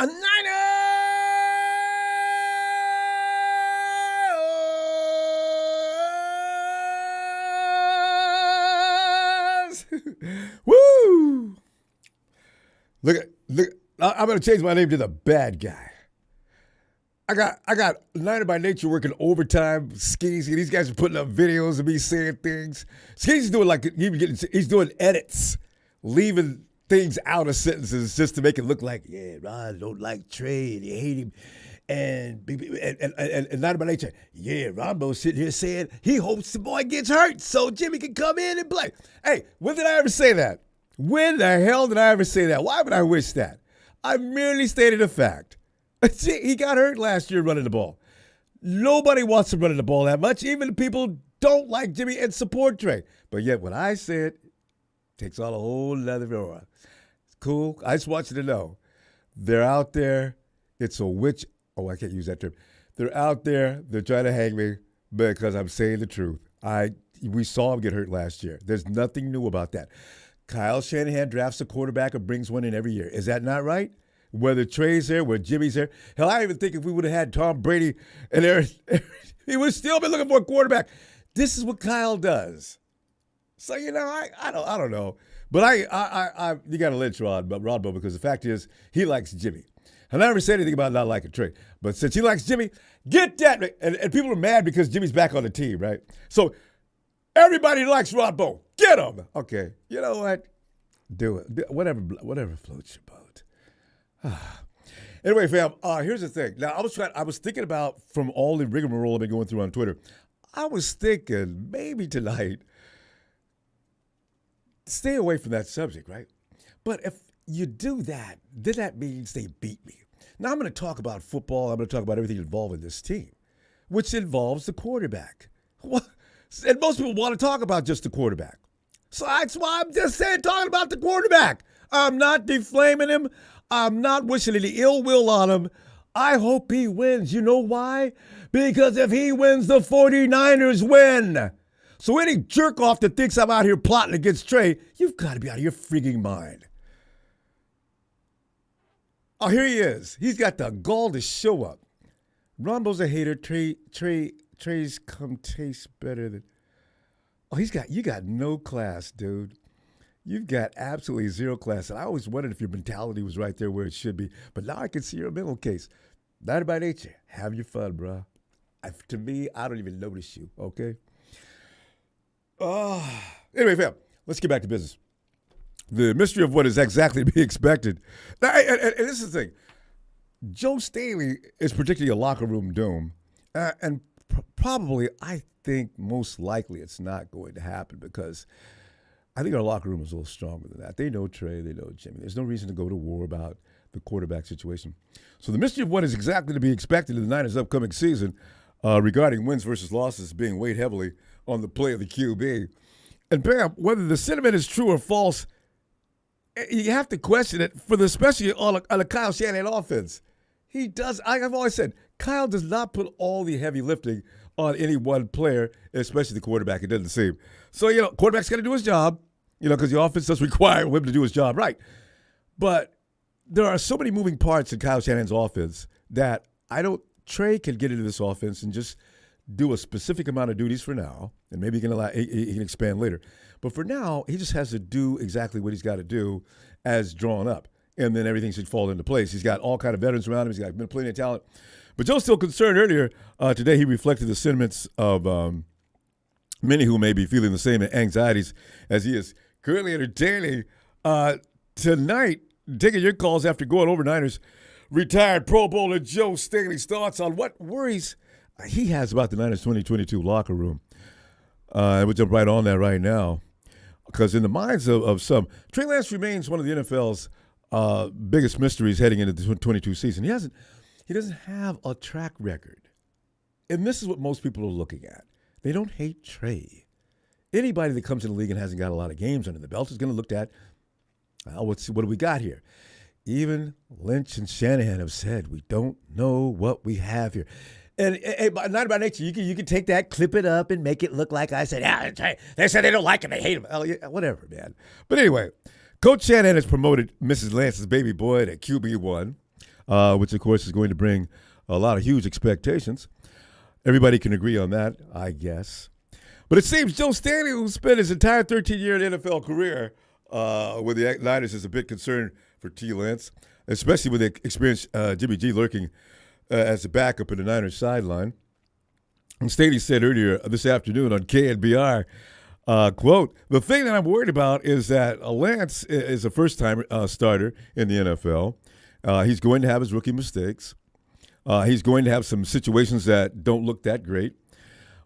Niners! Woo! Look, I'm going to change my name to the bad guy. I got Niner by Nature working overtime. Skeezy, these guys are putting up videos of me saying things. Skeezy's doing he's doing edits, leaving things out of sentences just to make it look like, yeah, Ron don't like Trey and you hate him. And Niner by Nature, yeah, Ronbo sitting here saying he hopes the boy gets hurt so Jimmy can come in and play. Hey, when did I ever say that? When the hell did I ever say that? Why would I wish that? I merely stated a fact. He got hurt last year running the ball. Nobody wants to run the ball that much. Even the people don't like Jimmy and support Trey. But yet when I say it, takes on a whole nother aura. It's cool. I just want you to know. They're out there. It's a witch. Oh, I can't use that term. They're out there. They're trying to hang me because I'm saying the truth. We saw him get hurt last year. There's nothing new about that. Kyle Shanahan drafts a quarterback or brings one in every year. Is that not right? Whether Trey's there, whether Jimmy's there. Hell, I even think if we would have had Tom Brady and Aaron, he would still been looking for a quarterback. This is what Kyle does. So, I don't know. But you got to lynch Ronbo because the fact is he likes Jimmy. I never said anything about not liking Trey. But since he likes Jimmy, get that. And people are mad because Jimmy's back on the team, right? So everybody likes Ronbo. Get him. Okay. You know what? Do it. Whatever floats your boat. Anyway, fam, here's the thing. Now, I was thinking about, from all the rigmarole I've been going through on Twitter, I was thinking maybe tonight, stay away from that subject, right? But if you do that, then that means they beat me. Now, I'm going to talk about football. I'm going to talk about everything involving this team, which involves the quarterback. And most people want to talk about just the quarterback. So that's why I'm just talking about the quarterback. I'm not defaming him. I'm not wishing any ill will on him. I hope he wins. You know why? Because if he wins, the 49ers win. So any jerk off that thinks I'm out here plotting against Trey, you've got to be out of your freaking mind. Oh, here he is. He's got the gall to show up. Ronbo's a hater. Trey's come taste better than. Oh, you got no class, dude. You've got absolutely zero class. And I always wondered if your mentality was right there where it should be. But now I can see your mental case. Niner by Nature. Have your fun, bro. To me, I don't even notice you, okay? Anyway, fam, let's get back to business. The mystery of what is exactly to be expected. Now, and this is the thing. Joe Staley is predicting a locker room doom. And probably, I think most likely it's not going to happen because I think our locker room is a little stronger than that. They know Trey. They know Jimmy. There's no reason to go to war about the quarterback situation. So the mystery of what is exactly to be expected in the Niners' upcoming season regarding wins versus losses being weighed heavily on the play of the QB. And, Bam, whether the sentiment is true or false, you have to question it, especially on a Kyle Shanahan offense. He does. I've always said, Kyle does not put all the heavy lifting on any one player, especially the quarterback. It doesn't seem. So, quarterback's got to do his job, because the offense does require him to do his job right. But there are so many moving parts in Kyle Shanahan's offense that Trey can get into this offense and just do a specific amount of duties for now, and maybe he can expand later. But for now, he just has to do exactly what he's got to do as drawn up, and then everything should fall into place. He's got all kind of veterans around him. He's got plenty of talent. But Joe's still concerned. Earlier today, he reflected the sentiments of many who may be feeling the same anxieties as he is currently entertaining. Tonight, taking your calls after going over Niners, retired Pro Bowler Joe Staley's thoughts on what worries he has about the Niners 2022 locker room. We'll jump right on that right now. Because in the minds of some, Trey Lance remains one of the NFL's biggest mysteries heading into the 2022 season. He doesn't have a track record. And this is what most people are looking at. They don't hate Trey. Anybody that comes in the league and hasn't got a lot of games under the belt is going to look at, what do we got here? Even Lynch and Shanahan have said, we don't know what we have here. And Niner by Nature, you can take that, clip it up, and make it look like I said, they said they don't like him, they hate him. Oh, yeah, whatever, man. But anyway, Coach Shanahan has promoted Mrs. Lance's baby boy to QB1. which, of course, is going to bring a lot of huge expectations. Everybody can agree on that, I guess. But it seems Joe Staley, who spent his entire 13-year NFL career with the Niners, is a bit concerned for Trey Lance, especially with the experienced Jimmy G lurking as a backup in the Niners sideline. And Staley said earlier this afternoon on KNBR, quote, "The thing that I'm worried about is that Lance is a first-time starter in the NFL. He's going to have his rookie mistakes. He's going to have some situations that don't look that great.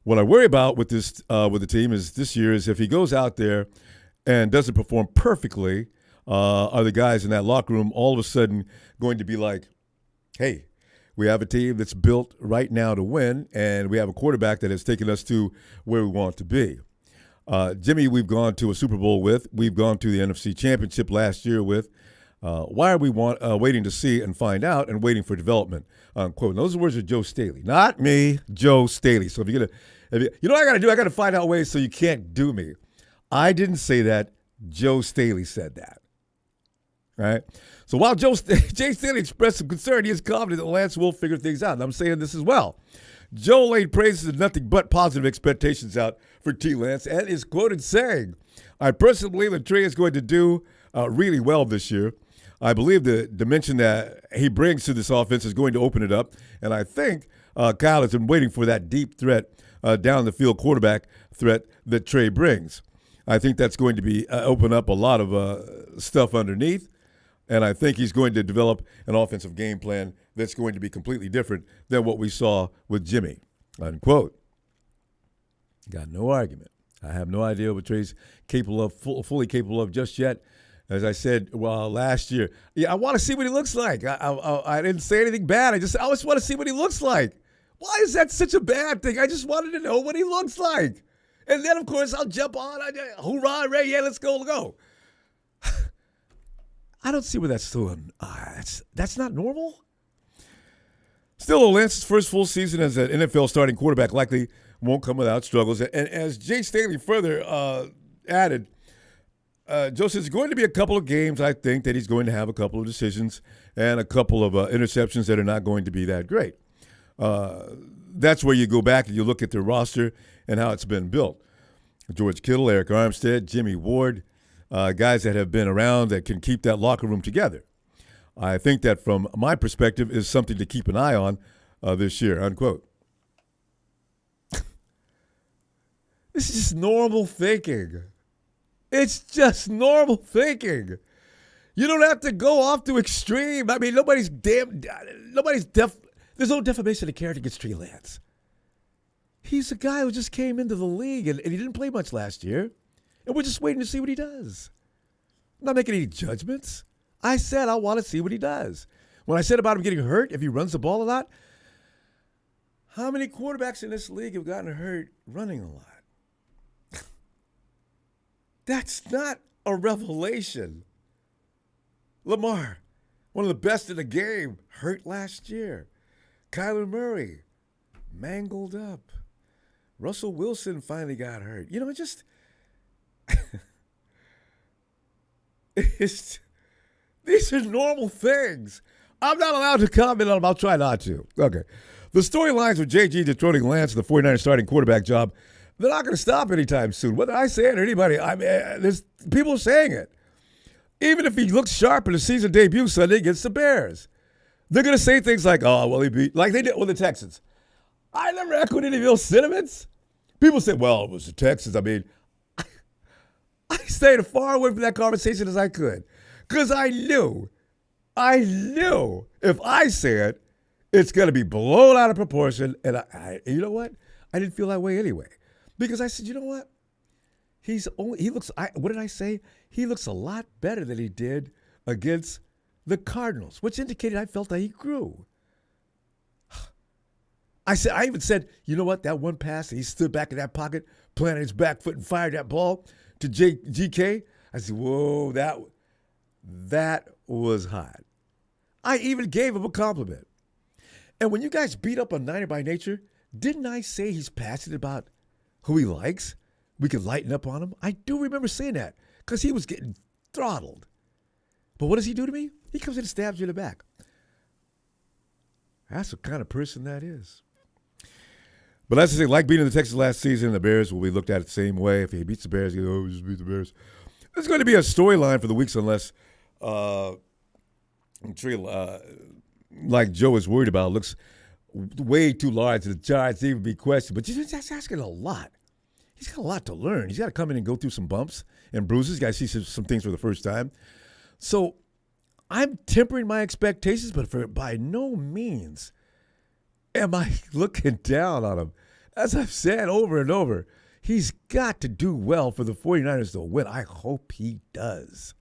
What I worry about with this with the team is this year is if he goes out there and doesn't perform perfectly, are the guys in that locker room all of a sudden going to be like, hey, we have a team that's built right now to win, and we have a quarterback that has taken us to where we want to be. Jimmy, we've gone to a Super Bowl with. We've gone to the NFC Championship last year with. Why are we waiting to see and find out and waiting for development?" Unquote. And those are words of Joe Staley, not me, Joe Staley. So if you're gonna, you know what I got to do? I got to find out ways so you can't do me. I didn't say that. Joe Staley said that. Right? So while Jay Staley expressed some concern, he is confident that Lance will figure things out. And I'm saying this as well. Joe laid praises and nothing but positive expectations out for Trey Lance and is quoted saying, "I personally believe that Trey is going to do really well this year. I believe the dimension that he brings to this offense is going to open it up. And I think Kyle has been waiting for that deep threat down the field quarterback threat that Trey brings. I think that's going to be open up a lot of stuff underneath. And I think he's going to develop an offensive game plan that's going to be completely different than what we saw with Jimmy," unquote. Got no argument. I have no idea what Trey's capable of, fully capable of just yet. As I said, last year, I want to see what he looks like. I didn't say anything bad. I just want to see what he looks like. Why is that such a bad thing? I just wanted to know what he looks like. And then, of course, I'll jump on. Hoorah, Ray, yeah, let's go. I don't see where that's still that's not normal. Still, Lance's first full season as an NFL starting quarterback likely won't come without struggles. And as Jay Staley further added, Joe says it's going to be a couple of games, I think, that he's going to have a couple of decisions and a couple of interceptions that are not going to be that great. That's where you go back and you look at the roster and how it's been built. George Kittle, Eric Armstead, Jimmy Ward, guys that have been around that can keep that locker room together. I think that from my perspective is something to keep an eye on this year, unquote. This is just normal thinking. It's just normal thinking. You don't have to go off to extreme. I mean, there's no defamation of character against Trey Lance. He's a guy who just came into the league and he didn't play much last year. And we're just waiting to see what he does. I'm not making any judgments. I said I want to see what he does. When I said about him getting hurt, if he runs the ball a lot, how many quarterbacks in this league have gotten hurt running a lot? That's not a revelation. Lamar, one of the best in the game, hurt last year. Kyler Murray, mangled up. Russell Wilson finally got hurt. You know, these are normal things. I'm not allowed to comment on them. I'll try not to. Okay. The storylines with JG dethroning Lance, the 49ers starting quarterback job, they're not going to stop anytime soon. Whether I say it or anybody, I mean, there's people saying it. Even if he looks sharp in the season debut Sunday against the Bears, they're going to say things like, "Oh, well, he beat," like they did with the Texans. I never echoed any of those sentiments. People say, "Well, it was the Texans." I mean, I stayed as far away from that conversation as I could because I knew if I say it, it's going to be blown out of proportion. And you know what? I didn't feel that way anyway. Because I said, you know what? What did I say? He looks a lot better than he did against the Cardinals, which indicated I felt that he grew. I even said, you know what? That one pass, he stood back in that pocket, planted his back foot and fired that ball to GK. I said, whoa, that was hot. I even gave him a compliment. And when you guys beat up on Niner by Nature, didn't I say he's passionate about who he likes? We could lighten up on him. I do remember saying that because he was getting throttled. But what does he do to me? He comes in and stabs you in the back. That's the kind of person that is. But that's the thing. Like beating the Texans last season, the Bears will be looked at the same way. If he beats the Bears, he goes, we just beat the Bears. There's going to be a storyline for the weeks unless like Joe is worried about, looks way too large to the Giants to even be questioned. But that's asking a lot. He's got a lot to learn. He's got to come in and go through some bumps and bruises. He's got to see some things for the first time. So I'm tempering my expectations, but by no means am I looking down on him. As I've said over and over, he's got to do well for the 49ers to win. I hope he does.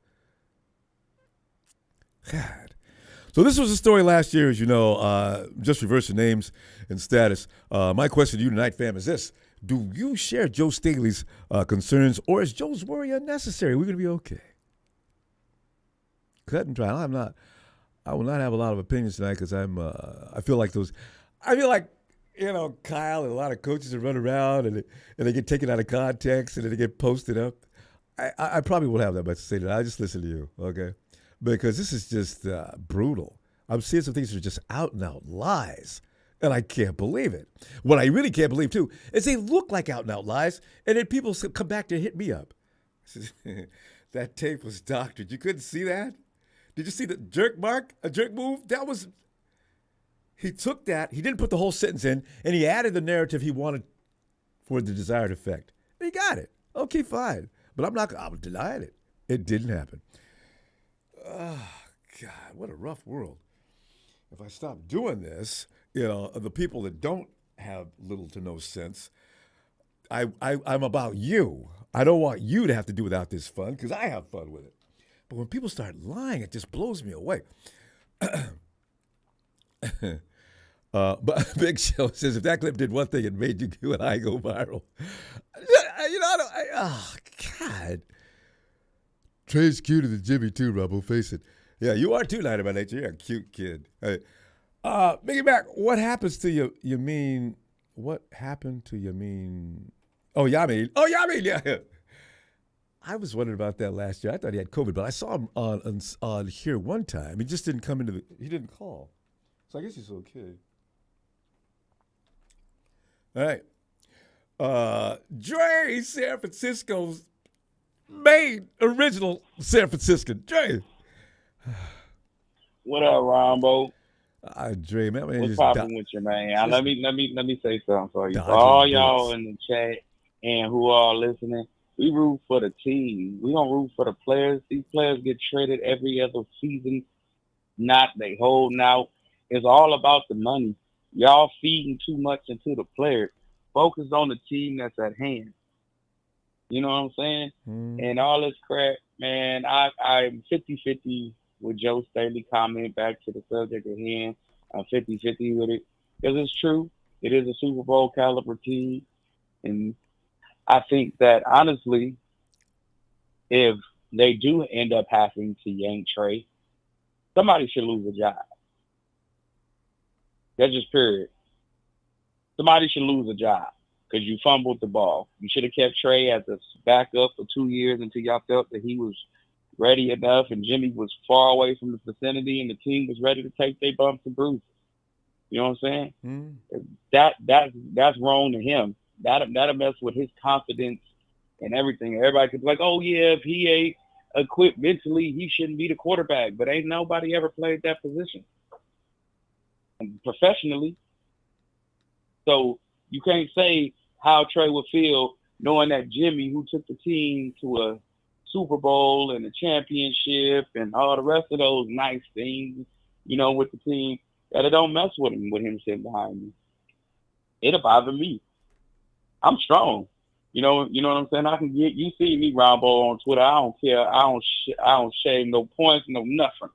God. So this was a story last year, as you know, just reversing names and status. My question to you tonight, fam, is this. Do you share Joe Staley's concerns, or is Joe's worry unnecessary? We're going to be okay. Cut and dry. I will not have a lot of opinions tonight because I feel like Kyle and a lot of coaches that run around and they get taken out of context and then they get posted up. I probably won't have that much to say tonight. I'll just listen to you, okay? Because this is just brutal. I'm seeing some things that are just out and out lies, and I can't believe it. What I really can't believe, too, is they look like out and out lies, and then people come back to hit me up. That tape was doctored. You couldn't see that? Did you see the jerk mark, a jerk move? He took that, he didn't put the whole sentence in, and he added the narrative he wanted for the desired effect. He got it. Okay, fine. But I'm denying it. It didn't happen. Oh, God, what a rough world. If I stop doing this, the people that don't have little to no sense, I'm about you. I don't want you to have to do without this fun because I have fun with it. But when people start lying, it just blows me away. But Big Show says, if that clip did one thing, it made you and I go viral. Oh, God. Trey's cuter than Jimmy, too, Ronbo. Face it. Yeah, you are too, lighter by nature. You're a cute kid. Hey, Biggie Mac, what happens to you mean? What happened to you mean? Oh, Yamin, yeah. I was wondering about that last year. I thought he had COVID, but I saw him on here one time. He just didn't come he didn't call. So I guess he's okay. All right. Dre, San Francisco's main original San Franciscan. Dre. What up, Ronbo? Dre, man. What's popping with you, man? Let me say something for you. For all y'all in the chat and who are listening, we root for the team. We don't root for the players. These players get traded every other season. They holding out. It's all about the money. Y'all feeding too much into the players. Focus on the team that's at hand. You know what I'm saying? And all this crap, man, I'm 50-50 with Joe Staley comment back to the subject at hand. I'm 50-50 with it. Because it's true. It is a Super Bowl caliber team. And I think that, honestly, if they do end up having to yank Trey, somebody should lose a job. That's just period. Somebody should lose a job because you fumbled the ball. You should have kept Trey as a backup for 2 years until y'all felt that he was ready enough and Jimmy was far away from the vicinity and the team was ready to take their bumps and bruises. You know what I'm saying? That's wrong to him. That'll mess with his confidence and everything. Everybody could be like, oh, yeah, if he ain't equipped mentally, he shouldn't be the quarterback. But ain't nobody ever played that position professionally. So you can't say how Trey would feel knowing that Jimmy, who took the team to a Super Bowl and a championship and all the rest of those nice things, with the team, that it don't mess with him sitting behind me. It'll bother me. I'm strong. You know what I'm saying? I can get, you see me, Ronbo, on Twitter. I don't care. I don't shave no points, no nothing.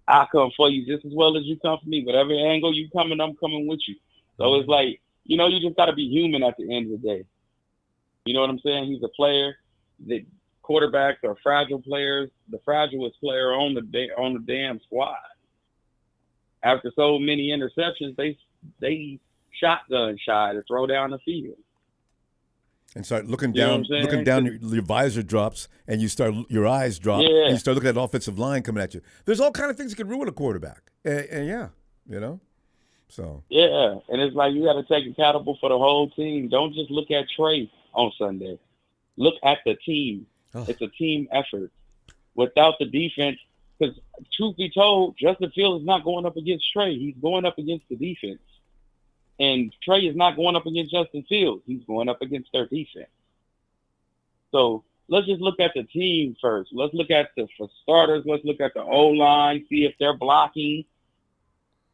I come for you just as well as you come for me. Whatever angle you coming, I'm coming with you. So it's like, you just got to be human at the end of the day. You know what I'm saying? He's a player. The quarterbacks are fragile players. The fragilest player on the damn squad. After so many interceptions, they shotgun shy to throw down the field. And start looking down, your visor drops, and your eyes drop, yeah. And you start looking at the offensive line coming at you. There's all kind of things that can ruin a quarterback. And yeah, So Yeah, and it's like you got to take accountable for the whole team. Don't just look at Trey on Sunday. Look at the team. oh, It's a team effort. Without the defense, because truth be told, Justin Fields is not going up against Trey. He's going up against the defense. And Trey is not going up against Justin Fields. He's going up against their defense. So let's just look at the team first. Let's look at for starters, let's look at the O-line, see if they're blocking,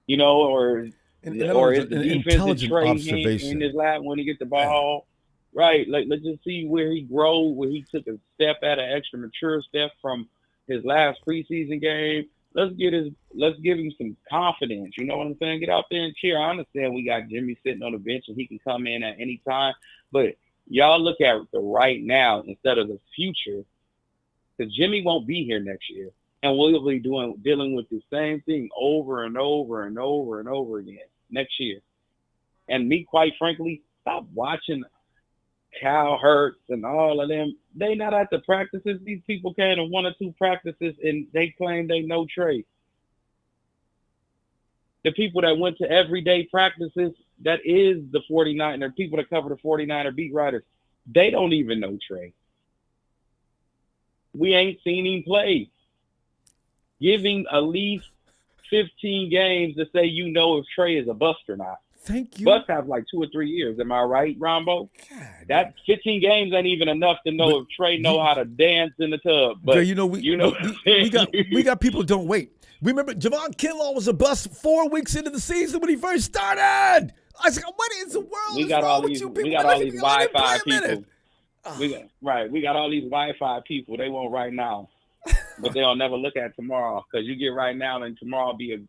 or in other or words, is the an defense in intelligent Trey observation. in his lap when he gets the ball? Right. Like, let's just see where he grew, where he took a step at an extra mature step from his last preseason game. Let's give him some confidence. You know what I'm saying? Get out there and cheer. I understand we got Jimmy sitting on the bench and he can come in at any time, but y'all look at the right now instead of the future, because Jimmy won't be here next year, and we'll be dealing with the same thing over and over and over and over again next year. And me, quite frankly, stop watching Kyle Hurts and all of them. They not at the practices. These people came to 1 or 2 practices and they claim they know Trey. The people that went to everyday practices, that is the 49er, people that cover the 49er beat writers, they don't even know Trey. We ain't seen him play. Giving at least 15 games to say if Trey is a bust or not. Thank you. Bust have like 2 or 3 years. Am I right, Ronbo? God, that 15 games ain't even enough to know if Trey know how to dance in the tub. But Jay, we got people who don't wait. Remember, Javon Kinlaw was a bust 4 weeks into the season when he first started. I was like, what in the world we is got wrong all with these, you people? We got all these Wi-Fi people. Oh. We got all these Wi-Fi people. They want right now, but they'll never look at tomorrow, because you get right now and tomorrow be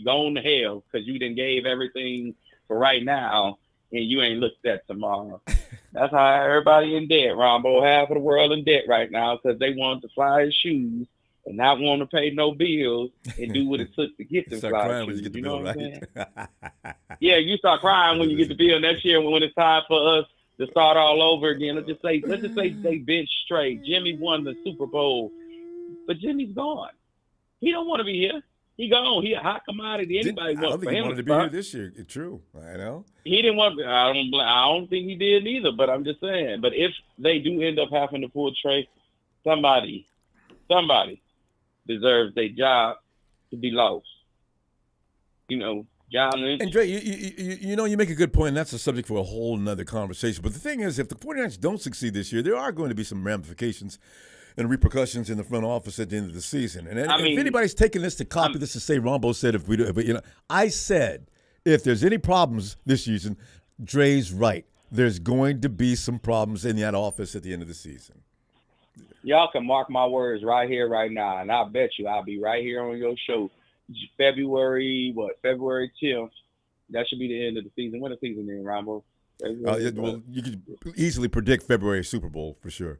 gone to hell because you done gave everything for right now and you ain't looked at tomorrow. That's how everybody in debt, Ronbo. Half of the world in debt right now because they want to fly his shoes and not want to pay no bills and do what it took to get them fly shoes. You know what I'm saying? Yeah, you start crying when you get the bill next year when it's time for us to start all over again. Let's just say they bench straight. Jimmy won the Super Bowl, but Jimmy's gone. He don't want to be here. He gone. He a hot commodity. Anybody I don't want think for he him wanted to be here this year. It's true. I know. He didn't want. I don't think he did either. But I'm just saying. But if they do end up having to pull Trey, somebody deserves their job to be lost. John Lynch. And Dre, you make a good point, and that's a subject for a whole nother conversation. But the thing is, if the 49ers don't succeed this year, there are going to be some ramifications and repercussions in the front office at the end of the season. And if anybody's taking this to copy this to say Ronbo said if we do, but I said if there's any problems this season, Dre's right. There's going to be some problems in that office at the end of the season. Y'all can mark my words right here, right now, and I bet you I'll be right here on your show February 10th. That should be the end of the season. When the season ends, Ronbo? Well, you could easily predict February Super Bowl for sure.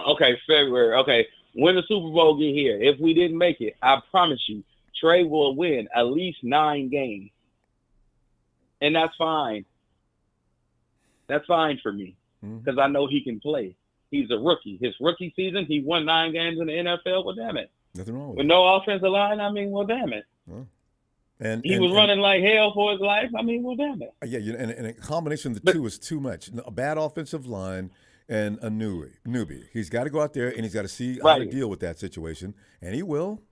Okay, February. Okay, when the Super Bowl get here, if we didn't make it, I promise you, Trey will win at least 9 games, and that's fine. That's fine for me because I know he can play. He's a rookie. His rookie season, he won 9 games in the NFL. Well, damn it. Nothing wrong with it. No offensive line, well, damn it. Well, he was running like hell for his life. Well, damn it. Yeah, and a combination of the two is too much. A bad offensive line and a newbie. He's got to go out there and he's got to see how to deal with that situation, and he will.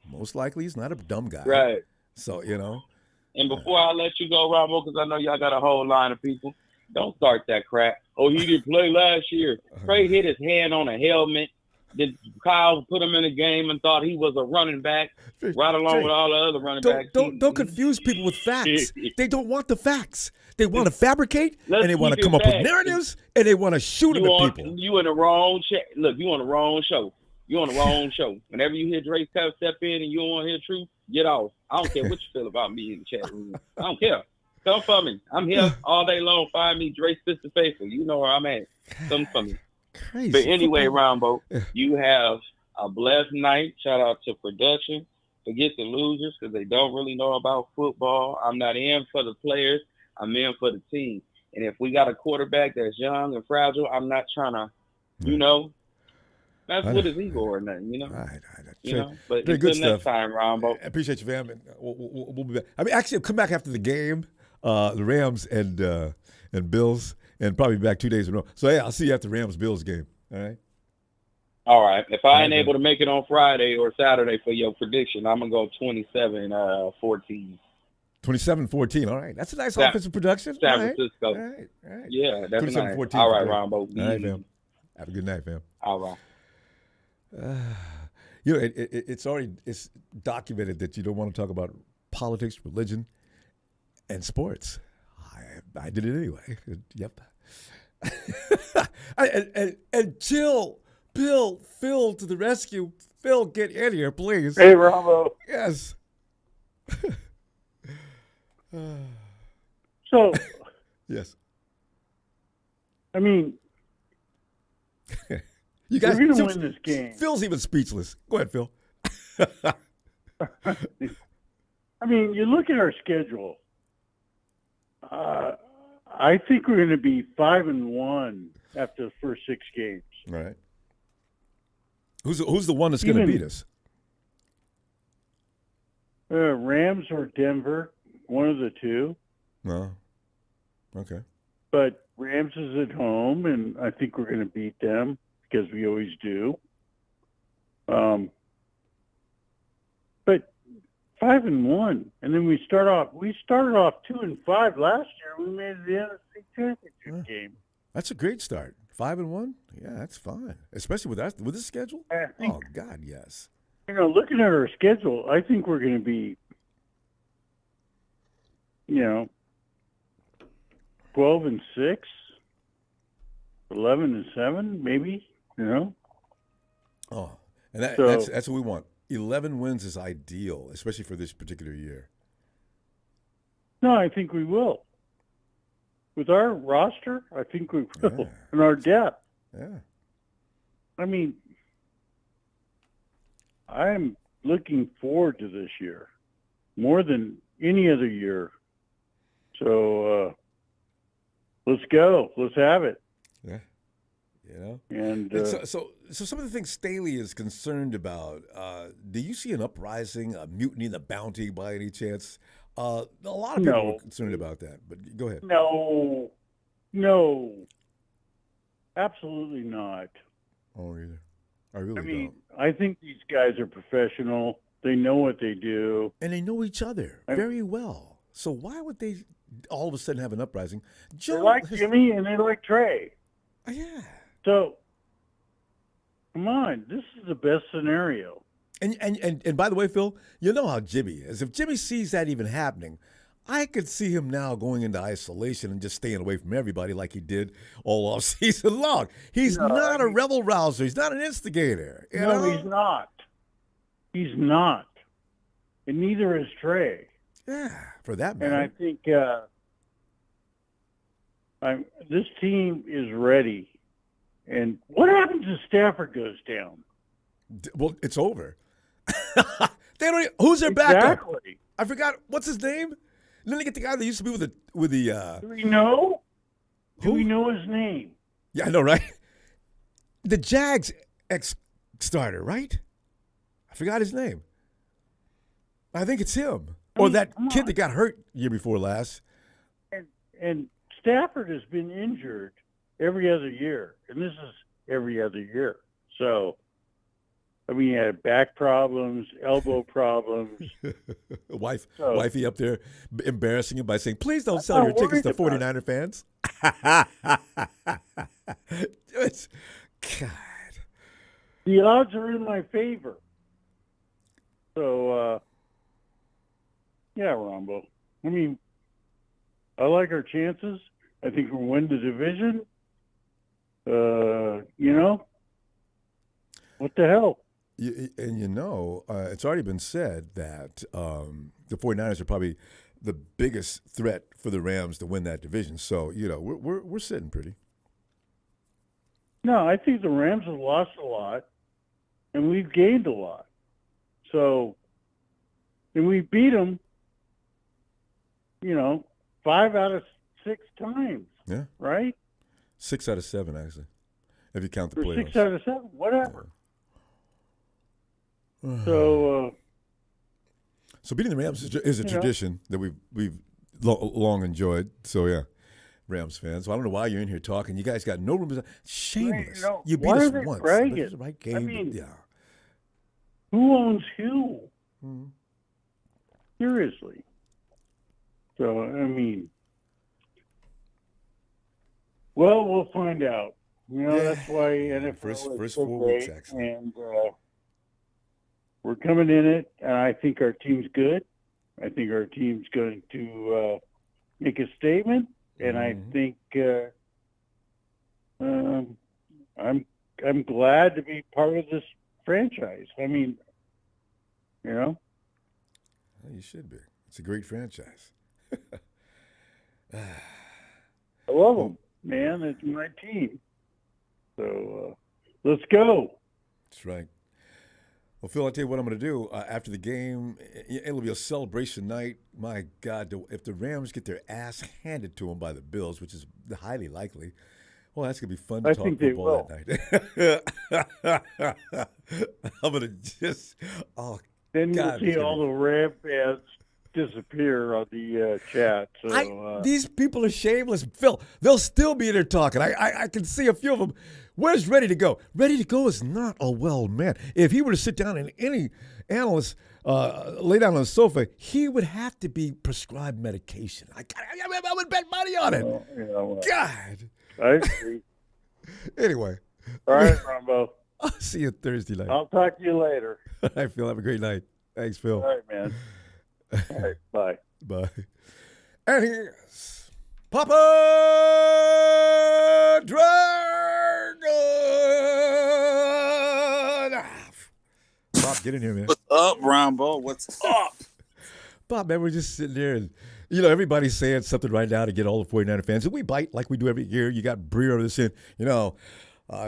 Most likely, he's not a dumb guy. Right. So, And before I let you go, Ronbo, because I know y'all got a whole line of people, don't start that crap. Oh, he didn't play last year. Trey hit his hand on a helmet. Then Kyle put him in a game and thought he was a running back, right along with all the other running backs. Don't confuse people with facts. They don't want the facts. They want to fabricate, and they want to come up with narratives, and they want to shoot at the people. You in the wrong look, you on the wrong show. You on the wrong show. Whenever you hear Dre step in and you don't want to hear the truth, get off. I don't care what you feel about me in the chat room. I don't care. Come for me. I'm here all day long. Find me, Dre Sister Faithful. You know where I'm at. Come for me. Crazy. But anyway, Ronbo, you have a blessed night. Shout out to production. Forget the losers because they don't really know about football. I'm not in for the players. I'm in for the team. And if we got a quarterback that's young and fragile, I'm not trying to, mess with his ego or nothing, I But Very until good next stuff. time, Ronbo. I appreciate you, fam. And we'll be back. I mean, actually, I'll come back after the game, the Rams and Bills, and probably be back 2 days in a row. So, yeah, I'll see you after the Rams-Bills game. All right? All right. If I ain't man. able to make it on Friday or Saturday for your prediction, I'm going to go 27-14. 27-14. All right. That's a nice San- offensive production. San All right. Francisco. All right. All right. Yeah, that's nice. 27-14 All right, today. Ronbo. All right, fam. Have a good night, fam. All right. It's documented that you don't want to talk about politics, religion, and sports. I did it anyway. Yep. and chill, Phil to the rescue. Phil, get in here, please. Hey, Ronbo. Yes. So, Yes. I mean, You guys, we're going to win this game. Phil's even speechless. Go ahead, Phil. I mean, you look at our schedule. I think we're going to be 5-1 after the first 6 games. All right. Who's the one that's going to beat us? Rams or Denver, one of the two. No. Okay. But Rams is at home, and I think we're going to beat them because we always do. But 5-1, and then we started off 2-5 last year. We made it the NFC Championship game. That's a great start. 5-1. Yeah, that's fine, especially with this schedule. I think, Oh God, yes. looking at our schedule, I think we're going to be, 12-6, 11-7, maybe. Oh, and that's what we want. 11 wins is ideal, especially for this particular year. No, I think we will. With our roster, I think we will, Yeah. and our depth. Yeah. I mean, I'm looking forward to this year more than any other year. So let's go. Let's have it. Yeah. And so some of the things Staley is concerned about. Do you see an uprising, a mutiny in the bounty by any chance? A lot of people are concerned about that. But go ahead. no, absolutely not. Oh, either. I really I mean, don't. I think these guys are professional. They know what they do. And they know each other very well. So why would they all of a sudden have an uprising? They like Jimmy and they like Trey. Yeah. So, come on, this is the best scenario. And by the way, Phil, you know how Jimmy is. If Jimmy sees that even happening, I could see him now going into isolation and just staying away from everybody like he did all off season long. He's not a rebel rouser. He's not an instigator. You know? He's not. He's not. And neither is Trey. Yeah, for that matter. And I think this team is ready. And what happens if Stafford goes down? Well, it's over. They don't. Who's their backup? Exactly. I forgot what's his name. And then they get the guy that used to be with the. Do we know? Who? Do we know his name? Yeah, I know, right? The Jags ex-starter, right? I forgot his name. I think it's him. Or that kid that got hurt year before last. And Stafford has been injured every other year, and this is every other year. So, I mean, he had back problems, elbow problems. Wifey up there embarrassing him by saying, please don't sell your tickets to 49er fans. God. The odds are in my favor. So, yeah, Ronbo. I mean, I like our chances. I think we'll win the division. What the hell? It's already been said that the 49ers are probably the biggest threat for the Rams to win that division. So, we're sitting pretty. No, I think the Rams have lost a lot, and we've gained a lot. So, and we beat them, 5 out of 6 times. Yeah. Right? 6 out of 7, actually, if you count the Or playoffs. 6 out of 7, whatever. So, So beating the Rams is a tradition that we've long enjoyed. So yeah, Rams fans. So I don't know why you're in here talking. You guys got no room. Shameless. You beat why us are they once, but it bragging? was the right game. I mean, yeah. who owns who? Mm-hmm. Seriously. So, I mean, well, we'll find out. That's why NFL is First so 4 weeks, great, actually. and we're coming in it, and I think our team's good. I think our team's going to make a statement, and I think I'm glad to be part of this franchise. I mean, Well, you should be. It's a great franchise. I love them, man. It's my team. So let's go. That's right. Well, Phil, I'll tell you what I'm going to do. After the game, it'll be a celebration night. My God, if the Rams get their ass handed to them by the Bills, which is highly likely, well, that's going to be fun to I talk think they football will. that night. I'm going to just, Then God, you'll see all the Ram fans disappear on the chat. So these people are shameless. Phil, they'll still be in there talking. I can see a few of them. Where's Ready to Go? Ready to Go is not a well man. If he were to sit down and any analyst lay down on the sofa, he would have to be prescribed medication. I would bet money on it. God. I agree. Anyway. All right, Ronbo. I'll see you Thursday night. I'll talk to you later. All right, Phil. Have a great night. Thanks, Phil. All right, man. All right, bye. Bye. And here's Papa Dragon. Bob, get in here, man. What's up, Ronbo? What's up? Bob, man, we're just sitting there and, everybody's saying something right now to get all the 49er fans. And we bite like we do every year. You got Breer this in,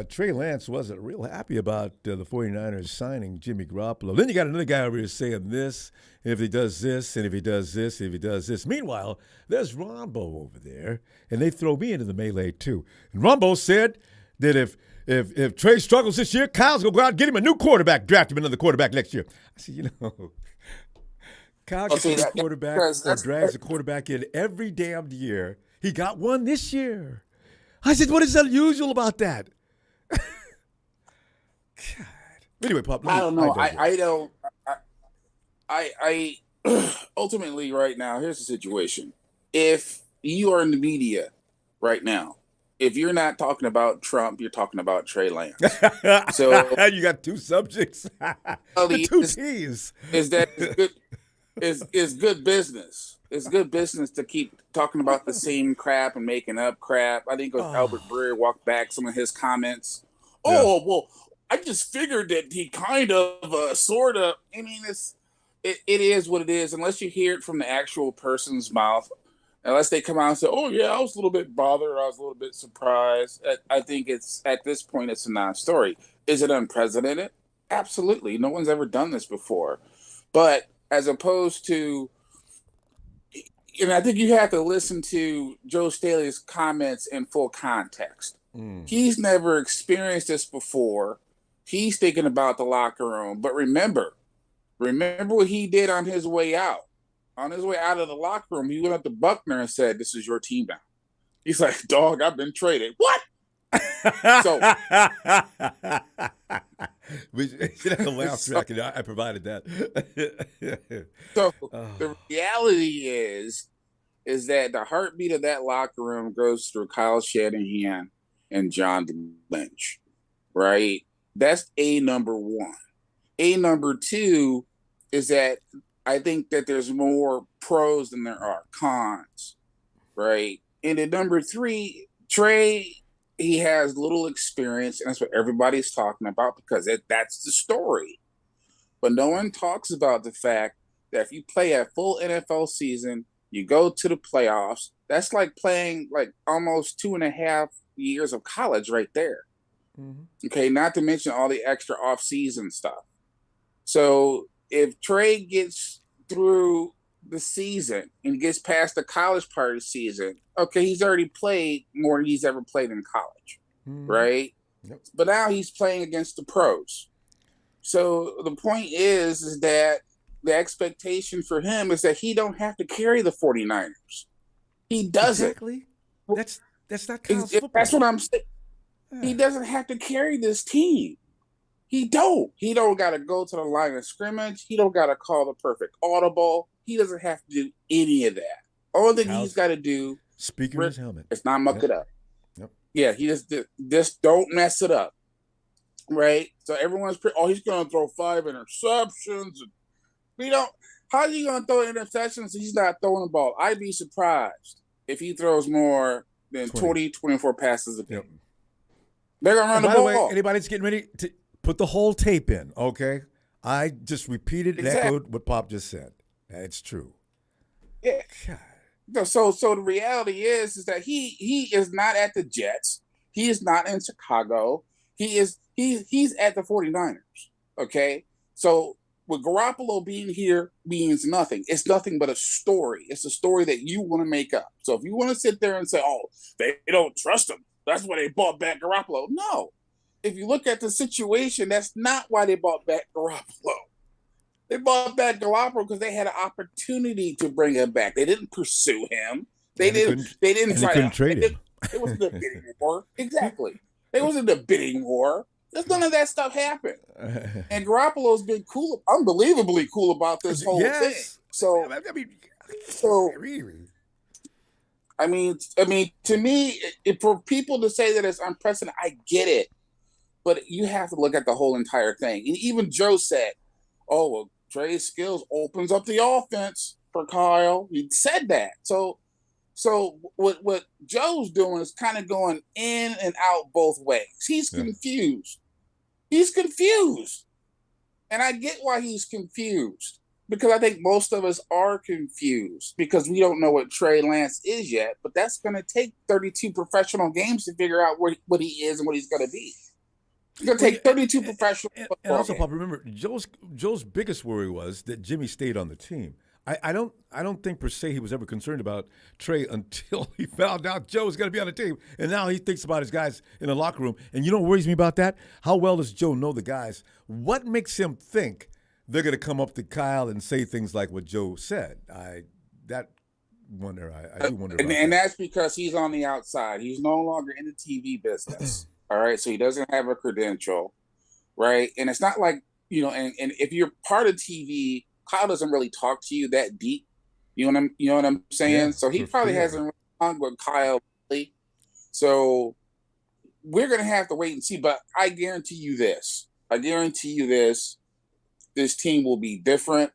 Trey Lance wasn't real happy about the 49ers signing Jimmy Garoppolo. Then you got another guy over here saying this, and if he does this, and if he does this, if he does this. Meanwhile, there's Ronbo over there, and they throw me into the melee too. And Ronbo said that if Trey struggles this year, Kyle's going to go out and get him a new quarterback, draft him another quarterback next year. I said, Kyle gets a quarterback or drags a quarterback in every damn year. He got one this year. I said, what is unusual about that? God. Anyway, Pop. I don't know. I ultimately right now, here's the situation. If you are in the media right now, if you're not talking about Trump, you're talking about Trey Lance. So you got two subjects. The two T's. Is that good? Is good business. It's good business to keep talking about the same crap and making up crap. I think Albert Breer walked back some of his comments. Yeah. Oh, well, I just figured that he kind of, sort of. I mean, it is what it is. Unless you hear it from the actual person's mouth, unless they come out and say, "Oh yeah, I was a little bit bothered. I was a little bit surprised." I think it's at this point it's a non-story. Is it unprecedented? Absolutely. No one's ever done this before. But as opposed to, and I think you have to listen to Joe Staley's comments in full context. He's never experienced this before. He's thinking about the locker room. But remember what he did on his way out. On his way out of the locker room, he went up to Buckner and said, "This is your team now." He's like, "Dog, I've been traded." What? So we should have a laugh track, and I provided that. So the reality is that the heartbeat of that locker room goes through Kyle Shanahan and John Lynch, right? That's number one. Number two is that I think that there's more pros than there are cons, right? And then number three, Trey, he has little experience, and that's what everybody's talking about because that's the story. But no one talks about the fact that if you play a full NFL season, you go to the playoffs, that's like playing like almost 2.5 years of college right there. Okay, not to mention all the extra off-season stuff. So if Trey gets through the season and gets past the college part of the season, okay, he's already played more than he's ever played in college, right? Yep. But now he's playing against the pros. So the point is that the expectation for him is that he don't have to carry the 49ers. He doesn't. Exactly. That's not Kyle's football. That's what I'm saying. Yeah. He doesn't have to carry this team. He don't. He don't got to go to the line of scrimmage. He don't got to call the perfect audible. He doesn't have to do any of that. All thing he's got to do, speaking in his helmet, it's not muck it up. Yep. Yeah, he just don't mess it up, right? So everyone's he's going to throw 5 interceptions. We don't. How are you going to throw interceptions if he's not throwing the ball? I'd be surprised if he throws more than 24 passes a game. Yep. They're going to run the ball. By the way, anybody's getting ready to put the whole tape in, okay? I just repeated and echoed what Pop just said. It's true. Yeah. God. So the reality is that he is not at the Jets. He is not in Chicago. He's at the 49ers. Okay? So with Garoppolo being here means nothing. It's nothing but a story. It's a story that you want to make up. So if you want to sit there and say, oh, they don't trust him, that's why they bought back Garoppolo. No. If you look at the situation, that's not why they bought back Garoppolo. They bought back Garoppolo because they had an opportunity to bring him back. They didn't pursue him. They didn't try to trade him. It wasn't a bidding war. Exactly. It wasn't a bidding war. There's none of that stuff happened. And Garoppolo's been cool, unbelievably cool about this whole thing. So I mean, to me, for people to say that it's unprecedented, I get it. But you have to look at the whole entire thing. And even Joe said, oh, well, Trey's skills opens up the offense for Kyle. He said that. So what Joe's doing is kind of going in and out both ways. He's confused. He's confused. And I get why he's confused. Because I think most of us are confused because we don't know what Trey Lance is yet. But that's going to take 32 professional games to figure out what he is and what he's going to be. It's going to take 32 professional football and also, games. Pop, remember, Joe's biggest worry was that Jimmy stayed on the team. I don't think per se he was ever concerned about Trey until he found out Joe was going to be on the team. And now he thinks about his guys in the locker room. And you know what worries me about that? How well does Joe know the guys? What makes him think they're going to come up to Kyle and say things like what Joe said? I do wonder about and that's because he's on the outside. He's no longer in the TV business. All right, so he doesn't have a credential, right? And it's not like, and if you're part of TV, Kyle doesn't really talk to you that deep. You know what I'm saying? Yeah, so he probably hasn't really hung with Kyle. So we're gonna have to wait and see. But I guarantee you this. This team will be different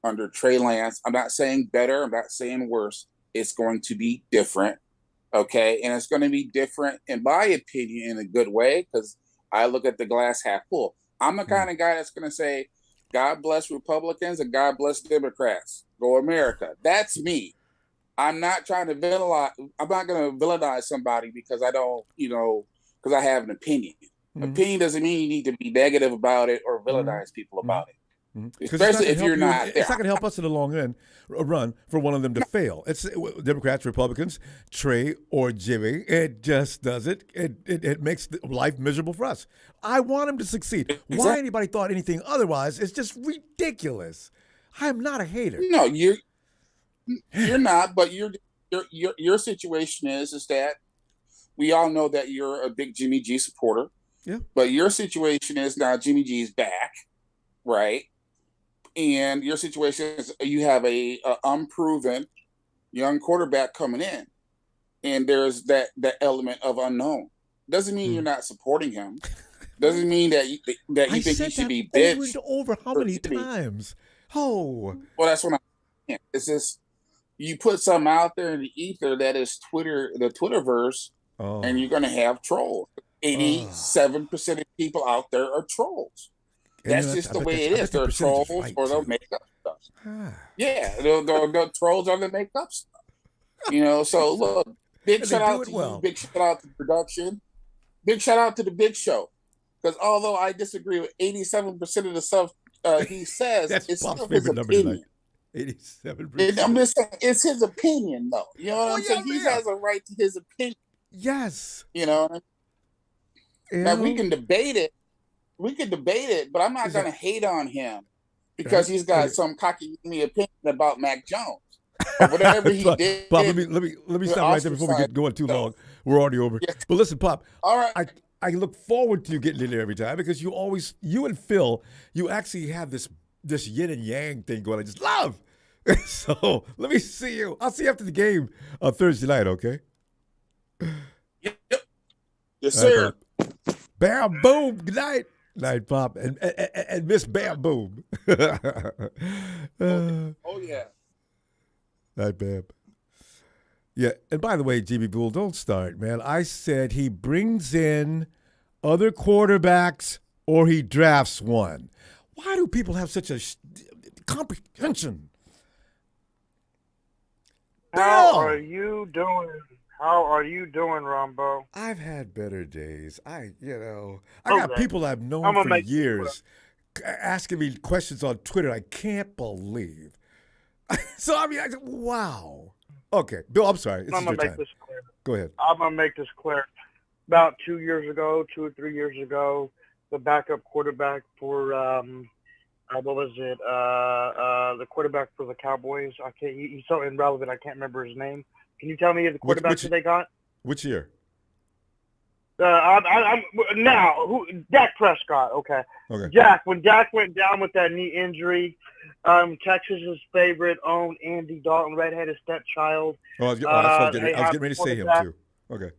under Trey Lance. I'm not saying better. I'm not saying worse. It's going to be different. Okay, and it's going to be different, in my opinion, in a good way, because I look at the glass half full. I'm the kind of guy that's going to say, God bless Republicans and God bless Democrats. Go America. That's me. I'm not trying to villainize. I'm not going to villainize somebody because I don't, because I have an opinion. Opinion doesn't mean you need to be negative about it or villainize people about it. Especially if you're not there. It's not going to help us in the long run for one of them to fail. It's Democrats, Republicans, Trey or Jimmy. It just does it. It makes life miserable for us. I want him to succeed. Exactly. Why anybody thought anything otherwise is just ridiculous. I am not a hater. No, you're not. But your situation is that we all know that you're a big Jimmy G supporter. Yeah. But your situation is now Jimmy G's back, right? And your situation is you have a unproven young quarterback coming in, and there's that element of unknown. Doesn't mean you're not supporting him. Doesn't mean that you think he should be bitched. Over how many times? Oh, well, that's what I'm saying. It's just you put something out there in the ether that is Twitter, the Twitterverse, and you're going to have trolls. 87% of people out there are trolls. That's just the way it is. They're trolls or they'll make up stuff. Yeah, they're trolls or they make up stuff. So look, big shout out to you. Big shout out to production. Big shout out to the Big Show. Because although I disagree with 87% of the stuff he says, it's still his opinion. 87%. I'm just saying, it's his opinion, though. You know what I'm saying? He has a right to his opinion. Yes. Now we can debate it. we could debate it, but I'm not going to hate on him because he's got some cocky opinion about Mac Jones. Or whatever he did. Pop, let me stop right there before we get going too long. We're already over. Yeah. But listen, Pop. All right. I look forward to you getting in there every time because you and Phil, you actually have this yin and yang thing going. I just love. So let me see you. I'll see you after the game on Thursday night. Okay. Yep. Yes, sir. Bam, boom. Good night. Night, Pop, and Miss Bam Boom. Oh yeah. Night, Bam. Yeah, and by the way, GB Bull, don't start, man. I said he brings in other quarterbacks or he drafts one. Why do people have such a comprehension? How are you doing? How are you doing, Ronbo? I've had better days. I got people I've known for years asking me questions on Twitter I can't believe. So, I mean, wow. Okay. Bill, I'm sorry. I'm going to make this clear. Go ahead. I'm going to make this clear. About 2 or 3 years ago, the backup quarterback for, what was it? The quarterback for the Cowboys. He's so irrelevant, I can't remember his name. Can you tell me the quarterback that they got? Which year? Dak Prescott. Okay. When Dak went down with that knee injury, Texas's favorite owned Andy Dalton, redheaded stepchild. I was getting ready to say him too. Okay.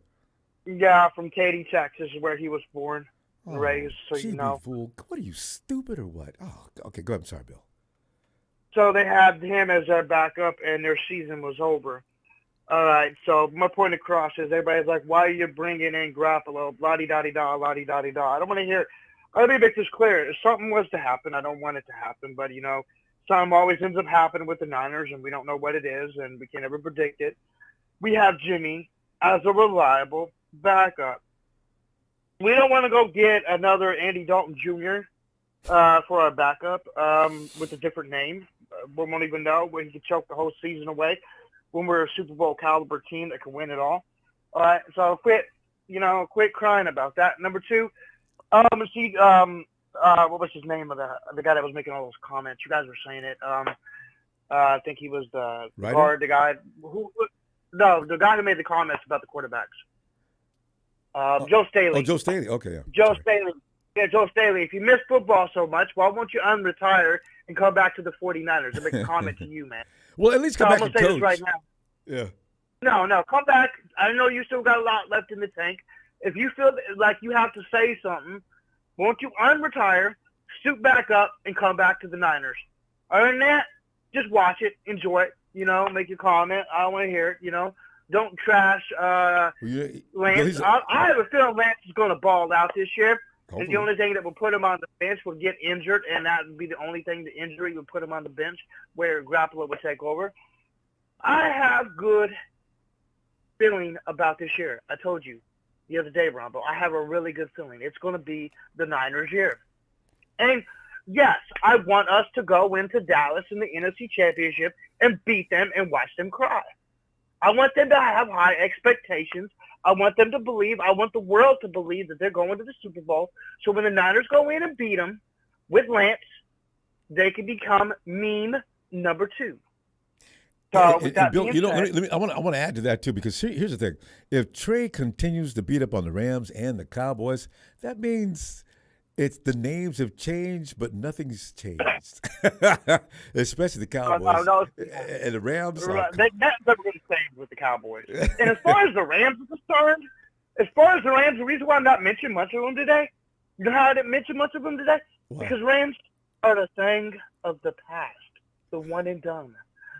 Yeah, from Katy, Texas, is where he was born and raised. So you know. Fool. What are you, stupid or what? Oh, okay. Go ahead. I'm sorry, Bill. So they had him as their backup, and their season was over. All right, so my point across is everybody's like, why are you bringing in Garoppolo, la-di-da-di-da, la-di-da-di-da. I don't want to hear – let me make this clear. If something was to happen, I don't want it to happen, but, you know, something always ends up happening with the Niners, and we don't know what it is, and we can't ever predict it. We have Jimmy as a reliable backup. We don't want to go get another Andy Dalton Jr. For our backup with a different name. We won't even know when he could choke the whole season away. When we're a Super Bowl caliber team that can win it all. All right, so quit crying about that. Number two, what was his name of the guy that was making all those comments? You guys were saying it. I think he was the guard, the guy the guy who made the comments about the quarterbacks. Joe Staley. Oh, Joe Staley. Okay, yeah. Joe Staley. Yeah, Joe Staley. If you miss football so much, why won't you unretire and come back to the 49ers and make a comment to you, man? Well, at least come back and coach. I'm going to say this right now. Yeah. No, come back. I know you still got a lot left in the tank. If you feel like you have to say something, won't you unretire, suit back up, and come back to the Niners? Other than that, just watch it, enjoy it, make your comment. I don't want to hear it, Don't trash Lance. I have a feeling Lance is going to ball out this year. And the only thing that will put him on the bench will get injured, and that would be the only thing the injury would put him on the bench where Garoppolo would take over. I have good feeling about this year. I told you the other day, Ronbo, I have a really good feeling. It's going to be the Niners' year. And, yes, I want us to go into Dallas in the NFC Championship and beat them and watch them cry. I want them to have high expectations. I want them to believe. I want the world to believe that they're going to the Super Bowl. So when the Niners go in and beat them with Lance, they can become meme number 2. So and Bill, I want to add to that too, because here's the thing: if Trey continues to beat up on the Rams and the Cowboys, that means it's the names have changed, but nothing's changed. Especially the Cowboys and the Rams. That's never going to change with the Cowboys. And as far as the Rams are concerned, the reason why I'm not mentioning much of them today, you know how I didn't mention much of them today? Wow. Because Rams are the thing of the past, the one and done.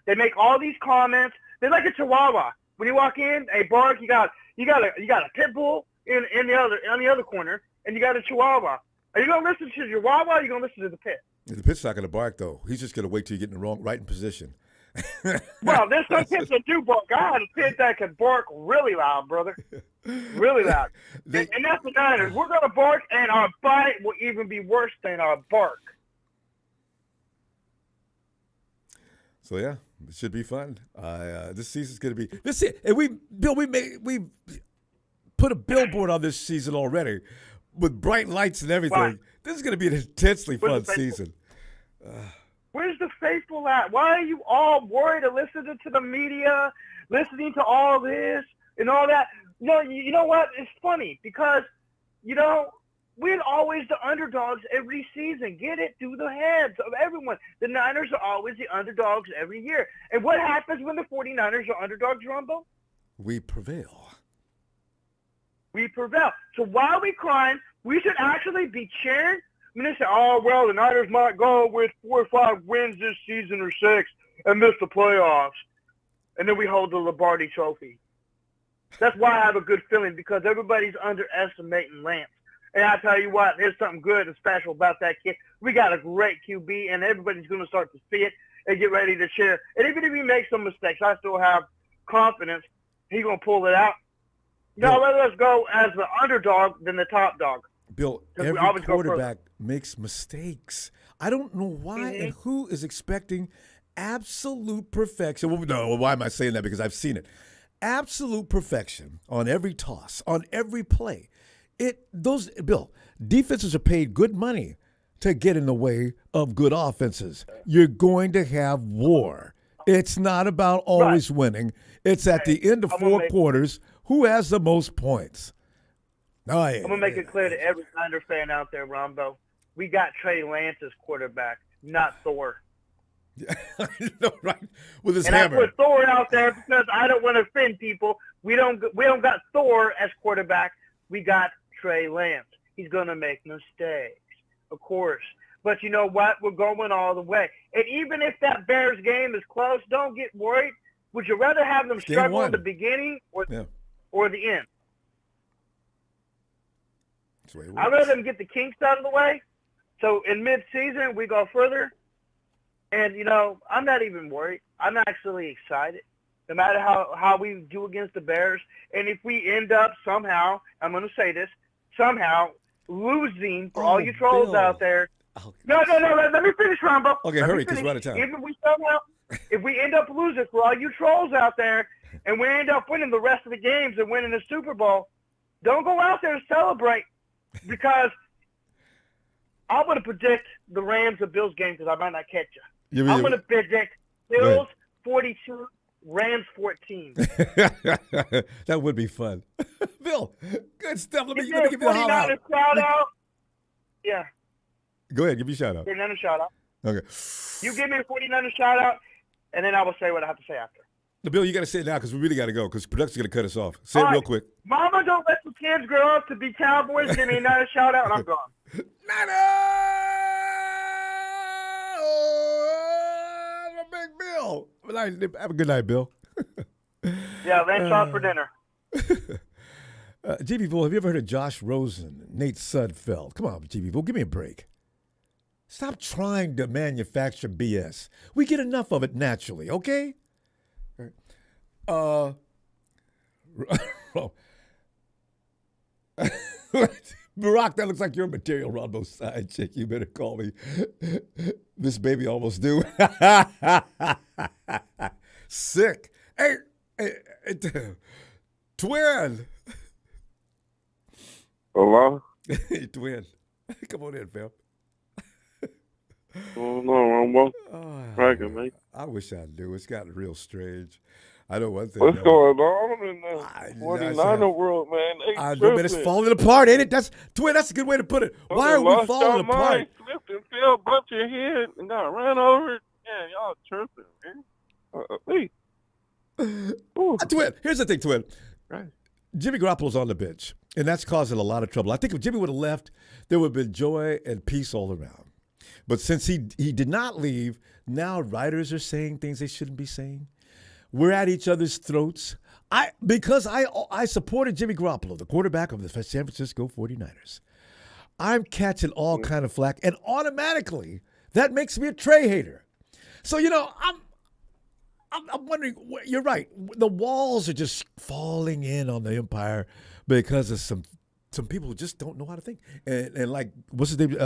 They make all these comments. They're like a Chihuahua. When you walk in, hey, bark. You got a pit bull on the other corner, and you got a Chihuahua. Are you gonna listen to your Chihuahua? Or are you gonna listen to the pit? The pit's not gonna bark though. He's just gonna wait till you get in the right position. Well, there's some pits that do bark. I had a pit that can bark really loud, brother. Really loud. And that's the Niners. We're gonna bark, and our bite will even be worse than our bark. So yeah, it should be fun. This season's going to be and we put a billboard on this season already. with bright lights and everything. Right. This is going to be an intensely fun Where's the faithful? season. Where's the faithful at? Why are you all worried and listening to the media, listening to all this and all that? No, you know what? It's funny because, we're always the underdogs every season. Get it through the heads of everyone. The Niners are always the underdogs every year. And what happens when the 49ers are underdogs, Ronbo? We prevail. We prevail. So why are we crying? We should actually be cheering. I mean, they say, oh, well, the Niners might go with 4 or 5 wins this season or 6 and miss the playoffs. And then we hold the Lombardi trophy. That's why I have a good feeling, because everybody's underestimating Lance. And I tell you what, there's something good and special about that kid. We got a great QB, and everybody's going to start to see it and get ready to cheer. And even if he makes some mistakes, I still have confidence he's going to pull it out. No, let us go as the underdog than the top dog. Bill, every quarterback makes mistakes. I don't know why and who is expecting absolute perfection. Well, no, why am I saying that? Because I've seen it. Absolute perfection on every toss, on every play. Bill, defenses are paid good money to get in the way of good offenses. You're going to have war. It's not about always winning. It's at the end of 4 quarters, who has the most points. Oh, yeah, I'm going to make it clear to every Niner fan out there, Ronbo. We got Trey Lance as quarterback, not Thor. I know, right? With his hammer. And I put Thor out there because I don't want to offend people. We don't got Thor as quarterback. We got Trey Lance. He's going to make mistakes, of course. But you know what? We're going all the way. And even if that Bears game is close, don't get worried. Would you rather have them struggle in the beginning or the end? I'd rather them get the kinks out of the way. So in mid-season, we go further. And, I'm not even worried. I'm actually excited, no matter how we do against the Bears. And if we end up somehow, I'm going to say this, somehow losing for all you trolls out there. Oh, no, let me finish, Ronbo. Okay, hurry, because we're out of time. If we end up losing for all you trolls out there, and we end up winning the rest of the games and winning the Super Bowl, don't go out there and celebrate, because I'm going to predict the Rams and Bills game, because I might not catch you. I'm going to predict Bills 42, Rams 14. That would be fun. Bill, good stuff. Let me give you a shout out. Yeah. Go ahead. Give me a shout out. 49er shout out. Okay. You give me a 49er shout out, and then I will say what I have to say after. No, Bill, you got to say it now, because we really got to go, because production's going to cut us off. Say it real quick. Mama, don't let the kids grow up to be Cowboys. Give me a Niner shout out, and I'm gone. Niner! Big Bill. Have a good night, Bill. Yeah, Lance out for dinner. GB Bull, have you ever heard of Josh Rosen, Nate Sudfeld? Come on, GB Bull, give me a break. Stop trying to manufacture BS. We get enough of it naturally, okay? Barack, that looks like your material, Ronbo's side chick. You better call me. This baby almost due. Sick. Hey, Twin. Hello? Hey, Twin. Come on in, fam. Oh, no, Ronbo. Cracking, man. I wish I knew. It's gotten real strange. I know one thing. What's going on in the 49er world, man? I know, man. It's falling apart, ain't it? Twin, that's a good way to put it. Why are we falling apart? Slipped and fell, bumped your head, and got ran over. Yeah, y'all tripping, man. Twin, here's the thing, Twin. Right. Jimmy Garoppolo's on the bench, and that's causing a lot of trouble. I think if Jimmy would have left, there would have been joy and peace all around. But since he did not leave, now writers are saying things they shouldn't be saying. We're at each other's throats. Because I supported Jimmy Garoppolo, the quarterback of the San Francisco 49ers. I'm catching all kind of flack, and automatically that makes me a Trey hater. So, I'm wondering, you're right. The walls are just falling in on the empire because of some people who just don't know how to think. And like, what's his name?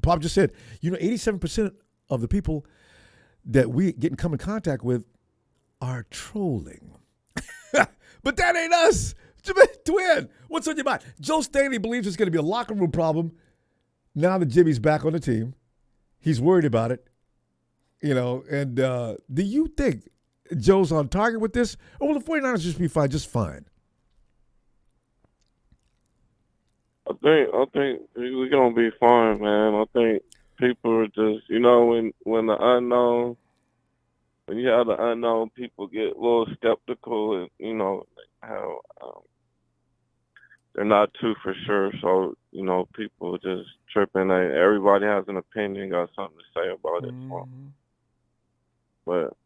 Bob just said, 87% of the people that we come in contact with are trolling. But that ain't us. Twin, what's on your mind? Joe Staley believes it's going to be a locker room problem now that Jimmy's back on the team. He's worried about it, and do you think Joe's on target with this, or will the 49ers just be fine, I think we're gonna be fine, man. I think people are just, when the unknown, when you have the unknown, people get a little skeptical, and how they're not too for sure. So people just tripping. Everybody has an opinion, got something to say about it. So. But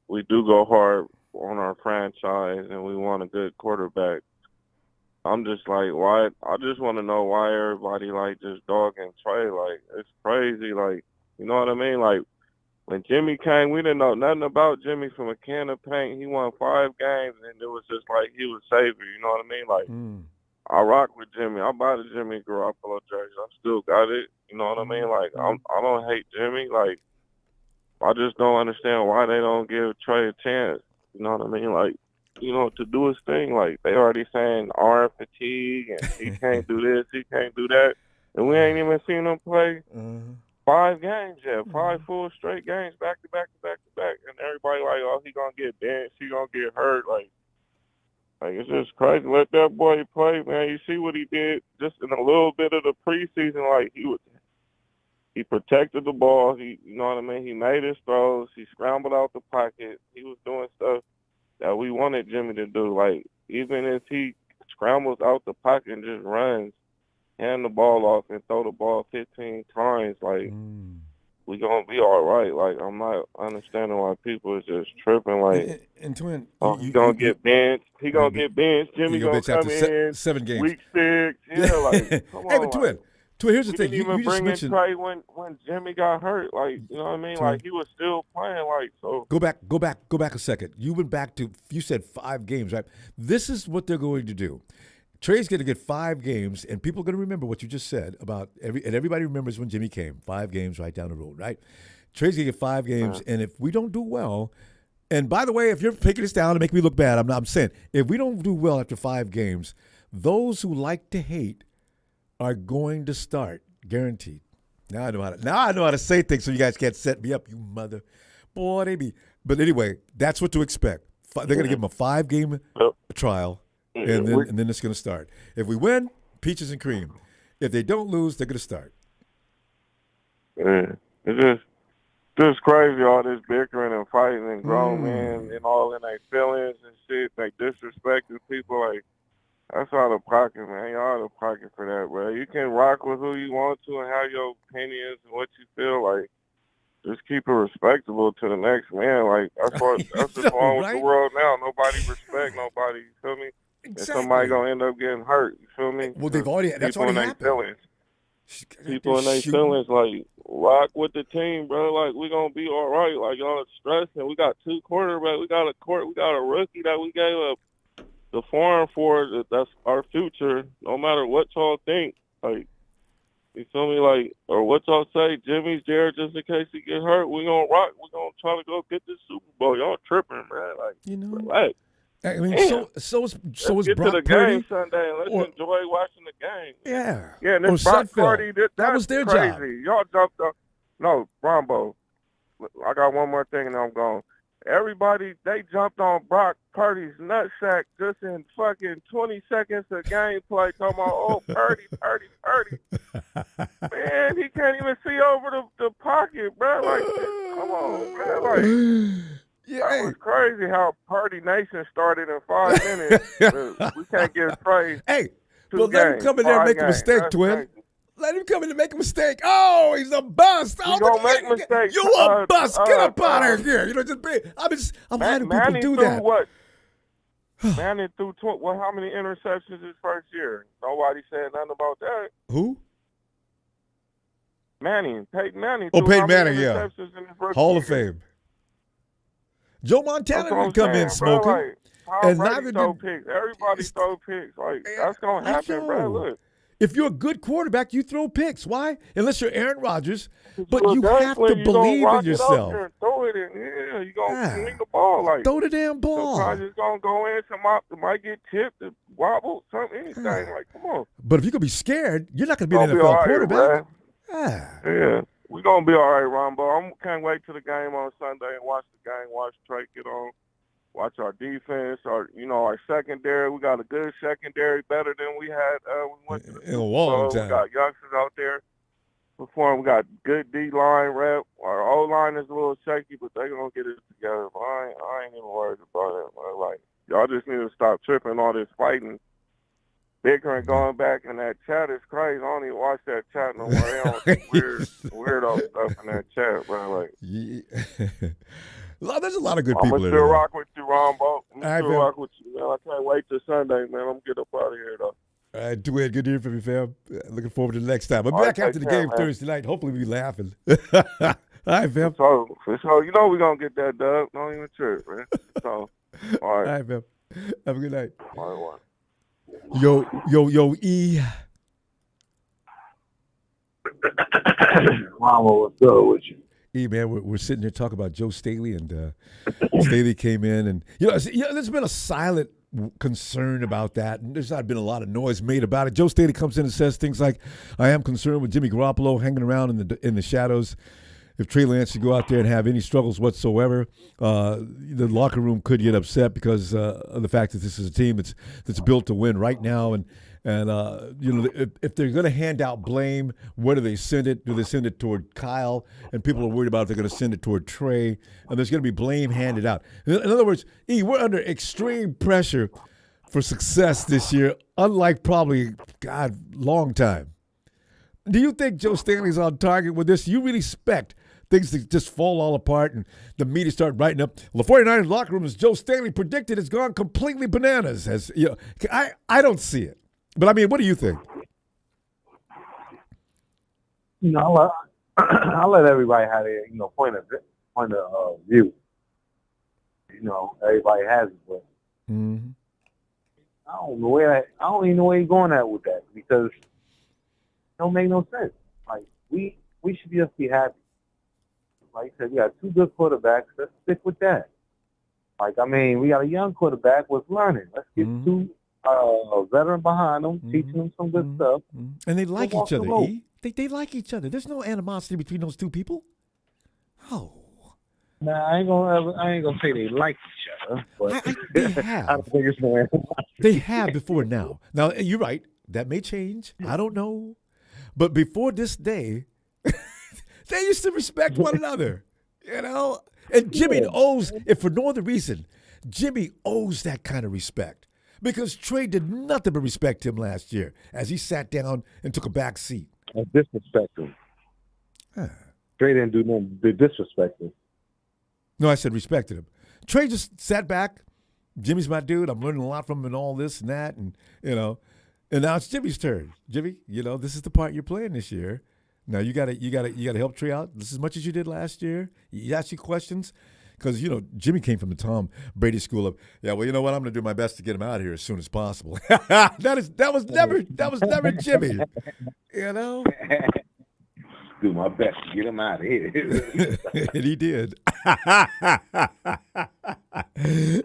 we do go hard on our franchise, and we want a good quarterback. I'm just like, why? I just want to know why everybody just dogging Trey. It's crazy. You know what I mean? When Jimmy came, we didn't know nothing about Jimmy from a can of paint. He won 5 games, and it was just he was savior. You know what I mean? I rock with Jimmy. I buy the Jimmy Garoppolo jersey. I still got it. You know what I mean? I don't hate Jimmy. I just don't understand why they don't give Trey a chance. You know what I mean? To do his thing. They already saying arm fatigue and he can't do this, he can't do that. And we ain't even seen him play 5 games yet, 5 full straight games, back to back to back to back. And everybody oh, he gonna get benched, he gonna get hurt. It's just crazy. Let that boy play, man. You see what he did just in a little bit of the preseason. He protected the ball. You know what I mean? He made his throws. He scrambled out the pocket. He was doing stuff that we wanted Jimmy to do. Even if he scrambles out the pocket and just runs, hand the ball off and throw the ball 15 times, we gonna be all right. I'm not understanding why people is just tripping. And Twin, he gonna get benched. He gonna get benched. Jimmy gonna come in 7 games. Week 6. Yeah, come on. Hey, but Twin, here's the thing. Didn't even You just bring in mentioned Trey when Jimmy got hurt. You know what I mean? He was still playing. So. Go back a second. You went back to, you said 5 games, right? This is what they're going to do. Trey's going to get 5 games, and people are going to remember what you just said about and everybody remembers when Jimmy came. 5 games right down the road, right? Trey's going to get 5 games, and if we don't do well, and by the way, if you're taking this down to make me look bad, I'm saying if we don't do well after 5 games, those who like to hate are going to start, guaranteed. Now I know how to say things so you guys can't set me up, you mother. Boy, they be. But anyway, that's what to expect. They're going to give him a 5-game trial, and then it's going to start. If we win, peaches and cream. If they don't lose, they're going to start. Yeah, it's just crazy, all this bickering and fighting and grown men and all in their feelings and shit. They disrespecting people. That's out of pocket, man. Y'all out of pocket for that, bro. You can rock with who you want to and have your opinions and what you feel. Just keep it respectable to the next man. That's what's wrong with the world now. Nobody respect nobody. You feel me? Exactly. And somebody gonna end up getting hurt. You feel me? Well, that's already happened. People in their feelings, rock with the team, bro. We gonna be all right. Y'all stressing. We got 2 quarterbacks. We got a rookie that we gave up the foreign for. That's our future. No matter what y'all think, you feel me? Or what y'all say, Jimmy's there just in case he get hurt. We gonna rock. We gonna try to go get this Super Bowl. Y'all tripping, man. Relax. I mean, so is get Brock to the Purdy. Game Sunday and let's enjoy watching the game. Yeah. Yeah, and this Brock Purdy, that was their crazy. job. Y'all jumped up. No, Ronbo. I got one more thing and I'm gone. Everybody, they jumped on Brock Purdy's nutsack just in fucking 20 seconds of gameplay. Talking about, oh, Purdy. Man, he can't even see over the pocket, bro. Come on, man. That was crazy how Purdy Nation started in 5 minutes. We can't give praise. Hey, let him come in there and make a mistake, Twin. Crazy. Let him come in and make a mistake. Oh, he's a bust. He's gonna make mistakes. You a bust. Get up out of here. I'm having people do that. What? Manning threw how many interceptions his first year? Nobody said nothing about that. Who? Manning. Peyton Manning. Oh, Peyton Manning, yeah. Hall of Fame. Joe Montana didn't come in smoking. And neither picks. Everybody throw picks. That's gonna happen, bro. Look. If you're a good quarterback, you throw picks. Why? Unless you're Aaron Rodgers, but Well, you that's have when to you gonna believe rock in it out yourself. there and throw it in. Yeah, you gonna Yeah. swing the ball like. Throw the damn ball. Sometimes it's gonna go in. It might get tipped, it wobble, something, anything. Like, come on. But if you're gonna be scared, you're not gonna be an Gonna be NFL all right, quarterback. man. Ah. Yeah, we're gonna be all right, Ronbo. I can't wait till the game on Sunday and watch the game. Watch Trey get on. Watch our defense. Our secondary. We got a good secondary, better than we had. We went to the In a long Super Bowl. time. We got youngsters out there performing. We got good D line rep. Our O line is a little shaky, but they gonna get it together. But I ain't even worried about it. Man. Like, y'all just need to stop tripping all this fighting. Bickering, going back in that chat is crazy. I don't even watch that chat no more. They on some weirdo stuff in that chat, bro. Like, Yeah. There's a lot of good I'm people gonna in still there. rock with you, Ronbo. I'm right, still man. rock with you, man. I can't wait till Sunday, man. I'm gonna get up out of here, though. All right, Dwayne, good to hear from you, fam. Looking forward to the next time. I'll be All back right, after the take care, game man. Thursday night. Hopefully, we'll be laughing. All right, fam. So, you know we're gonna get that dub. Don't even trip, man. So, all All right. right, fam. Have a good night. All right. Yo, E. Mama, what's up with you? E, man, we're sitting here talking about Joe Staley, and Staley came in, and there's been a silent concern about that, and there's not been a lot of noise made about it. Joe Staley comes in and says things like, "I am concerned with Jimmy Garoppolo hanging around in the shadows. If Trey Lance should go out there and have any struggles whatsoever, the locker room could get upset because of the fact that this is a team that's built to win right now, and if they're going to hand out blame, where do they send it? Do they send it toward Kyle? And people are worried about if they're going to send it toward Trey, and there's going to be blame handed out. In other words, E, we're under extreme pressure for success this year, unlike probably, long time. Do you think Joe Staley's on target with this? You really expect things to just fall all apart and the media start writing up, well, the 49ers locker room, as Joe Staley predicted, has gone completely bananas. I don't see it. But, I mean, what do you think? I'll let everybody have their point of view. Everybody has it, but I don't even know where he's going at with that, because it don't make no sense. Like, we should just be happy. Like I said, we got two good quarterbacks. Let's stick with that. Like, I mean, we got a young quarterback with learning. Let's get two veteran behind them, teaching them some good stuff. And they like each other, road. E. They like each other. There's no animosity between those two people. Oh. Nah, I ain't gonna say they like each other, but They have. I don't think it's no animosity. They have before now. Now, you're right. That may change. I don't know. But before this day, they used to respect one another, And Jimmy owes, if for no other reason, Jimmy owes that kind of respect, because Trey did nothing but respect him last year as he sat down and took a back seat. I disrespect him. Trey didn't do nothing to disrespect him. No, I said respected him. Trey just sat back. Jimmy's my dude. I'm learning a lot from him and all this and that, and and now it's Jimmy's turn. Jimmy, this is the part you're playing this year. Now you gotta help Trey out just as much as you did last year. You ask you questions, because Jimmy came from the Tom Brady school of, I'm gonna do my best to get him out of here as soon as possible. that was never Jimmy. Do my best to get him out of here. And he did.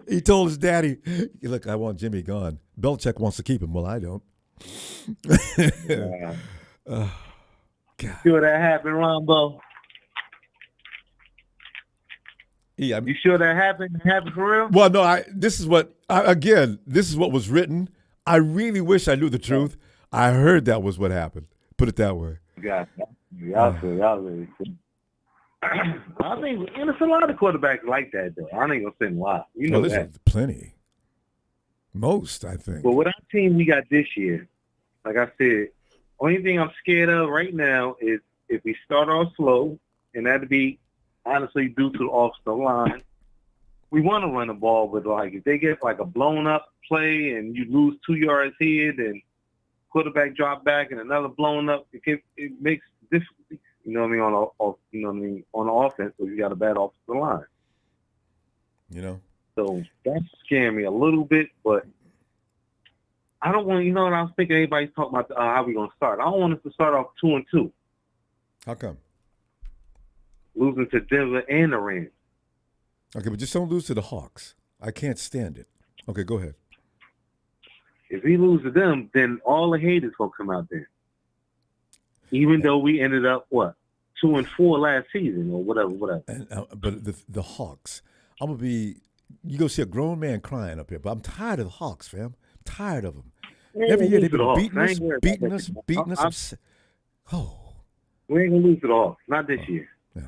He told his daddy, "Look, I want Jimmy gone. Belichick wants to keep him. Well, I don't." God. Sure that happened, Ronbo? Yeah, You sure that happened? Happened for real? Well, no. This is what was written. I really wish I knew the truth. I heard that was what happened. Put it that way. Y'all really. I think there's a lot of quarterbacks like that, though. I ain't gonna say why. There's that. plenty. Most, I think. But with our team we got this year, like I said, only thing I'm scared of right now is if we start off slow, and that'd be honestly due to the offensive line. We want to run the ball, but if they get a blown up play and you lose 2 yards here, then quarterback drop back and another blown up, it makes difficulty. On the offense, so you got a bad offensive line. So that's scaring me a little bit, but I don't want, you know what I was thinking, everybody's talking about how we going to start. I don't want us to start off 2-2, How come? losing to Denver and the Rams. Okay, but just don't lose to the Hawks. I can't stand it. Okay, go ahead. If we lose to them, then all the haters going to come out there. Even though we ended up, 2-4 last season or whatever. And, but the Hawks, I'm going to be, you go see a grown man crying up here, but I'm tired of the Hawks, fam. I'm tired of them. Every year they've been beating us. Oh. We ain't going to lose to the Hawks. Not this year. Yeah.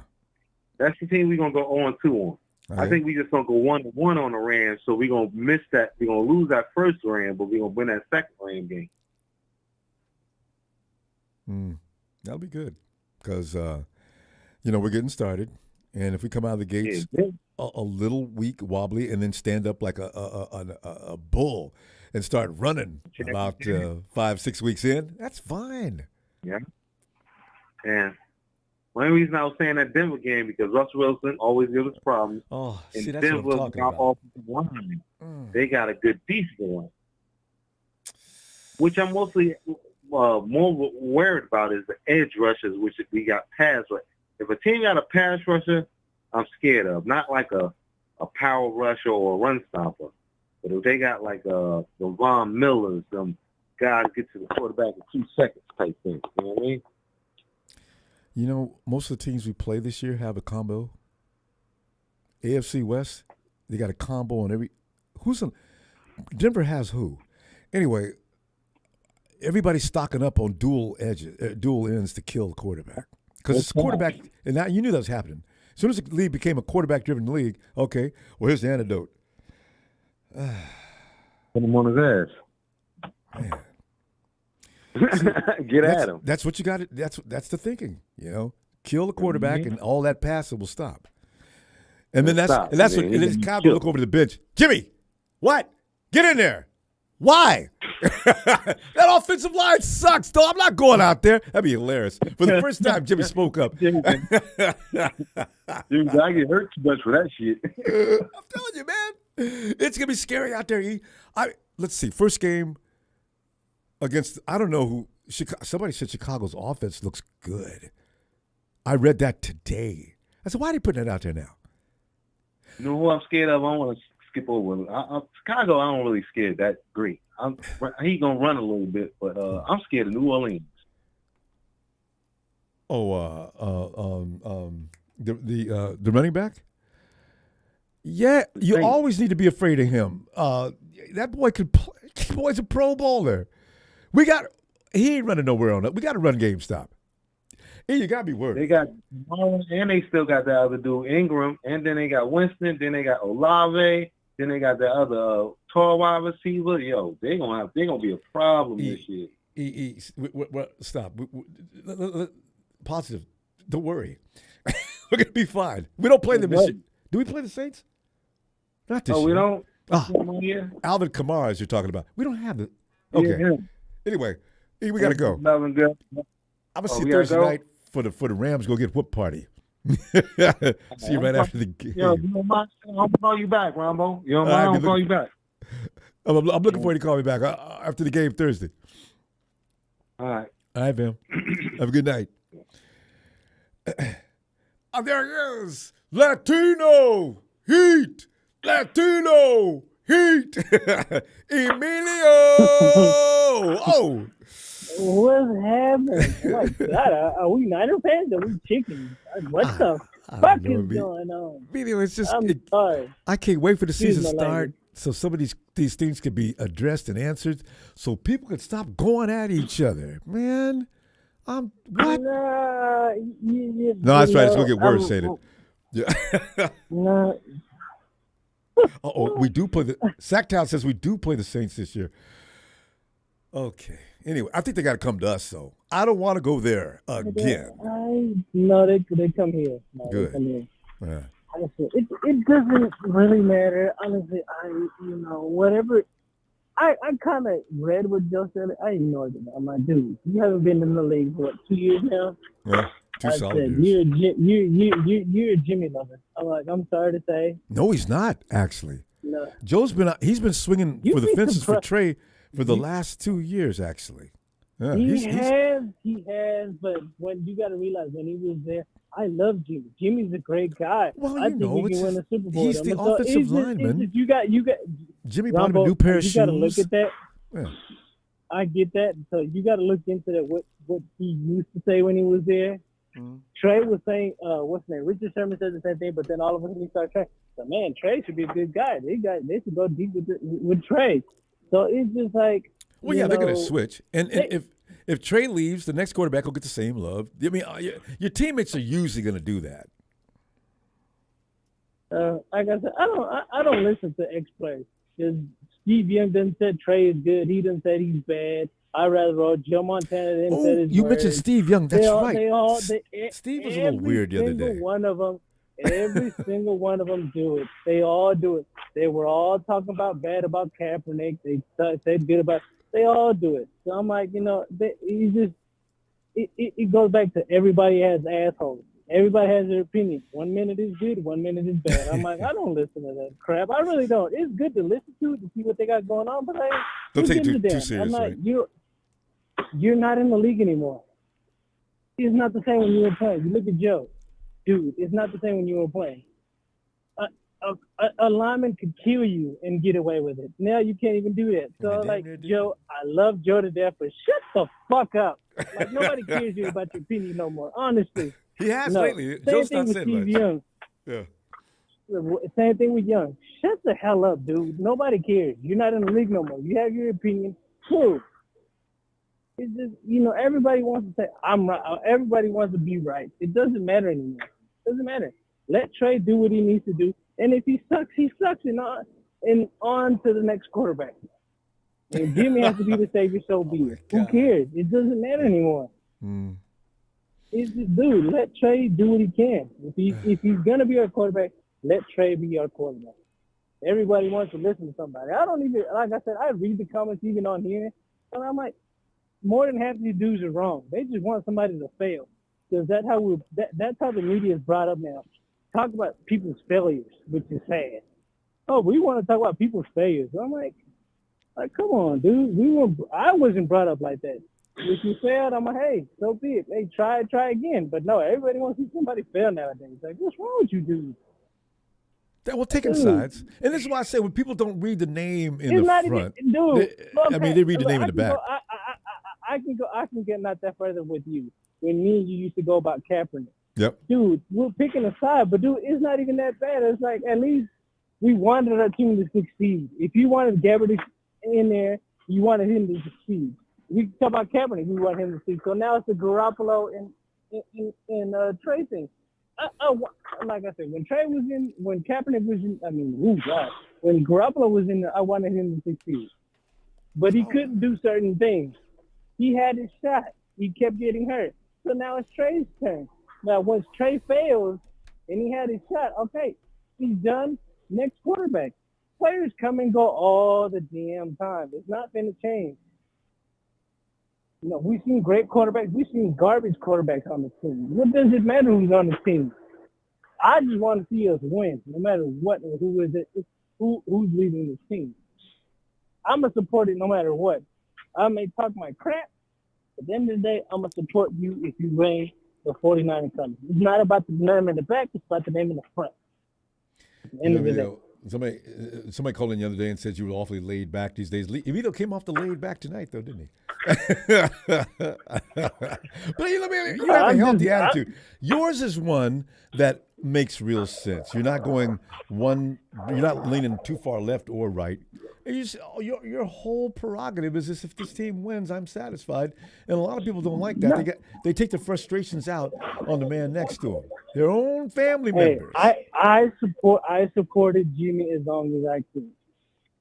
That's the team we're going to go 0-2 on. Right. I think we just going to go 1-1 on the Rams, so we're going to miss that. We're going to lose that first Ram, but we're going to win that second Ram game. That'll be good because, we're getting started. And if we come out of the gates a little weak, wobbly, and then stand up like a bull and start running about 5-6 weeks in, that's fine. Yeah. And one reason I was saying that Denver game because Russell Wilson always gives us problems. Oh, and see, that's Denver what I'm talking about. offensive line. They got a good defense going, which I'm mostly more worried about is the edge rushers, which we got pass. If a team got a pass rusher, I'm scared of. Not like a power rusher or a run stopper. But if they got like the Von Millers, them guys get to the quarterback in 2 seconds type thing. You know what I mean? You know, most of the teams we play this year have a combo. AFC West, they got a combo on every. Denver has who? Anyway, everybody's stocking up on dual ends to kill the quarterback because it's quarterback, and now you knew that was happening. As soon as the league became a quarterback-driven league, okay, well here's the antidote. Put him on his ass. Man. Get at him. That's what you got. That's the thinking. Kill the quarterback, and all that passing will stop. And then that's what. And then Kyle will look over to the bench. Jimmy, what? Get in there. Why? That offensive line sucks, though. I'm not going out there. That'd be hilarious. For the first time, Jimmy spoke up. Dude, I get hurt too much for that shit. I'm telling you, man. It's gonna be scary out there. Let's see. First game. Against, I don't know who, somebody said Chicago's offense looks good. I read that today. I said, why are they putting that out there now? You know who I'm scared of? I don't want to skip over. Chicago, I don't really scared that great. He's going to run a little bit, but I'm scared of New Orleans. The running back? Yeah, you always need to be afraid of him. That boy could play. That boy's a Pro Bowler. He ain't running nowhere on it. We got to run GameStop. And you got to be worried. They got Marlon, and they still got the other dude, Ingram, and then they got Winston, then they got Olave, then they got the other tall wide receiver. Yo, they're gonna be a problem this year. Stop. Positive. Don't worry. We're going to be fine. We don't play them this year. Do we play the Saints? Not this year. We don't? Alvin Kamara, as you're talking about. We don't have the. Okay. Yeah. Anyway, we got to go. I'm going to see Thursday night for the Rams go get whoop party. See you right after the game. Yo, you don't mind? I'll call you back, Ronbo. You don't mind? I'll call you back. I'm looking for you to call me back after the game Thursday. All right. All right, man. Have a good night. Oh, there he is. Latino Heat. Latino Heat. Emilio. Oh. What's happening? Oh my God, are we Niner fans? Are we chickens? What the fuck is going on? Emilio, it's just. I'm sorry. I can't wait for the season to start so some of these things can be addressed and answered so people can stop going at each other. Man, what? No, that's right. It's going to get worse, ain't it? Yeah. No. We do play Sacktown says we do play the Saints this year. Okay. Anyway, I think they got to come to us, though. I don't want to go there again. No, they come here. No, good. They come here. Yeah. Honestly, it doesn't really matter. Honestly, whatever. I kind of read what Joe said. I ignored it. I'm like, dude, you haven't been in the league for 2 years now. Yeah. 2 solid years. You're a Jimmy lover. I'm like, I'm sorry to say. No, he's not, actually. No. He's been swinging for the fences for Trey for the last 2 years, actually. Yeah, he has, but when you got to realize when he was there, I love Jimmy. Jimmy's a great guy. Well, I think he can win a Super Bowl. He's the offensive lineman. You got Jimmy bought him a Ronbo, new pair of you shoes. got to look at that. Yeah. I get that. So you got to look into that. What he used to say when he was there. Mm-hmm. Trey was saying, what's his name? Richard Sherman said the same thing, but then all of a sudden he started Trey. So man, Trey should be a good guy. They should go deep with Trey. So it's just like. Well, yeah, they're going to switch, and if Trey leaves, the next quarterback will get the same love. I mean, your teammates are usually going to do that. Like I said, I don't listen to ex-players. Because Steve Young done said Trey is good. He done said he's bad. I'd rather roll Joe Montana didn't say his you word. mentioned Steve Young. That's right. Steve was a little weird the other day. Every single one of them do it. They all do it. They were all talking bad about Kaepernick. They said good about. They all do it. So I'm like, it goes back to everybody has assholes. Everybody has their opinion. 1 minute is good, 1 minute is bad. I'm like, I don't listen to that crap. I really don't. It's good to listen to it to see what they got going on, but don't take it too seriously. I'm like, you're not in the league anymore. It's not the same when you were playing. You look at Joe. Dude, it's not the same when you were playing. A lineman could kill you and get away with it. Now you can't even do that. So, Joe, I love Joe to death, but shut the fuck up. Like, nobody cares you about your opinion no more, honestly. He has lately. Joe's not saying much. Young. Yeah. Same thing with Young. Shut the hell up, dude. Nobody cares. You're not in the league no more. You have your opinion. Cool. It's just, everybody wants to say, I'm right. Everybody wants to be right. It doesn't matter anymore. It doesn't matter. Let Trey do what he needs to do. And if he sucks, he sucks. And on to the next quarterback. And Jimmy has to be the savior, so be it. Who cares? It doesn't matter anymore. Mm. It's just, dude, let Trey do what he can. If he's going to be our quarterback, let Trey be our quarterback. Everybody wants to listen to somebody. I don't even, like I said, I read the comments even on here, and I'm like, more than half of these dudes are wrong. They just want somebody to fail. Because that's how the media is brought up now. Talk about people's failures, which is sad. Oh, we want to talk about people's failures. I'm like, come on, dude. I wasn't brought up like that. If you failed, I'm like, hey, so be it. Hey, try again. But no, everybody wants to see somebody fail nowadays. Like, what's wrong with you, dude? Well, taking sides. And this is why I say when people don't read the name in the front, they read the name in the back. I can get not that further with you. When me and you used to go about Kaepernick. Yep. Dude, we're picking a side, but dude, it's not even that bad. It's like, at least we wanted our team to succeed. If you wanted Gabbard in there, you wanted him to succeed. We talk about Kaepernick, we want him to succeed. So now it's the Garoppolo and Trey thing. Like I said, when Kaepernick was in, when Garoppolo was in there, I wanted him to succeed. But he couldn't do certain things. He had his shot. He kept getting hurt. So now it's Trey's turn. Now, once Trey fails and he had his shot, okay, he's done. Next quarterback. Players come and go all the damn time. It's not going to change. We've seen great quarterbacks. We've seen garbage quarterbacks on the team. What does it matter who's on the team? I just want to see us win, no matter what or who is it, who's leading the team. I'm going to support it no matter what. I may talk my crap. At the end of the day, I'm going to support you if you win the 49 coming. It's not about the name in the back. It's about the name in the front. At the end of the day. Somebody called in the other day and said you were awfully laid back these days. Emilio came off the laid back tonight, though, didn't he? But you have a healthy attitude. Yours is one that makes real sense. You're not you're not leaning too far left or right. Your whole prerogative is this: if this team wins, I'm satisfied. And a lot of people don't like that. They take the frustrations out on the man next to them, their own family members. I supported Jimmy as long as I could.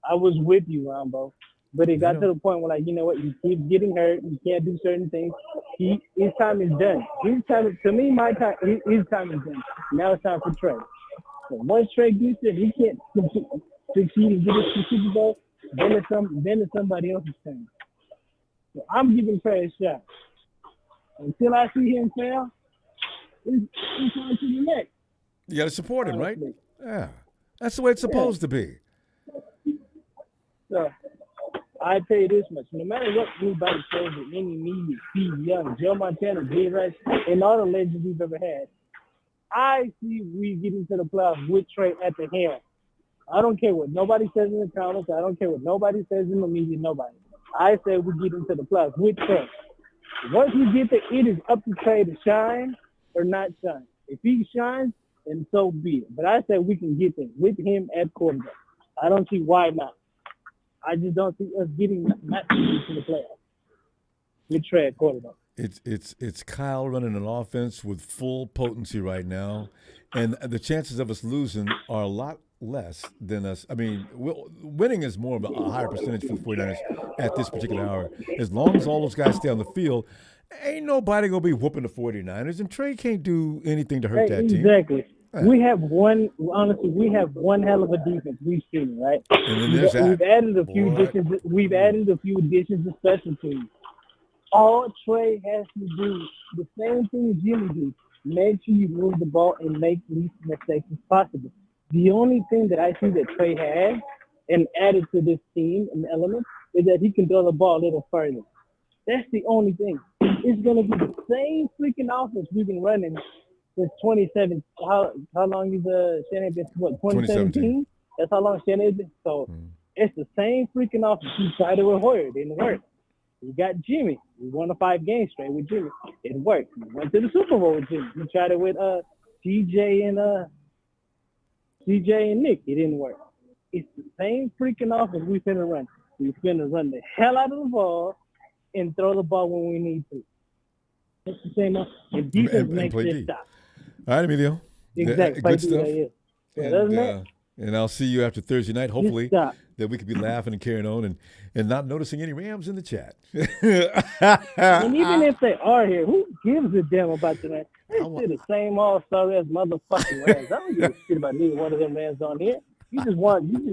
I was with you, Ronbo. But it got to the point where, you know what, you keep getting hurt, you can't do certain things. His time is done. His time is done. Now it's time for Trey. So once Trey gets it, he can't succeed and get it to Super Bowl, then it's somebody else's turn. So I'm giving Trey a shot. Until I see him fail, it's on to the next. You got to support him, right? Yeah. That's the way it's supposed to be. So, I tell you this much: no matter what anybody says in any media, Steve Young, Joe Montana, Jay Rice, and all the legends we've ever had, I see we get into the playoffs with Trey at the helm. I don't care what nobody says in the comments. I don't care what nobody says in the media. Nobody. I say we get into the playoffs with Trey. Once we get there, it is up to Trey to shine or not shine. If he shines, then so be it. But I say we can get there with him at quarterback. I don't see why not. I just don't see us getting not to the playoffs with Trey at quarterback. It's Kyle running an offense with full potency right now, and the chances of us losing are a lot less than us. I mean, winning is more of a higher percentage for the 49ers at this particular hour. As long as all those guys stay on the field, ain't nobody going to be whooping the 49ers, and Trey can't do anything to hurt that team. Exactly. We have one hell of a defense we've seen, right? And then there's that. We've added a few additions to special teams. All Trey has to do, the same thing Jimmy do, make sure you move the ball and make least mistakes as possible. The only thing that I see that Trey has and added to this team and element is that he can throw the ball a little further. That's the only thing. It's going to be the same freaking offense we've been running since 2017. How long is Shanahan been? What, 2017? That's how long Shanahan been. So it's the same freaking offense. He tried it with Hoyer. It didn't work. We got Jimmy. We won 5 games straight with Jimmy. It worked. We went to the Super Bowl with Jimmy. We tried it with CJ and Nick. It didn't work. It's the same freaking offense we finna run. We finna run the hell out of the ball and throw the ball when we need to. It's the same offense. And defense makes this stop. All right, Emilio. Exactly. Good stuff. Yeah, and I'll see you after Thursday night, hopefully, that we could be laughing and carrying on and not noticing any Rams in the chat. And even if they are here, who gives a damn about the Rams? They still the same all-star as motherfucking Rams. I don't give a shit about neither one of them Rams on here. You just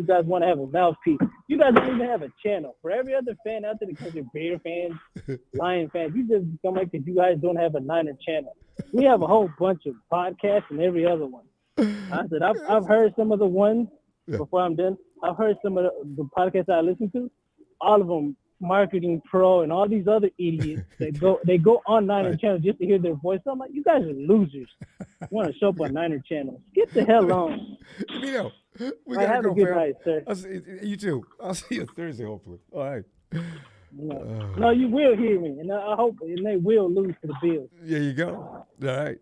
guys want to have a mouthpiece. You guys don't even have a channel. For every other fan out there that comes with Bear fans, Lion fans, you just come like that you guys don't have a Niner channel. We have a whole bunch of podcasts and every other one. I said, I've heard some of the ones before I'm done. I've heard some of the podcasts I listen to. All of them, Marketing Pro and all these other idiots, they go on Niner channel just to hear their voice. So I'm like, you guys are losers. You want to show up on Niner channel? Get the hell on. You know, we gotta have a good night, sir. You too. I'll see you Thursday, hopefully. All right. No, you will hear me, and I hope, and they will lose to the Bills. There you go. All right.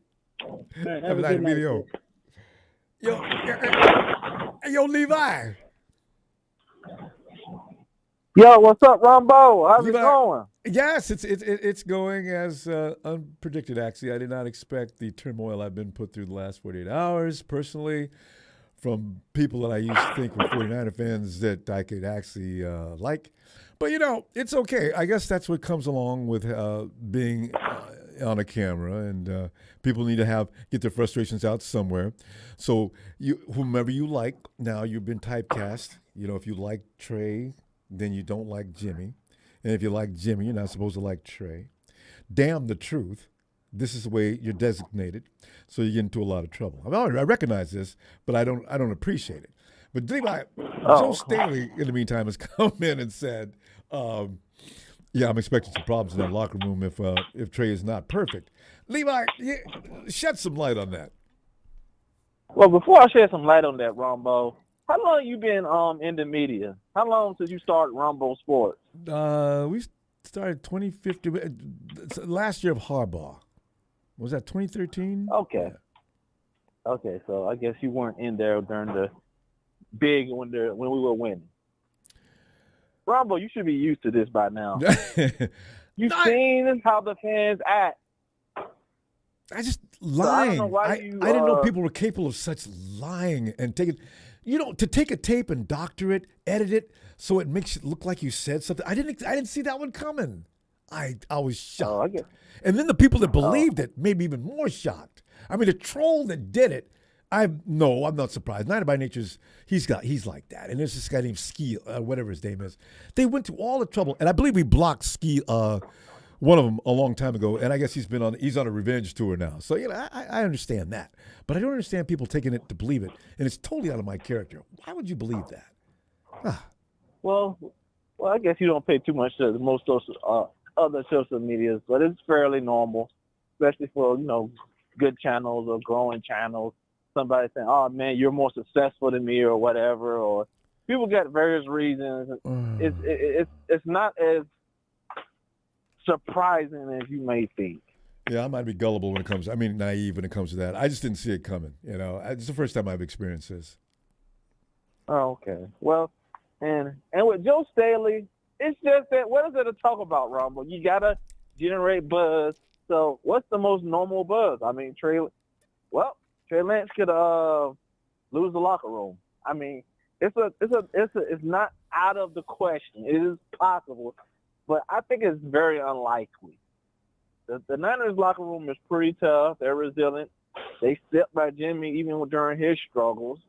Have a good night, video. Yo, Levi. Yo, what's up, Ronbo? How's it going? Yes, it's going as unpredicted, actually. I did not expect the turmoil I've been put through the last 48 hours, personally, from people that I used to think were 49er fans that I could actually like. But, you know, it's okay. I guess that's what comes along with being on a camera, and people need to get their frustrations out somewhere. So whomever you like, now you've been typecast. You know, if you like Trey, then you don't like Jimmy. And if you like Jimmy, you're not supposed to like Trey. Damn the truth. This is the way you're designated. So you get into a lot of trouble. I recognize this, but I don't appreciate it. But Levi, Joe Staley, in the meantime, has come in and said, yeah, I'm expecting some problems in that locker room if Trey is not perfect. Levi, shed some light on that. Well, before I shed some light on that, Ronbo, how long you been in the media? How long since you started Ronbo Sports? We started 2015, last year of Harbaugh. Was that 2013? Okay. Yeah. Okay, so I guess you weren't in there during the big when we were winning. Ronbo, you should be used to this by now. You've seen how the fans act. I just lying. So I didn't know people were capable of such lying and taking. You know, to take a tape and doctor it, edit it, so it makes it look like you said something. I didn't see that one coming. I was shocked. And then the people that believed it made me even more shocked. I mean, the troll that did it, I'm not surprised. Niner by Nature's, he's like that. And there's this guy named Ski, whatever his name is. They went to all the trouble, and I believe we blocked Ski, one of them, a long time ago. And I guess he's on a revenge tour now. So I understand that, but I don't understand people taking it to believe it, and it's totally out of my character. Why would you believe that? Well, Well, I guess you don't pay too much to most other social medias, but it's fairly normal, especially for good channels or growing channels. Somebody saying, "Oh man, you're more successful than me," or whatever, or people got various reasons. It's not as surprising as you may think. Yeah, I might be gullible when it comes. I mean, naive when it comes to that. I just didn't see it coming. It's the first time I've experienced this. Oh, okay. Well, and with Joe Staley, it's just that what is there to talk about, Ronbo? You gotta generate buzz. So, what's the most normal buzz? I mean, Trey Lance could lose the locker room. I mean, it's not out of the question. It is possible, but I think it's very unlikely. The Niners locker room is pretty tough. They're resilient. They stepped by Jimmy even during his struggles.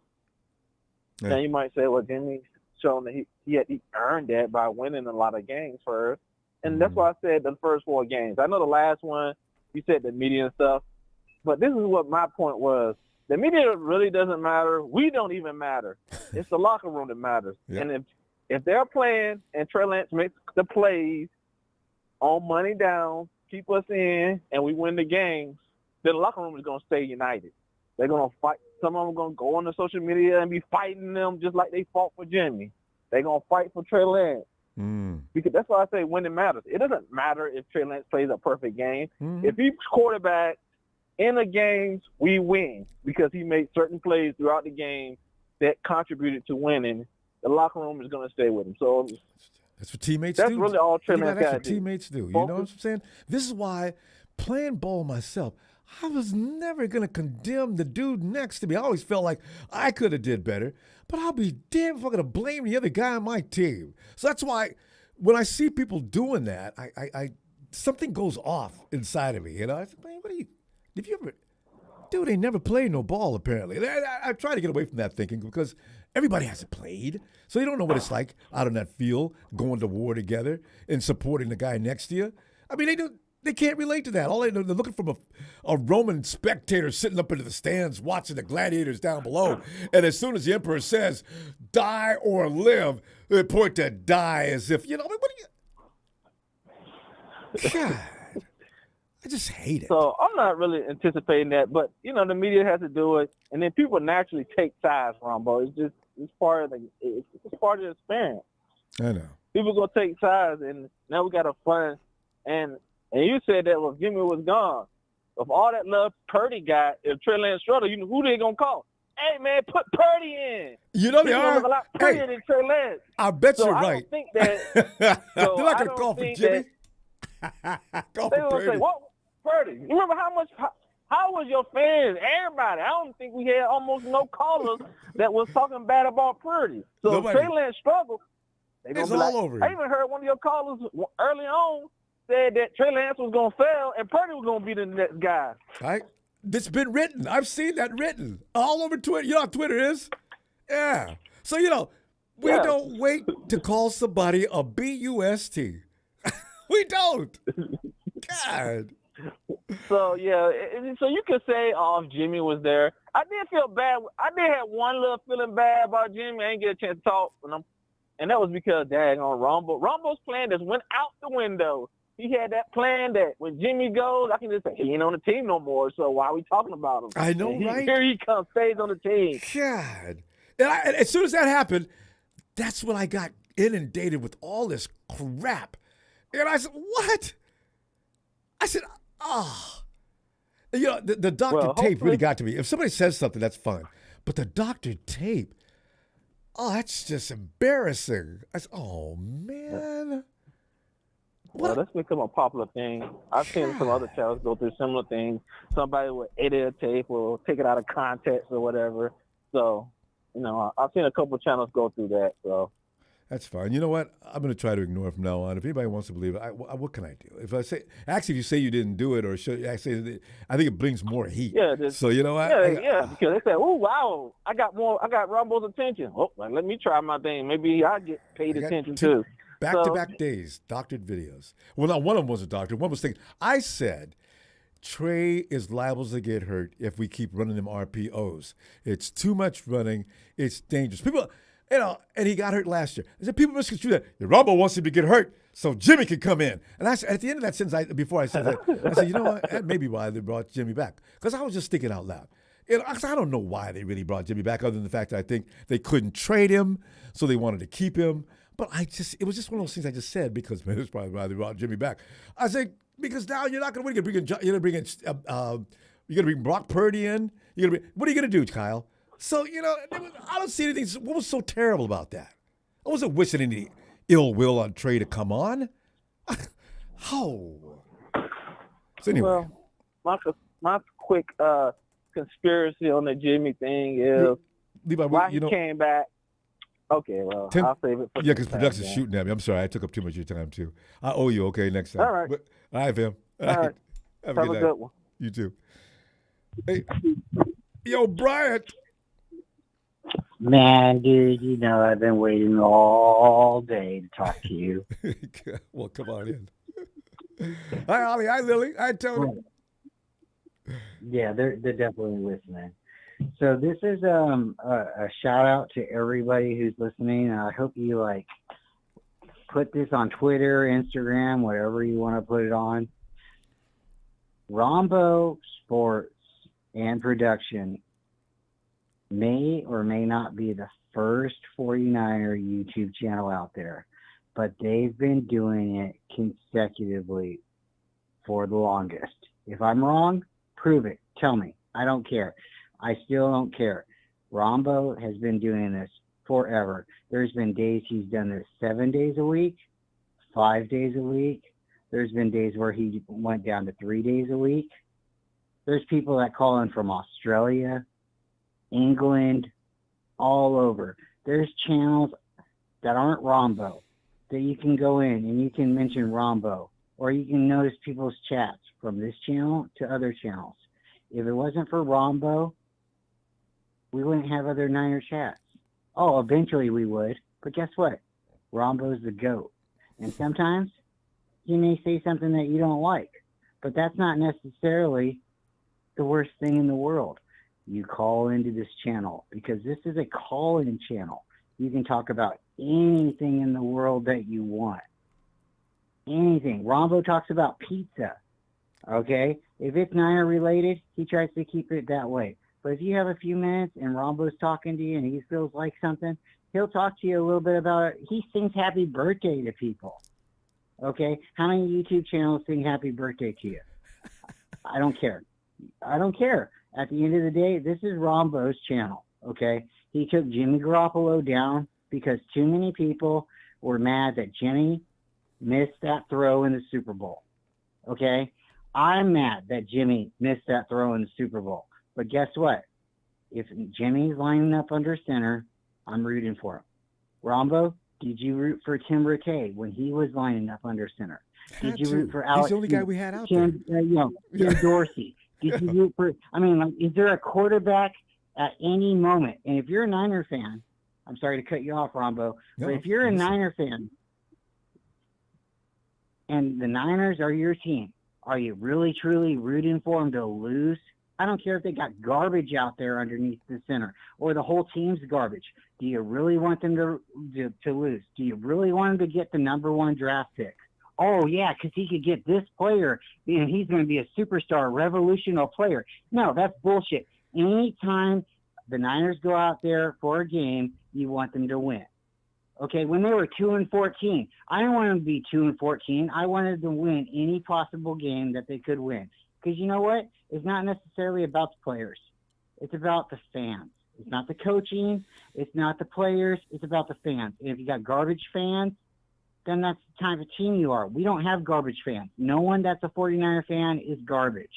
Yeah. Now you might say, well, Jimmy's shown that he earned that by winning a lot of games first. And that's why I said the first 4 games. I know the last one, you said the media and stuff, but this is what my point was. The media really doesn't matter. We don't even matter. It's the locker room that matters. Yeah. And if they're playing and Trey Lance makes the plays on money down, keep us in, and we win the games, then the locker room is going to stay united. They're going to fight. Some of them are going to go on the social media and be fighting them just like they fought for Jimmy. They're going to fight for Trey Lance. Because that's why I say winning matters. It doesn't matter if Trey Lance plays a perfect game. If he's quarterback in the games, we win because he made certain plays throughout the game that contributed to winning. The locker room is going to stay with him. So that's what teammates do. That's really all Trey Lance got to do. That's what teammates do. You know what I'm saying? This is why playing ball myself, I was never going to condemn the dude next to me. I always felt like I could have did better, but I'll be damned if I'm going to blame the other guy on my team. So that's why when I see people doing that, I something goes off inside of me. I said, man, have you ever, dude, they never played no ball apparently. I try to get away from that thinking because everybody hasn't played. So you don't know what it's like out in that field, going to war together and supporting the guy next to you. I mean, they can't relate to that. All they're looking from a Roman spectator sitting up into the stands watching the gladiators down below. And as soon as the emperor says, die or live, they point to die as if, what do you... God, I just hate it. So I'm not really anticipating that, but, the media has to do it. And then people naturally take sides, Ronbo. It's part of the experience. I know. People going to take sides, and now we got a fun. And you said that if Jimmy was gone, if all that love Purdy got, if Trey Lance struggled, who they gonna call? Hey man, put Purdy in. They are a lot prettier than Trey Lance. I bet you're right. I don't think that. They're not gonna call for Jimmy. Call for Purdy. Say, what Purdy? You remember how was your fans? Everybody. I don't think we had almost no callers that was talking bad about Purdy. So if Trey Lance struggled, they gonna be all over. I even heard one of your callers early on said that Trey Lance was going to fail and Purdy was going to be the next guy. It's been written. I've seen that written all over Twitter. You know how Twitter is? Yeah. So, we don't wait to call somebody a BUST. We don't. God. So, so you could say, if Jimmy was there. I did feel bad. I did have one little feeling bad about Jimmy. I didn't get a chance to talk. And that was because, daggone Ronbo. Ronbo's plan just went out the window. He had that plan that when Jimmy goes, I can just say, he ain't on the team no more, so why are we talking about him? I know, right? Here he comes, stays on the team. God. And as soon as that happened, that's when I got inundated with all this crap. And I said, what? I said, the doctored tape really got to me. If somebody says something, that's fine. But the doctored tape, that's just embarrassing. I said, oh, man. Well, that's become a popular thing. I've seen some other channels go through similar things. Somebody would edit a tape or take it out of context or whatever. So, I've seen a couple of channels go through that. So that's fine. You know what? I'm going to try to ignore it from now on. If anybody wants to believe it, what can I do? If if you say you didn't do it or I think it brings more heat. Yeah. So you know what? Because they say, "Oh wow, I got Ronbo's attention. Oh, let me try my thing. Maybe I get paid attention too." Back-to-back days, doctored videos. Well, now one of them was a doctor. One was thinking, I said, Trey is liable to get hurt if we keep running them RPOs. It's too much running. It's dangerous. People, And he got hurt last year. I said, people misconstrue that. The Ronbo wants him to get hurt so Jimmy can come in. And at the end of that sentence, before I said that, I said, you know what? That may be why they brought Jimmy back. Because I was just thinking out loud. I don't know why they really brought Jimmy back, other than the fact that I think they couldn't trade him, so they wanted to keep him. But it was just one of those things I just said because, man, that's probably why they brought Jimmy back. I said, because now you're not going to win. You're going to bring Brock Purdy in. What are you going to do, Kyle? So, I don't see anything. What was so terrible about that? I wasn't wishing any ill will on Trey to come on. How? So anyway. Well, my quick conspiracy on the Jimmy thing is Levi, why he came back. Okay, well, I'll save it for because production's shooting at me. I'm sorry. I took up too much of your time, too. I owe you, okay, next time. All right. All right, fam. All right. Have a good one. You too. Hey, yo, Bryant. Man, dude, I've been waiting all day to talk to you. Well, come on in. Hi, Ollie. Hi, Lily. Hi, Tony. Yeah, they're definitely listening. So this is a shout out to everybody who's listening. I hope you put this on Twitter, Instagram, whatever you want to put it on. Ronbo Sports and Production may or may not be the first 49er YouTube channel out there, but they've been doing it consecutively for the longest. If I'm wrong, prove it. Tell me. I don't care. I still don't care. Ronbo has been doing this forever. There's been days he's done this 7 days a week, 5 days a week. There's been days where he went down to 3 days a week. There's people that call in from Australia, England, all over. There's channels that aren't Ronbo that you can go in and you can mention Ronbo, or you can notice people's chats from this channel to other channels. If it wasn't for Ronbo, we wouldn't have other Niner chats. Oh, eventually we would, but guess what? Ronbo's the GOAT. And sometimes he may say something that you don't like, but that's not necessarily the worst thing in the world. You call into this channel because this is a call-in channel. You can talk about anything in the world that you want. Anything. Ronbo talks about pizza. Okay? If it's Niner related, he tries to keep it that way. But if you have a few minutes and Ronbo's talking to you and he feels like something, he'll talk to you a little bit about it. He sings happy birthday to people. Okay? How many YouTube channels sing happy birthday to you? I don't care. I don't care. At the end of the day, this is Ronbo's channel, okay? He took Jimmy Garoppolo down because too many people were mad that Jimmy missed that throw in the Super Bowl, okay? I'm mad that Jimmy missed that throw in the Super Bowl. But guess what? If Jimmy's lining up under center, I'm rooting for him. Ronbo, did you root for Tim Rattay when he was lining up under center? Did you root for Alex? He's the only guy we had out there. Tim Dorsey. Did you root for? I mean, is there a quarterback at any moment? And if you're a Niner fan, I'm sorry to cut you off, Ronbo, but if you're a Niner fan and the Niners are your team, are you really, truly rooting for them to lose? I don't care if they got garbage out there underneath the center or the whole team's garbage. Do you really want them to lose? Do you really want them to get the number one draft pick? Oh, yeah, because he could get this player, and he's going to be a superstar, revolutionary player. No, that's bullshit. Anytime the Niners go out there for a game, you want them to win. Okay, when they were 2-14, I didn't want them to be 2-14. I wanted them to win any possible game that they could win. Because you know what? It's not necessarily about the players. It's about the fans. It's not the coaching. It's not the players. It's about the fans. And if you got garbage fans, then that's the type of team you are. We don't have garbage fans. No one that's a 49er fan is garbage.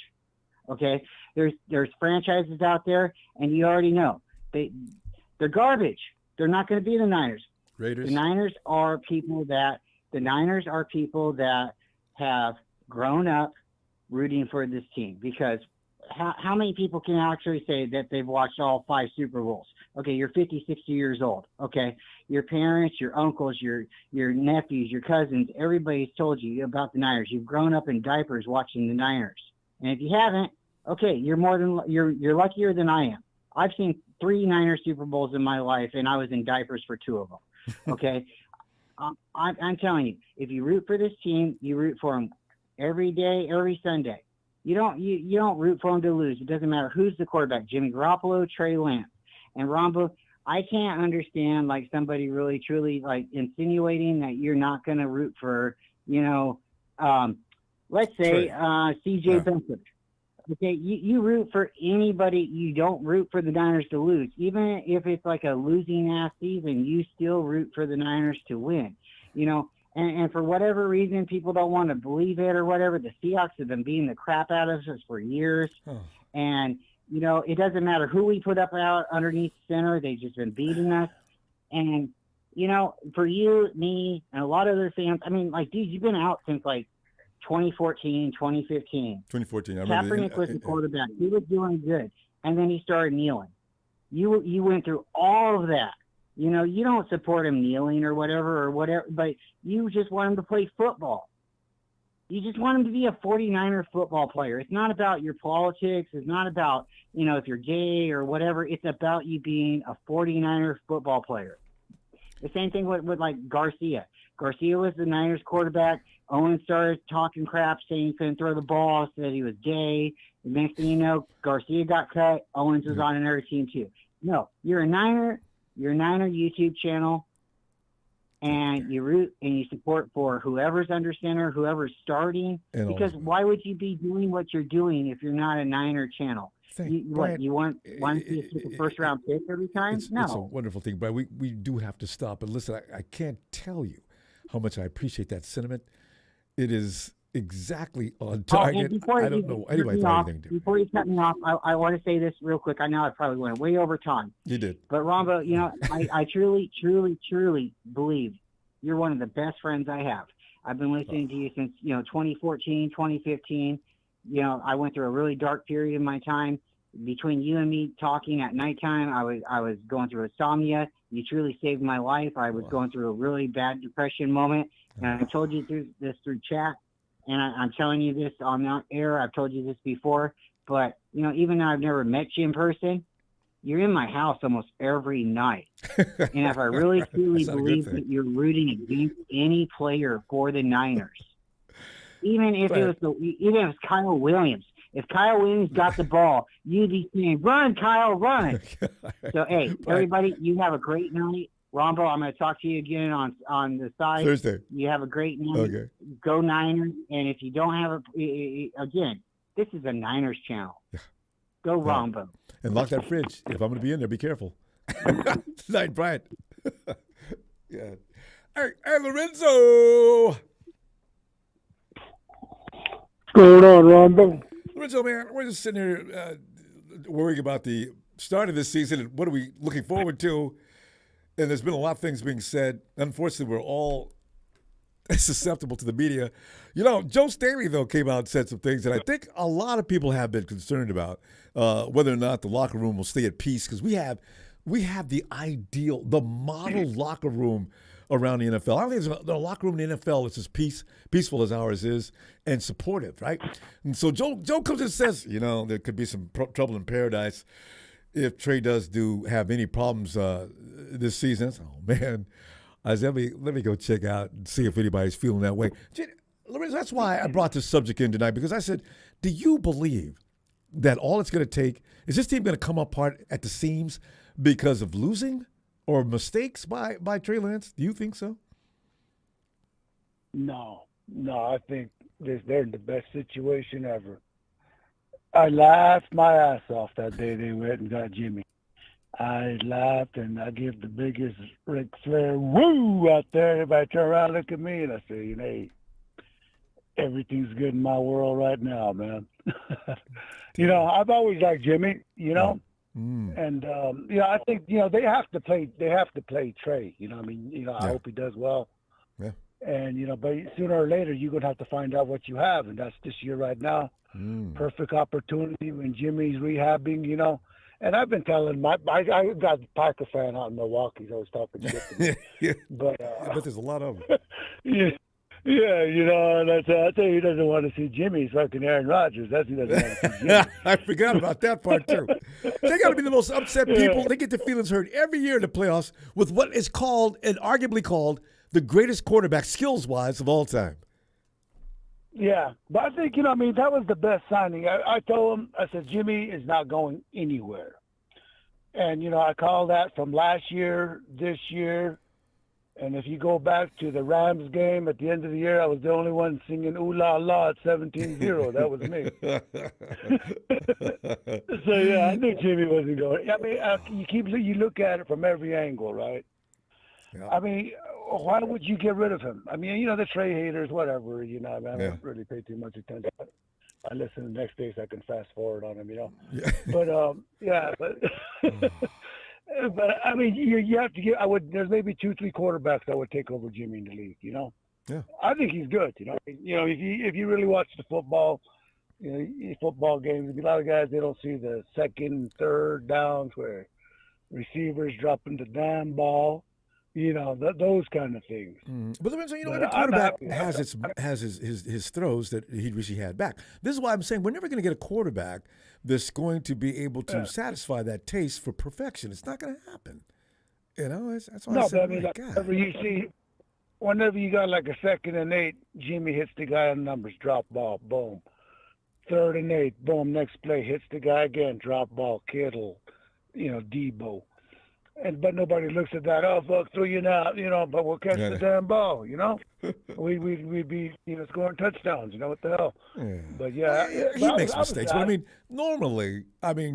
Okay? There's franchises out there, and you already know. They're garbage. They're not going to be the Niners. Raiders. The Niners are people that have grown up rooting for this team, because how many people can actually say that they've watched all 5 Super Bowls? Okay, you're 50, 60 years old. Okay, your parents, your uncles, your nephews, your cousins, everybody's told you about the Niners. You've grown up in diapers watching the Niners. And if you haven't, okay, you're luckier than I am. I've seen 3 Niners Super Bowls in my life, and I was in diapers for 2 of them. Okay, I'm telling you, if you root for this team, you root for them every day, every Sunday. You don't root for them to lose. It doesn't matter who's the quarterback, Jimmy Garoppolo, Trey Lance, and Ronbo. I can't understand like somebody really truly like insinuating that you're not going to root for, let's say CJ Benson. Okay, you root for anybody. You don't root for the Niners to lose. Even if it's like a losing ass season, you still root for the Niners to win. And for whatever reason, people don't want to believe it or whatever. The Seahawks have been beating the crap out of us for years. And, it doesn't matter who we put up out underneath center. They've just been beating us. And, for you, me, and a lot of other fans, I mean, like, dude, you've been out since, like, 2014, 2015. 2014. I Kaepernick was the quarterback. He was doing good. And then he started kneeling. You went through all of that. You don't support him kneeling or whatever, but you just want him to play football. You just want him to be a 49er football player. It's not about your politics. It's not about, if you're gay or whatever. It's about you being a 49er football player. The same thing with like Garcia. Garcia was the Niners quarterback. Owen started talking crap, saying he couldn't throw the ball, said he was gay. The next thing you know, Garcia got cut. Owens was on another team too. No, you're a Niner. You're a Niner YouTube channel, and you root and you support for whoever's under center, whoever's starting. Because why would you be doing what you're doing if you're not a Niner channel? You want to take a first-round pick every time? It's a wonderful thing, but we do have to stop. But listen, I can't tell you how much I appreciate that sentiment. It is exactly on target. I don't know anybody thought anything different. Before you cut me off, I want to say this real quick. I know I probably went way over time. You did. But Ronbo, I truly, truly, truly believe you're one of the best friends I have. I've been listening to you since, 2014, 2015. I went through a really dark period in my time. Between you and me talking at nighttime, I was going through insomnia. You truly saved my life. I was going through a really bad depression moment. And I told you through chat. And I'm telling you this on the air. I've told you this before. But, even though I've never met you in person, you're in my house almost every night. And if I really truly believe that you're rooting against any player for the Niners, even if it was Kyle Williams. If Kyle Williams got the ball, you'd be saying, "Run, Kyle, run!" So, hey, everybody, you have a great night. Ronbo, I'm going to talk to you again on the side. Thursday. You have a great night. Okay. Go Niners. And if you don't have again, this is a Niners channel. Go Ronbo. And lock that fridge. If I'm going to be in there, be careful. Night, Brian. Yeah. Hey, Lorenzo. What's going on, Ronbo? Lorenzo, man, we're just sitting here worrying about the start of this season and what are we looking forward to. And there's been a lot of things being said. Unfortunately, we're all susceptible to the media. Joe Staley, though, came out and said some things that I think a lot of people have been concerned about, whether or not the locker room will stay at peace, because we have the model locker room around the NFL. I don't think there's a locker room in the NFL that's as peaceful as ours is and supportive, right? And so Joe comes and says, there could be some trouble in paradise if Trey does have any problems this season. Oh, man. I said, let me go check out and see if anybody's feeling that way. Lorenzo, that's why I brought this subject in tonight, because I said, do you believe that all it's going to take is this team going to come apart at the seams because of losing or mistakes by Trey Lance? Do you think so? No, I think they're in the best situation ever. I laughed my ass off that day they went and got Jimmy. I laughed and I gave the biggest Ric Flair woo out there. Everybody turned around and looked at me and I said, hey, everything's good in my world right now, man. I've always liked Jimmy, And I think they have to play Trey. I hope he does well. Yeah. And but sooner or later you're gonna have to find out what you have, and that's this year right now. Perfect opportunity when Jimmy's rehabbing. And I've been telling I got a Packer fan out in Milwaukee. He's always talking shit to me. Yeah. But I bet there's a lot of them. Yeah, I tell you, he doesn't want to see Jimmy fucking Aaron Rodgers. That's who doesn't want to see Jimmy. I forgot about that part, too. They got to be the most upset people. They get their feelings hurt every year in the playoffs with what is called and arguably called the greatest quarterback skills-wise of all time. Yeah, but I think, that was the best signing. I told him, I said, Jimmy is not going anywhere. And, I called that from last year, this year. And if you go back to the Rams game at the end of the year, I was the only one singing "Ooh La La" at 17-0. That was me. So, yeah, I knew Jimmy wasn't going. I mean, you look at it from every angle, right? Yeah. I mean, why would you get rid of him? I mean, the Trey haters, whatever, I don't really pay too much attention. I listen the next day so I can fast forward on him, Yeah. But, but I mean, you have to give. There's maybe 2-3 quarterbacks that would take over Jimmy in the league. Yeah. I think he's good. If you really watch the football, football games, a lot of guys they don't see the second and third downs where receivers dropping the damn ball. Those kind of things. But every quarterback has his throws that he wish he had back. This is why I'm saying we're never going to get a quarterback that's going to be able to satisfy that taste for perfection. It's not going to happen. That's why I said, whenever you got like a 2nd and 8, Jimmy hits the guy on numbers, drop ball, boom. 3rd and 8, boom, next play, hits the guy again, drop ball, Kittle, Debo. But nobody looks at that. Oh, fuck, throw you now, but we'll catch the damn ball, We'd be, scoring touchdowns, what the hell. Yeah. But, he makes mistakes. But, normally,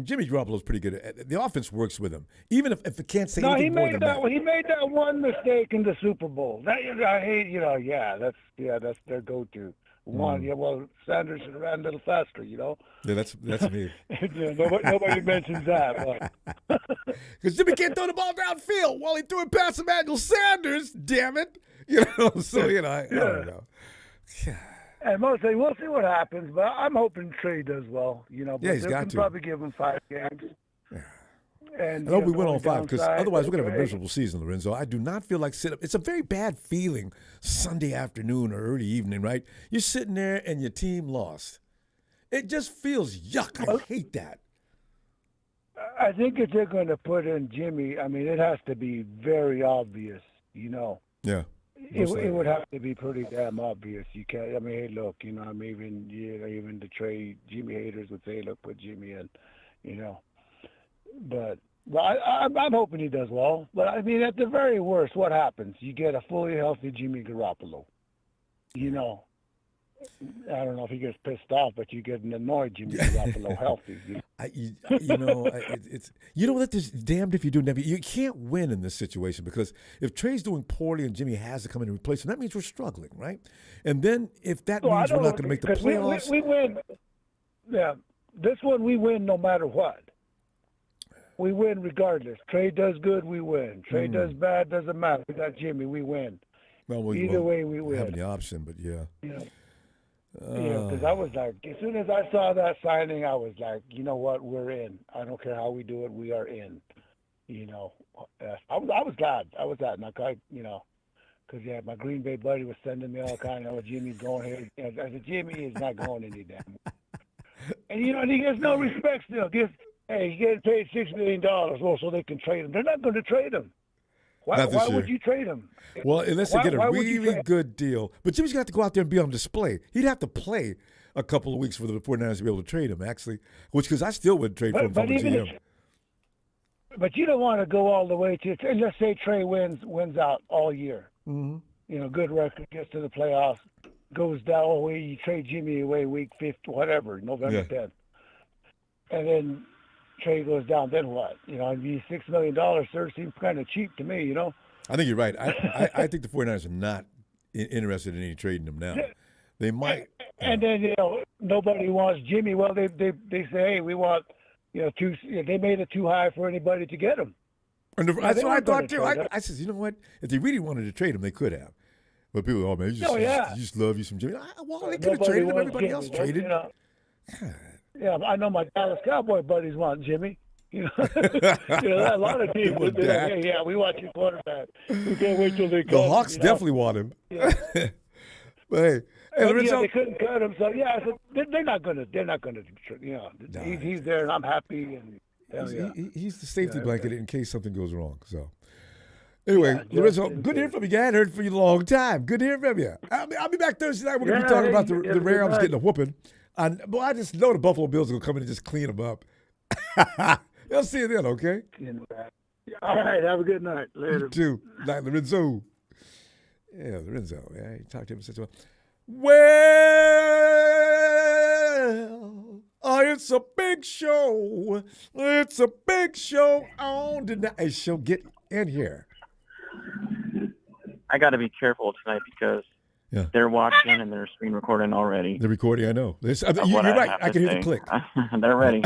Jimmy Garoppolo's pretty good. The offense works with him. Even if it can't say anything more than that. He made that one mistake in the Super Bowl. That, I hate, that's their go-to. Sanders ran a little faster, Yeah, that's me. Nobody mentions that. Because Jimmy can't throw the ball downfield while he threw it past Emmanuel Sanders, damn it. I don't know. Yeah. And mostly, we'll see what happens, but I'm hoping Trey does well, But he's got to. Probably give him 5 games. Yeah. And I hope we win all 5 because otherwise we're going to have a miserable season, Lorenzo. I do not feel like sitting up. It's a very bad feeling Sunday afternoon or early evening, right? You're sitting there and your team lost. It just feels yuck. I hate that. I think if they're going to put in Jimmy, it has to be very obvious, Yeah. It would have to be pretty damn obvious. You can't. Hey, look, even the Trey Jimmy haters would say, look, put Jimmy in, But I'm hoping he does well. But at the very worst, what happens? You get a fully healthy Jimmy Garoppolo. I don't know if he gets pissed off, but you get an annoyed Jimmy Garoppolo healthy. It's let this damned if you do, never. You can't win in this situation because if Trey's doing poorly and Jimmy has to come in and replace him, that means we're struggling, right? And then if that means we're not going to make the playoffs, we win. Yeah, this one we win no matter what. We win regardless. Trey does good, we win. Trey does bad, doesn't matter. We got Jimmy, we win. Either way, we win. Have the option, but yeah. Because I was like, as soon as I saw that signing, I was like, you know what, we're in. I don't care how we do it, we are in. I was glad. And because my Green Bay buddy was sending me all kind of, Jimmy's going here. I said, Jimmy is not going any damn. And he gets no respect still. He getting paid $6 million, so they can trade him. They're not going to trade him. Why would you trade him? Well, unless they get a really good deal. But Jimmy's got to go out there and be on display. He'd have to play a couple of weeks for the 49ers to be able to trade him, actually, because I still wouldn't trade for him from a GM. But you don't want to go all the way to – let's say Trey wins out all year. Mm-hmm. Good record, gets to the playoffs, goes down all the way. You trade Jimmy away week 5th, whatever, November 10th. And then – Trey goes down, then what? $6 million sure seems kind of cheap to me, I think you're right. I think the 49ers are not interested in any trading him now. They might. And then, nobody wants Jimmy. Well, they say, hey, we want, they made it too high for anybody to get him. And that's what I thought, too. I said, you know what? If they really wanted to trade him, they could have. But people, oh, man, you just love you some Jimmy. Well, they could have traded him. Everybody else traded. Yeah, I know my Dallas Cowboy buddies want Jimmy. A lot of teams would be like, hey, we want your quarterback. We can't wait till they come. The Hawks definitely want him. Yeah. But hey, Yeah, Lorenzo. they couldn't cut him, so yeah, so they're not gonna, you know, he's there and I'm happy and hell yeah. He's the safety Yeah, blanket in case something goes wrong. So anyway, Yeah, Lorenzo, just in good to hear case. from you, guy. I hadn't heard from you in a long time. Good to hear from you. I'll be back Thursday night. We're gonna be talking about the Rams getting a whooping. And boy, I just know the Buffalo Bills are gonna come in and just clean them up. They'll see you then, okay? All right, have a good night. Later. You too. Night, Lorenzo. Yeah, Lorenzo. Yeah, you talked to him in such a well, it's a big show. It's a big show on tonight. Hey, she'll get in here. I got to be careful tonight because they're watching and they're screen recording already. The recording, I know. You're right. I can hear the click. They're ready.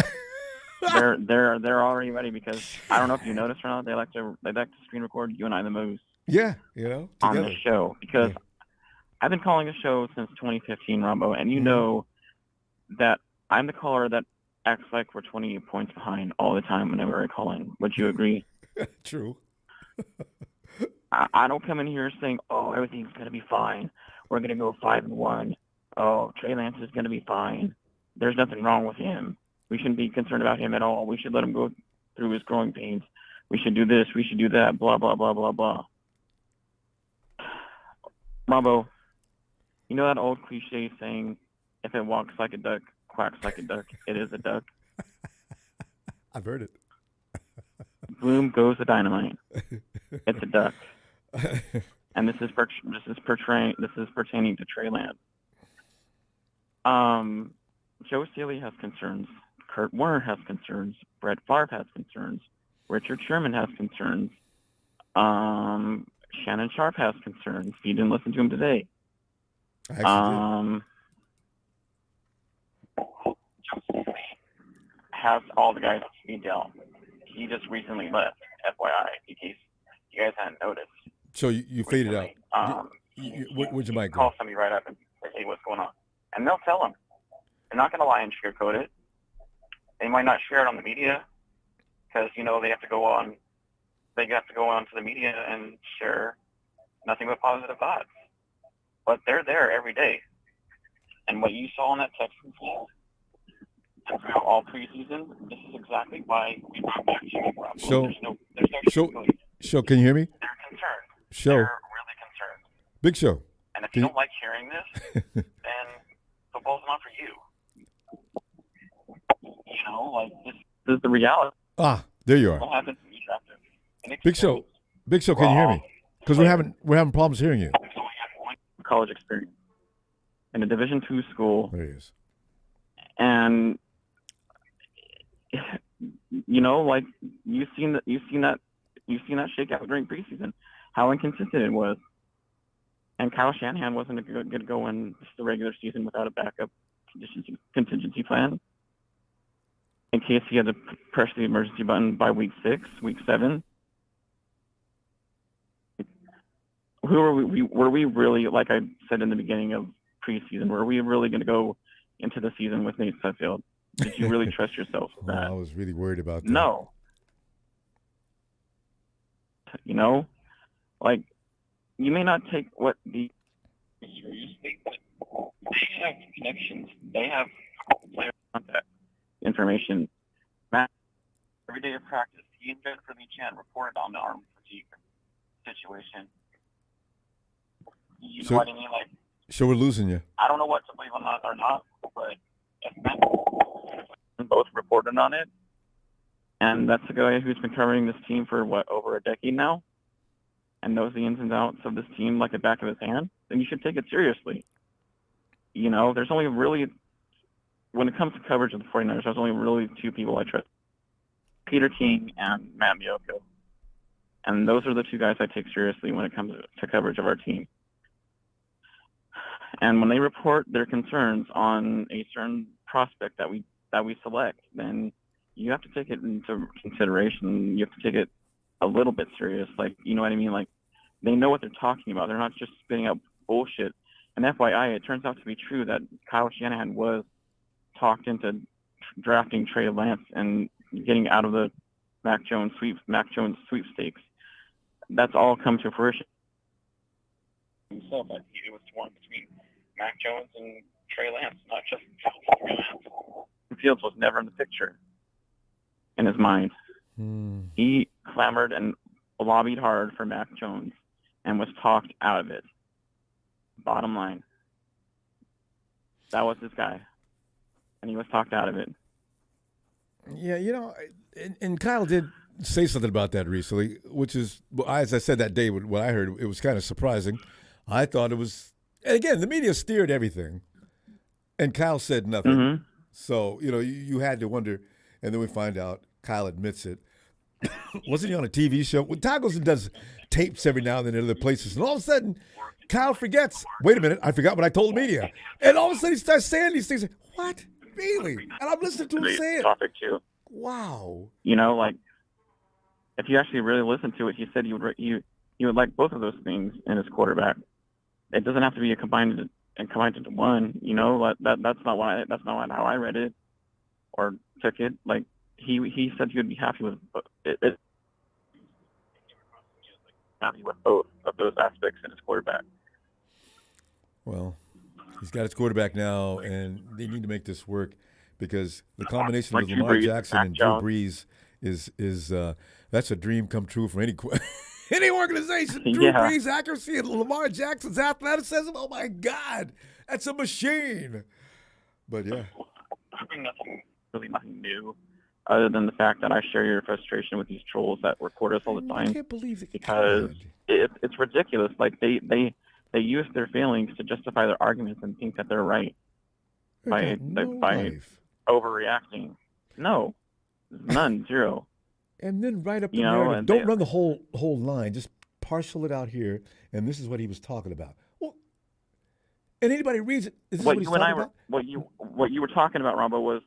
they're already ready because I don't know if you noticed or not. They like to screen record you and I the most. Yeah, you know, on the show because I've been calling the show since 2015, Ronbo, and you know that I'm the caller that acts like we're 20 points behind all the time whenever I call in. Would you agree? True. I don't come in here saying, "Oh, everything's gonna be fine. We're gonna go 5-1. Oh, Trey Lance is gonna be fine. There's nothing wrong with him. We shouldn't be concerned about him at all. We should let him go through his growing pains. We should do this. We should do that. Blah blah blah blah blah." Ronbo, you know that old cliche saying, "If it walks like a duck, quacks like a duck, it is a duck." I've heard it. Boom goes the dynamite. It's a duck. And this is pertaining to Trey Lance. Joe Staley has concerns. Kurt Warner has concerns. Brett Favre has concerns. Richard Sherman has concerns. Shannon Sharp has concerns. If you didn't listen to him today. Joe Staley has all the guys speed down. He just recently left, FYI, in case you guys hadn't noticed. So you faded out. Where'd your mic go? Call somebody right up and say what's going on. And they'll tell them. They're not going to lie and sugarcoat it. They might not share it on the media because, you know, they have to go on to the media and share nothing but positive thoughts. But they're there every day. And what you saw in that Texans game and throughout all preseason, this is exactly why we brought back Jimmy Garoppolo. Show, can you hear me? They're concerned. Show. They're really concerned. Big Show. And if you don't like hearing this, then football's not for you. You know, like this is the reality. There you are. What happens when you draft him? Big Show, can you hear me? Because we're having problems hearing you. College experience in a Division II school. There he is. And you know, like you've seen that shakeout during preseason, how inconsistent it was. And Kyle Shanahan wasn't going to go in the regular season without a backup contingency plan in case he had to press the emergency button by week 6, week 7. Were we really, like I said in the beginning of preseason, were we really going to go into the season with Nate Sudfeld? Did you really trust yourself with that? I was really worried about that. No. You know, like, you may not take what the seriously, but they have connections. They have player contact information. Matt, every day of practice, he and Jennifer Lee Chan reported on the arm fatigue situation. You know what I mean? Like, so we're losing you. I don't know what to believe on that or not, but if Matt both reported on it, and that's the guy who's been covering this team for over a decade now, and knows the ins and outs of this team like the back of his hand, then you should take it seriously. You know, there's only really, when it comes to coverage of the 49ers, there's only really 2 people I trust, Peter King and Matt Miyoko. And those are the 2 guys I take seriously when it comes to coverage of our team. And when they report their concerns on a certain prospect that we select, then you have to take it into consideration. You have to take it a little bit serious. Like, you know what I mean? Like, they know what they're talking about. They're not just spitting out bullshit. And FYI, it turns out to be true that Kyle Shanahan was talked into drafting Trey Lance and getting out of the Mac Jones sweepstakes. That's all come to fruition. Himself, it was torn between Mac Jones and Trey Lance, not just Trey Lance. Fields was never in the picture in his mind. He clamored and lobbied hard for Mac Jones and was talked out of it. Bottom line. That was this guy. And he was talked out of it. Yeah, and Kyle did say something about that recently, which is, as I said that day, what I heard, it was kind of surprising. I thought it was, and again, the media steered everything, and Kyle said nothing. Mm-hmm. So, you had to wonder, and then we find out Kyle admits it. Wasn't he on a TV show? Well, Ty goes and does tapes every now and then in other places, and all of a sudden, Kyle forgets, wait a minute, I forgot what I told the media. And all of a sudden, he starts saying these things. What? Really? And I'm listening to him say it. Topic too. Wow. If you actually really listen to it, he said you would like both of those things in his quarterback. It doesn't have to be combined into one. That's not how I read it or took it. Like he said he would be happy with it. Happy with both of those aspects in his quarterback. Well, he's got his quarterback now, and they need to make this work because the combination of Lamar Jackson and Drew Brees is that's a dream come true for any organization. Drew Brees' accuracy and Lamar Jackson's athleticism. Oh my God, that's a machine. But yeah, nothing new, other than the fact that I share your frustration with these trolls that record us all the time. I can't believe it. Because it's ridiculous. Like they use their feelings to justify their arguments and think that they're right by overreacting. No, none, zero. And then right up the narrative. Don't run the whole line. Just parcel it out here. And this is what he was talking about. Well, and anybody reads it. Is this what he's talking about? What you were talking about, Ronbo, was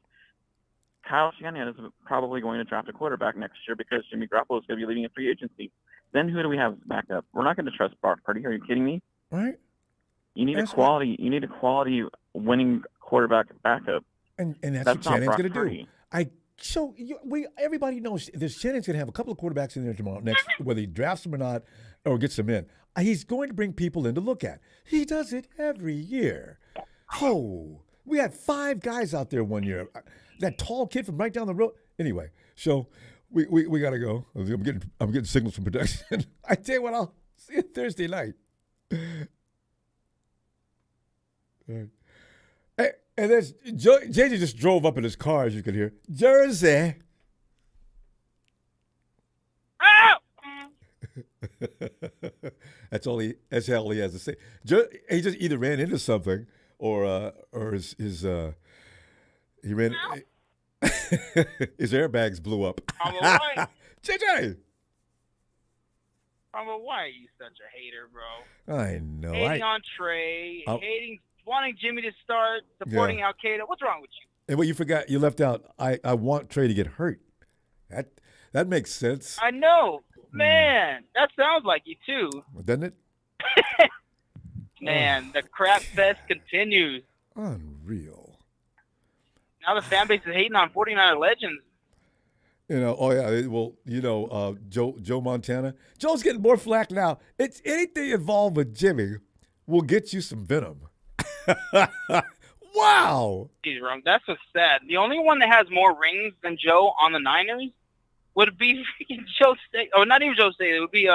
Kyle Shanahan is probably going to draft a quarterback next year because Jimmy Garoppolo is going to be leaving a free agency. Then who do we have back up? We're not going to trust Brock Purdy. Are you kidding me? Right. You need a quality winning quarterback backup. And that's what Shannon's going to do. Everybody knows this. Shannon's going to have a couple of quarterbacks in there tomorrow, whether he drafts them or not, or gets them in. He's going to bring people in to look at. He does it every year. Oh, we had 5 guys out there one year. That tall kid from right down the road. Anyway, so we got to go. I'm getting signals from production. I tell you what, I'll see you Thursday night. Hey, and there's JJ just drove up in his car, as you can hear. Jersey. That's all he has to say. He just either ran into something or he ran. His airbags blew up. JJ. Why are you such a hater, bro? I know. Hating on Trey, wanting Jimmy to start, supporting Al Qaeda. What's wrong with you? And what you forgot, you left out. I want Trey to get hurt. That makes sense. I know, man. That sounds like you too, doesn't it? Man, the crap fest continues. Unreal. Now the fan base is hating on 49er legends. Joe Montana. Joe's getting more flack now. It's anything involved with Jimmy will get you some venom. Wow. He's wrong. That's so sad. The only one that has more rings than Joe on the Niners would be Joe Staley. Oh, not even Joe Staley. It would be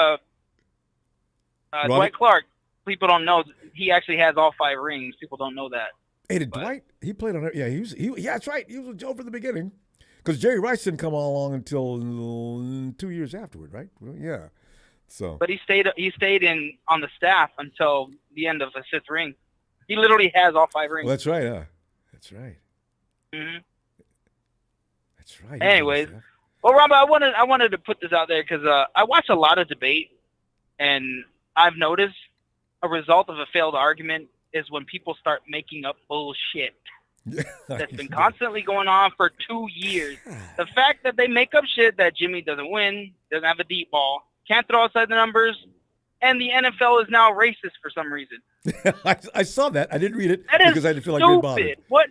Dwight Clark. People don't know he actually has all 5 rings. People don't know that. Hey, did Dwight? He played on it. Yeah, yeah, that's right. He was with Joe from the beginning. Because Jerry Rice didn't come along until 2 years afterward, right? Well, yeah. So. But he stayed on the staff until the end of his 5th ring. He literally has all 5 rings. Well, that's right, huh? That's right. Mm-hmm. That's right. Anyways, well, Ronbo, I wanted to put this out there because I watch a lot of debate, and I've noticed a result of a failed argument is when people start making up bullshit. That's been constantly going on for 2 years. The fact that they make up shit that Jimmy doesn't win, doesn't have a deep ball, can't throw outside the numbers, and the NFL is now racist for some reason. I saw that. I didn't read it because I didn't feel like being bothered. What?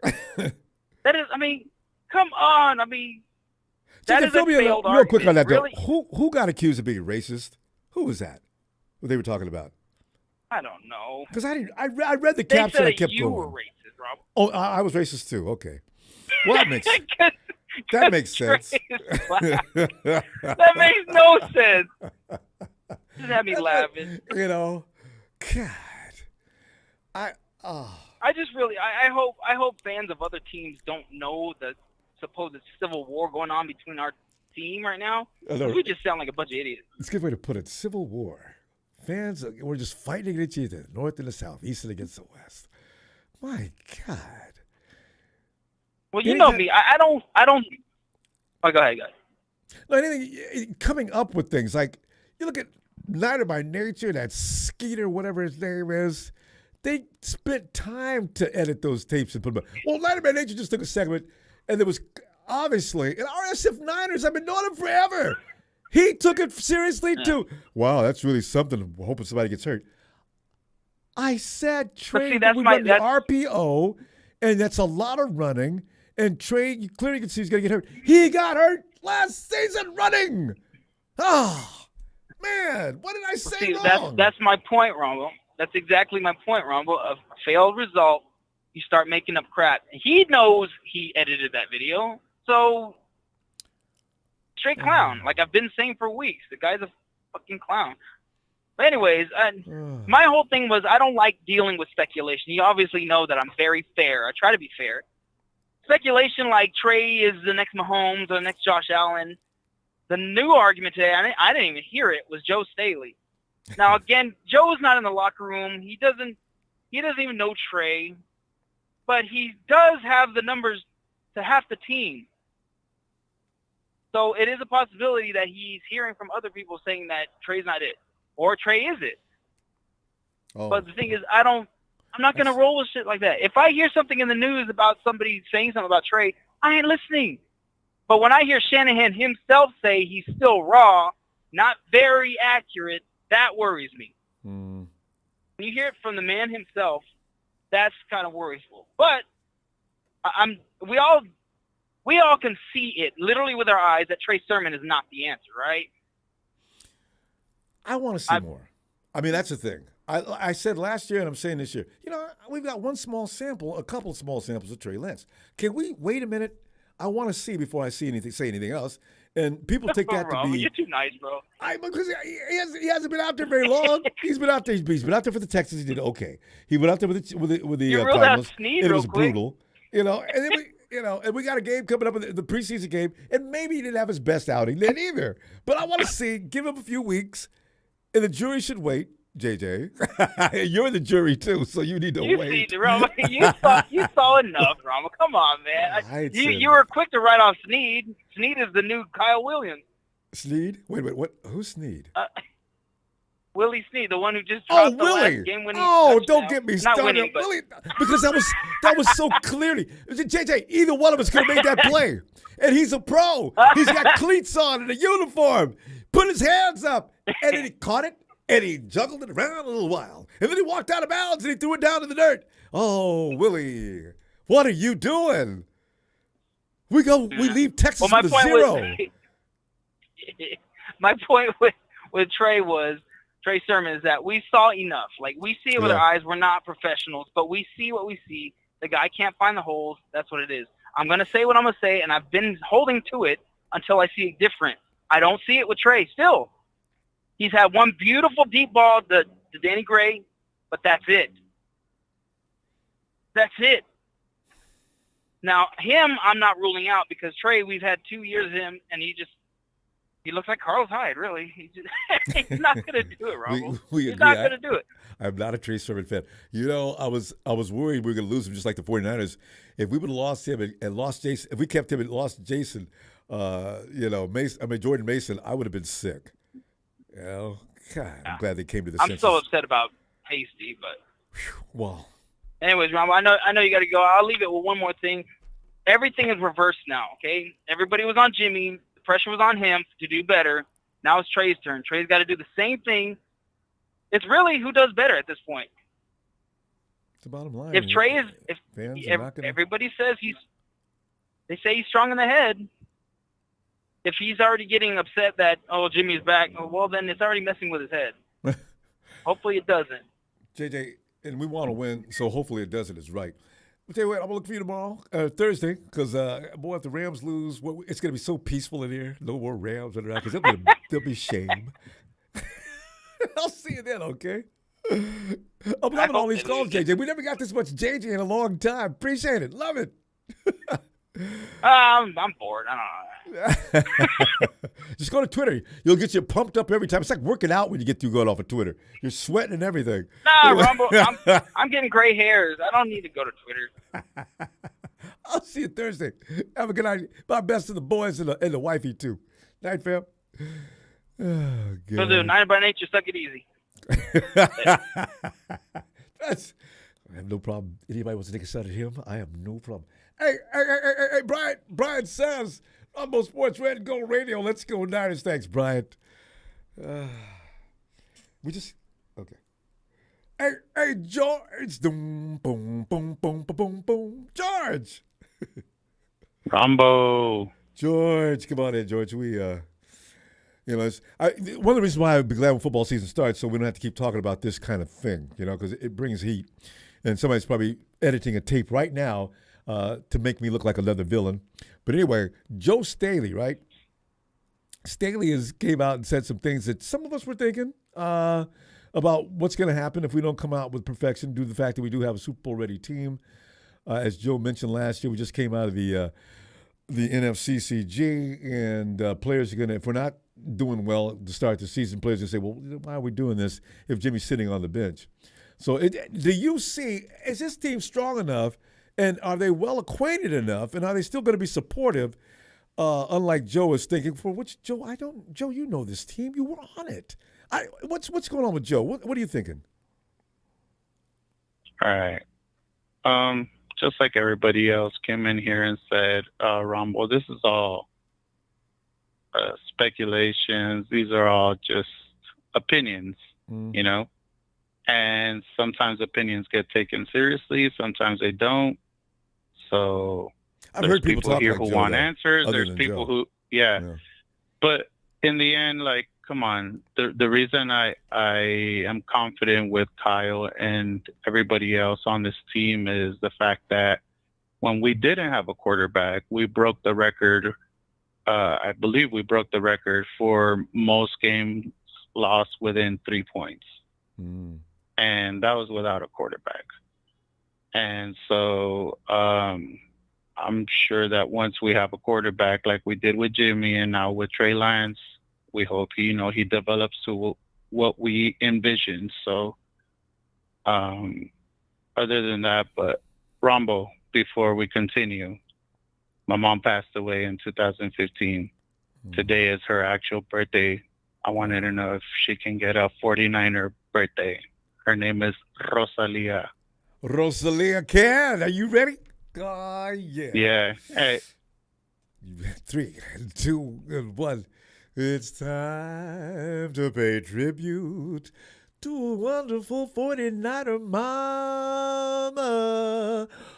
That is, I mean, come on. I mean, that is a failed argument. Real quick on that, really? though. Who got accused of being racist? Who was that? What they were talking about? I don't know. Because I read the They caption. said I kept you going. were racist, Rob. Oh, I was racist too. Okay. Well, that makes sense. That makes no sense. Just had me laughing. You know, God, I hope fans of other teams don't know the supposed civil war going on between our team right now. We just sound like a bunch of idiots. It's a good way to put it. Civil war. Fans, we're just fighting against each other, north and the south, east and against the west. My God. Well, you know me. I don't. Oh, go ahead, guys. No, anything coming up with things like you look at Niner by Nature, that Skeeter, whatever his name is. They spent time to edit those tapes and put them up. Well, Niner by Nature just took a segment, and there was obviously an RSF Niners. I've been knowing him forever. He took it seriously too. Wow, that's really something. I'm hoping somebody gets hurt. I said Trey, we run the RPO, and that's a lot of running. And Trey, you clearly can see he's going to get hurt. He got hurt last season running. Oh, man, what did I say wrong? That's my point, Ronbo. That's exactly my point, Ronbo. A failed result, you start making up crap. He knows he edited that video, so straight clown. Like I've been saying for weeks, the guy's a fucking clown. But anyways, my whole thing was I don't like dealing with speculation. You obviously know that I'm very fair. I try to be fair. Speculation like Trey is the next Mahomes or the next Josh Allen. The new argument today, I didn't even hear it, was Joe Staley. Now again, Joe's not in the locker room. He doesn't even know Trey, but he does have the numbers to half the team. So it is a possibility that he's hearing from other people saying that Trey's not it, or Trey is it. Oh. But the thing is, I'm not going to roll with shit like that. If I hear something in the news about somebody saying something about Trey, I ain't listening. But when I hear Shanahan himself say he's still raw, not very accurate, that worries me. When you hear it from the man himself, that's kind of worrisome. But we all can see it literally with our eyes that Trey Sermon is not the answer, right? I want to see more. I mean, that's the thing. I said last year, and I'm saying this year, we've got one small sample, a couple small samples of Trey Lance. Can we wait a minute? I want to see before I say anything else. And people take that to be. You're too nice, bro. Because he hasn't been out there very long. He's been out there. He's been out there for the Texans. He did okay. He went out there with the Cardinals. It was brutal, and then and we got a game coming up, the preseason game, and maybe he didn't have his best outing then either. But I want to see. Give him a few weeks, and the jury should wait. JJ, you're the jury too, so you need to wait. You saw enough, Rama. Come on, man. You were quick to write off Snead. Snead is the new Kyle Williams. Snead? Wait, what? Who's Snead? Willie Snead, the one who just dropped the last game winning. Don't get me started. Winning, Willie, because that was so clearly. JJ, either one of us could have made that play. And he's a pro. He's got cleats on and a uniform. Put his hands up. And then he caught it. And he juggled it around a little while. And then he walked out of bounds and he threw it down in the dirt. Oh, Willie, what are you doing? We leave Texas with a 0. My point with Trey Sermon is that we saw enough. Like, we see it with our eyes. We're not professionals, but we see what we see. The guy can't find the holes. That's what it is. I'm going to say what I'm going to say, and I've been holding to it until I see it different. I don't see it with Trey still. He's had one beautiful deep ball to Danny Gray, but that's it. That's it. Now, him, I'm not ruling out because Trey, we've had 2 years of him, and he looks like Carlos Hyde, really. He's not going to do it, Robo. He's not going to do it. I'm not a Trey Sermon fan. I was worried we were going to lose him just like the 49ers. If we would have lost him and lost Jason, if we kept him and lost Jason, Jordan Mason, I would have been sick. God, I'm glad they came to the senses. I'm so upset about Hasty, but. Wow. Anyways, Rob, I know you got to go. I'll leave it with one more thing. Everything is reversed now, okay? Everybody was on Jimmy. The pressure was on him to do better. Now it's Trey's turn. Trey's got to do the same thing. It's really who does better at this point. It's the bottom line. If Trey is, everybody says they say he's strong in the head. If he's already getting upset that, Jimmy's back, well, then it's already messing with his head. Hopefully it doesn't. JJ, and we want to win, so hopefully it does it is right. I'll tell you what, I'm going to look for you tomorrow, Thursday, because, boy, if the Rams lose, it's going to be so peaceful in here. No more Rams, because there'll be shame. I'll see you then, okay? I'm loving all these calls, JJ. We never got this much JJ in a long time. Appreciate it. Love it. I'm bored. I don't know. Just go to Twitter. You'll get you pumped up every time. It's like working out when you get through going off of Twitter. You're sweating and everything. Nah, Rumble. I'm getting gray hairs. I don't need to go to Twitter. I'll see you Thursday. Have a good night. My best to the boys and the wifey, too. Night, fam. Oh, God. So, dude, 9 by nature, suck it easy. I have no problem. Anybody wants to take a shot at him? I have no problem. Hey, Brian says, Ronbo Sports Red and Gold Radio. Let's go Niners. Thanks, Brian. Okay. Hey, George. Boom, boom, boom, boom, boom, boom. George. Ronbo. George, come on in, George. One of the reasons why I'd be glad when football season starts, so we don't have to keep talking about this kind of thing, because it brings heat. And somebody's probably editing a tape right now to make me look like another villain. But anyway, Joe Staley, right? Staley came out and said some things that some of us were thinking about what's going to happen if we don't come out with perfection due to the fact that we do have a Super Bowl ready team. As Joe mentioned last year, we just came out of the NFCCG, and players are going to, if we're not doing well to start the season, players are going to say, well, why are we doing this if Jimmy's sitting on the bench? So do you see, is this team strong enough, and are they well acquainted enough, and are they still going to be supportive, unlike Joe is thinking, for which, Joe, you know this team. You were on it. What's going on with Joe? What are you thinking? All right. Just like everybody else came in here and said, Ronbo, this is all speculations. These are all just opinions, and sometimes opinions get taken seriously. Sometimes they don't. So I've heard people here like who Joe, want though, answers. There's people who, but in the end, like, come on. The reason I am confident with Kyle and everybody else on this team is the fact that when we didn't have a quarterback, we broke the record. I believe we broke the record for most games lost within 3 points. And that was without a quarterback. And so I'm sure that once we have a quarterback like we did with Jimmy and now with Trey Lance, we hope he develops to what we envisioned. So other than that, but Ronbo, before we continue, my mom passed away in 2015. Today is her actual birthday. I wanted to know if she can get a 49er birthday. Her name is Rosalia. Rosalia can. Are you ready? Oh, yeah. Yeah. Hey. 3, 2, 1. It's time to pay tribute to a wonderful 49er mama,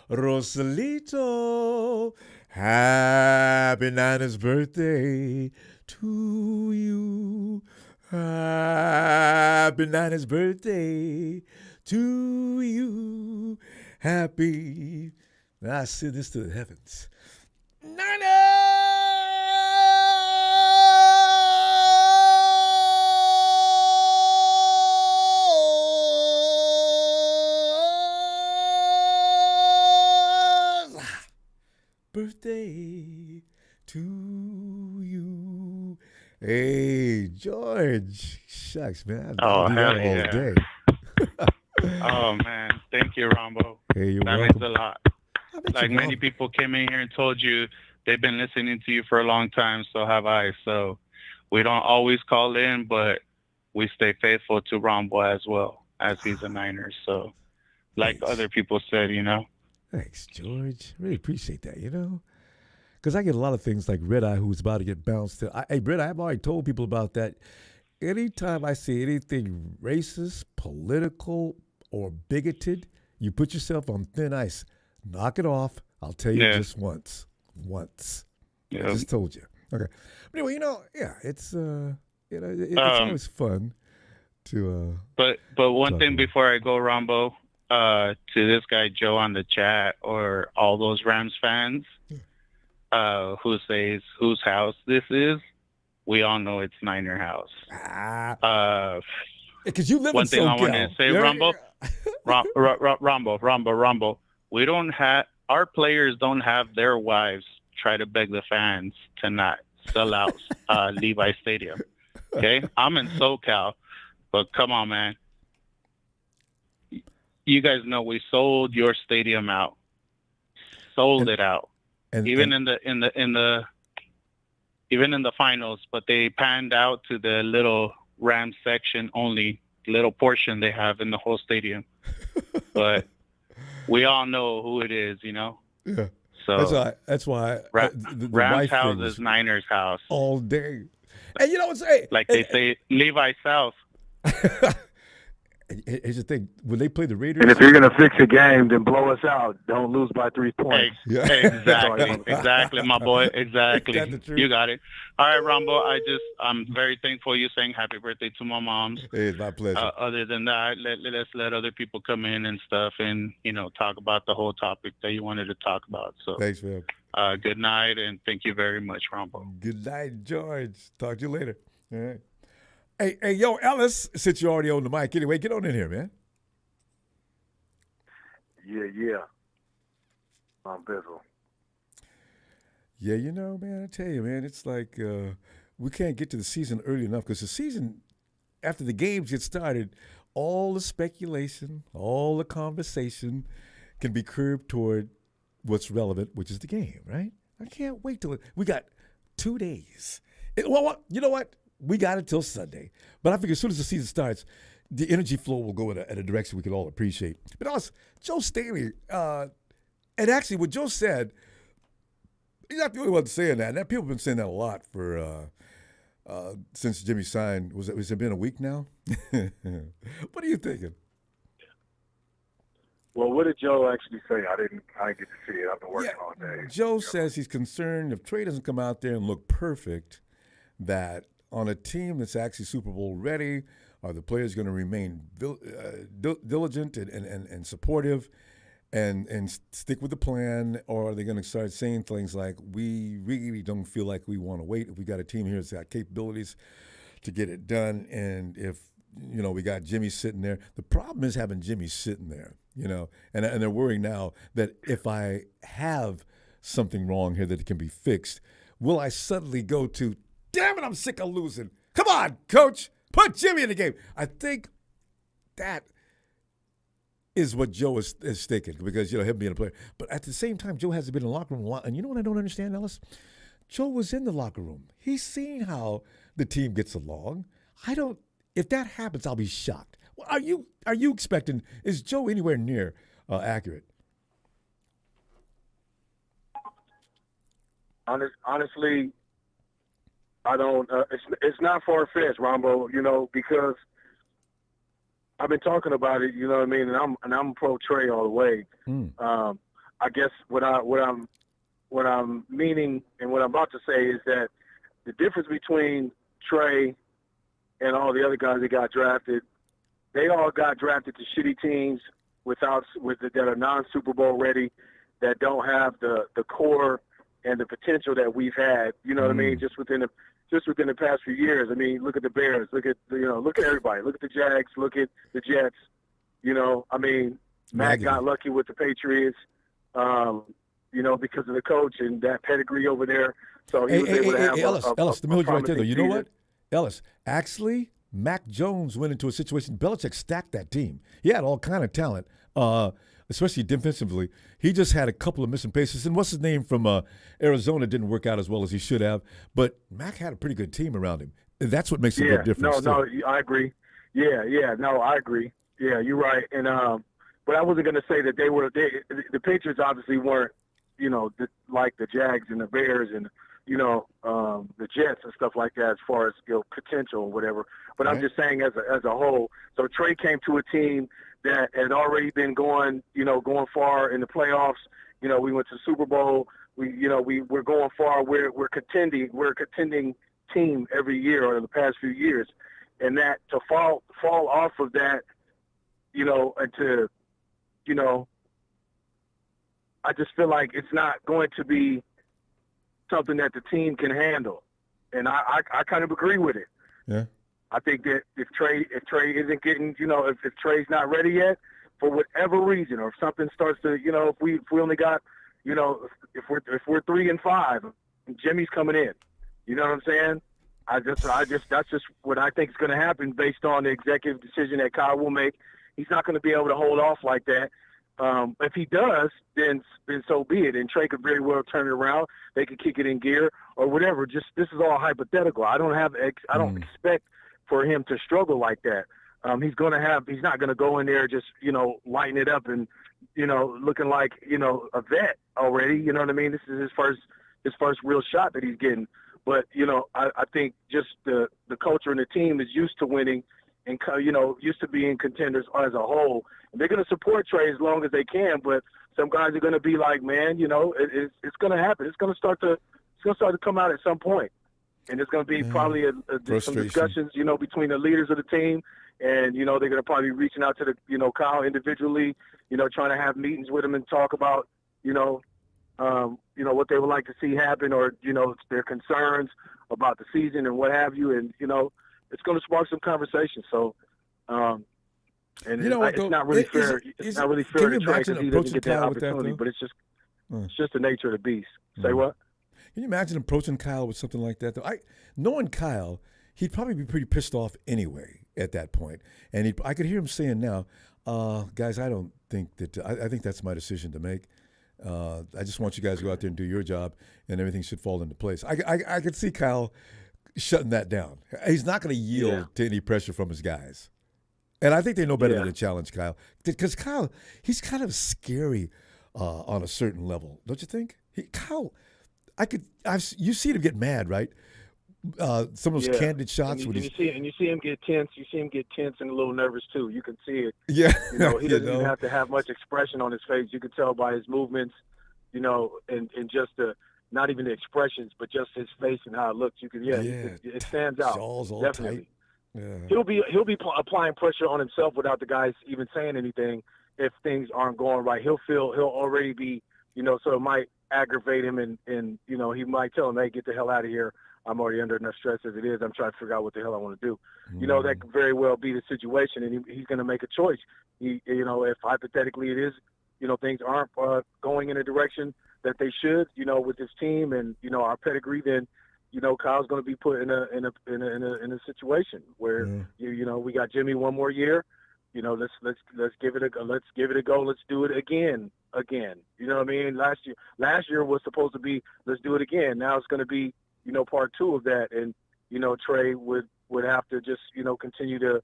Rosalito. Happy Niners birthday to you. Happy Niners birthday to you. Happy. Now I send this to the heavens. Niners! Birthday to you. Hey, George. Shucks, man. Oh, do hell that yeah. all day. Oh, man. Thank you, Ronbo. Hey, you're that welcome. means a lot. Like many people came in here and told you they've been listening to you for a long time, so have I. So we don't always call in, but we stay faithful to Ronbo as well, as he's a Niner. So like other people said, Thanks, George. Really appreciate that, Because I get a lot of things like Red Eye, who's about to get bounced. Hey, Red Eye, I've already told people about that. Anytime I see anything racist, political, or bigoted, you put yourself on thin ice. Knock it off. I'll tell you just once. Yeah. I just told you. Okay. But anyway, it's it's always fun to. But one thing before I go, Ronbo, to this guy Joe on the chat or all those Rams fans who says whose house this is, we all know it's Niner house. Because you live one in thing SoCal. I want to say, Ronbo, we don't have our players don't have their wives try to beg the fans to not sell out Levi Stadium. Okay, I'm in SoCal, but come on, man. You guys know we sold your stadium out, it out, even in the finals. But they panned out to the little Rams section only, little portion they have in the whole stadium. But we all know who it is, you know. Yeah. So that's why the Rams' wife house thing is Niners' house all day. And you know what's hey, like they say Levi South. Here's the thing: when they play the Raiders, And if you're gonna fix a game, then blow us out. Don't lose by 3 points. Exactly, my boy. Exactly. You got it. All right, Ronbo. I'm very thankful you saying happy birthday to my moms. Hey, it's my pleasure. Other than that, let's let other people come in and stuff, and talk about the whole topic that you wanted to talk about. So thanks, man. Good night, and thank you very much, Ronbo. Good night, George. Talk to you later. All right. Hey, yo, Ellis, since you're already on the mic anyway, get on in here, man. Yeah. I'm Bizzle. Yeah, man, I tell you, man, it's like we can't get to the season early enough because the season, after the games get started, all the speculation, all the conversation can be curbed toward what's relevant, which is the game, right? I can't wait till we got 2 days. Well, you know what? We got it till Sunday. But I figure as soon as the season starts, the energy flow will go in a direction we can all appreciate. But also, Joe Staley, and actually what Joe said, he's not the only one saying that. And people have been saying that a lot for since Jimmy signed. Has it been a week now? What are you thinking? Well, what did Joe actually say? I didn't get to see it. I've been working all day. Joe says he's concerned if Trey doesn't come out there and look perfect, that on a team that's actually Super Bowl ready, are the players going to remain diligent and supportive and stick with the plan, or are they going to start saying things like, we really don't feel like we want to wait if we got a team here that's got capabilities to get it done, and if we got Jimmy sitting there. The problem is having Jimmy sitting there, and they're worrying now that if I have something wrong here that it can be fixed, will I suddenly go to, damn it, I'm sick of losing. Come on, coach, put Jimmy in the game. I think that is what Joe is thinking because, him being a player. But at the same time, Joe hasn't been in the locker room a lot. And you know what I don't understand, Ellis? Joe was in the locker room. He's seen how the team gets along. If that happens, I'll be shocked. Well, are you expecting, is Joe anywhere near accurate? Honestly, I don't. It's not far fetched, Ronbo. Because I've been talking about it. You know what I mean, and I'm pro Trey all the way. I guess what I'm meaning and what I'm about to say is that the difference between Trey and all the other guys that got drafted, they all got drafted to shitty teams that are non-Super Bowl ready, that don't have the core and the potential that we've had. You know what I mean? Just within the past few years. I mean, look at the Bears. Look at everybody. Look at the Jags. Look at the Jets. Matt got lucky with the Patriots. Because of the coach and that pedigree over there. So he was able to have Ellis, let me hold you right there, though. You know season. what, Ellis? Actually, Mac Jones went into a situation. Belichick stacked that team. He had all kind of talent, especially defensively. He just had a couple of missing pieces. And what's his name from Arizona didn't work out as well as he should have. But Mac had a pretty good team around him. And that's what makes a big difference. No, I agree. No, I agree. Yeah, you're right. And but I wasn't going to say that the Patriots obviously weren't, like the Jags and the Bears and, the Jets and stuff like that as far as, potential or whatever. But I'm just saying as a whole. So Trey came to a team that had already been going far in the playoffs. We went to the Super Bowl. We're going far. We're contending. We're a contending team every year or in the past few years. and that to fall off of that, and to, I just feel like it's not going to be something that the team can handle, and I kind of agree with it. Yeah. I think that if Trey isn't getting, if Trey's not ready yet for whatever reason, or if something starts to, if we only got, if we're 3-5, and Jimmy's coming in, you know what I'm saying? That's just what I think is going to happen based on the executive decision that Kyle will make. He's not going to be able to hold off like that. If he does, then so be it. And Trey could very well turn it around. They could kick it in gear or whatever. Just this is all hypothetical. I don't expect for him to struggle like that. He's not going to go in there just lighting it up and looking like a vet already. You know what I mean? This is his first real shot that he's getting. But I think just the culture and the team is used to winning and used to being contenders as a whole. And they're going to support Trey as long as they can. But some guys are going to be like, man, it's going to happen. It's going to start to come out at some point. And it's going to be probably some discussions, between the leaders of the team. And, they're going to probably be reaching out to the, Kyle individually, trying to have meetings with him and talk about, what they would like to see happen or, their concerns about the season and what have you. And, it's going to spark some conversation. So, it's not really fair. It's not really fair to Trey because he doesn't get that opportunity, but it's just the nature of the beast. Say what? Can you imagine approaching Kyle with something like that? Though, knowing Kyle, he'd probably be pretty pissed off anyway at that point. And I could hear him saying now, guys, I don't think that I think that's my decision to make. I just want you guys to go out there and do your job, and everything should fall into place. I could see Kyle shutting that down. He's not going to yield to any pressure from his guys. And I think they know better than to challenge Kyle. Because Kyle, he's kind of scary on a certain level, don't you think? Kyle, you see him get mad, right? Some of those candid shots. And you see him get tense. You see him get tense and a little nervous too. You can see it. Yeah. He doesn't even have to have much expression on his face. You can tell by his movements, and just not even the expressions, but just his face and how it looks. You can, it stands out. Jaw's all definitely. Tight. Yeah. He'll be applying pressure on himself without the guys even saying anything. If things aren't going right, he'll already be, so it might aggravate him, and he might tell him, hey, get the hell out of here. I'm already under enough stress as it is. I'm trying to figure out what the hell I want to do. That could very well be the situation, and he's going to make a choice. If hypothetically it is, things aren't going in a direction that they should, with this team and our pedigree, then Kyle's going to be put in a situation where we got Jimmy one more year. Let's give it a go. Let's do it again. You know what I mean? Last year was supposed to be let's do it again. Now it's going to be part two of that, and Trey would have to just continue to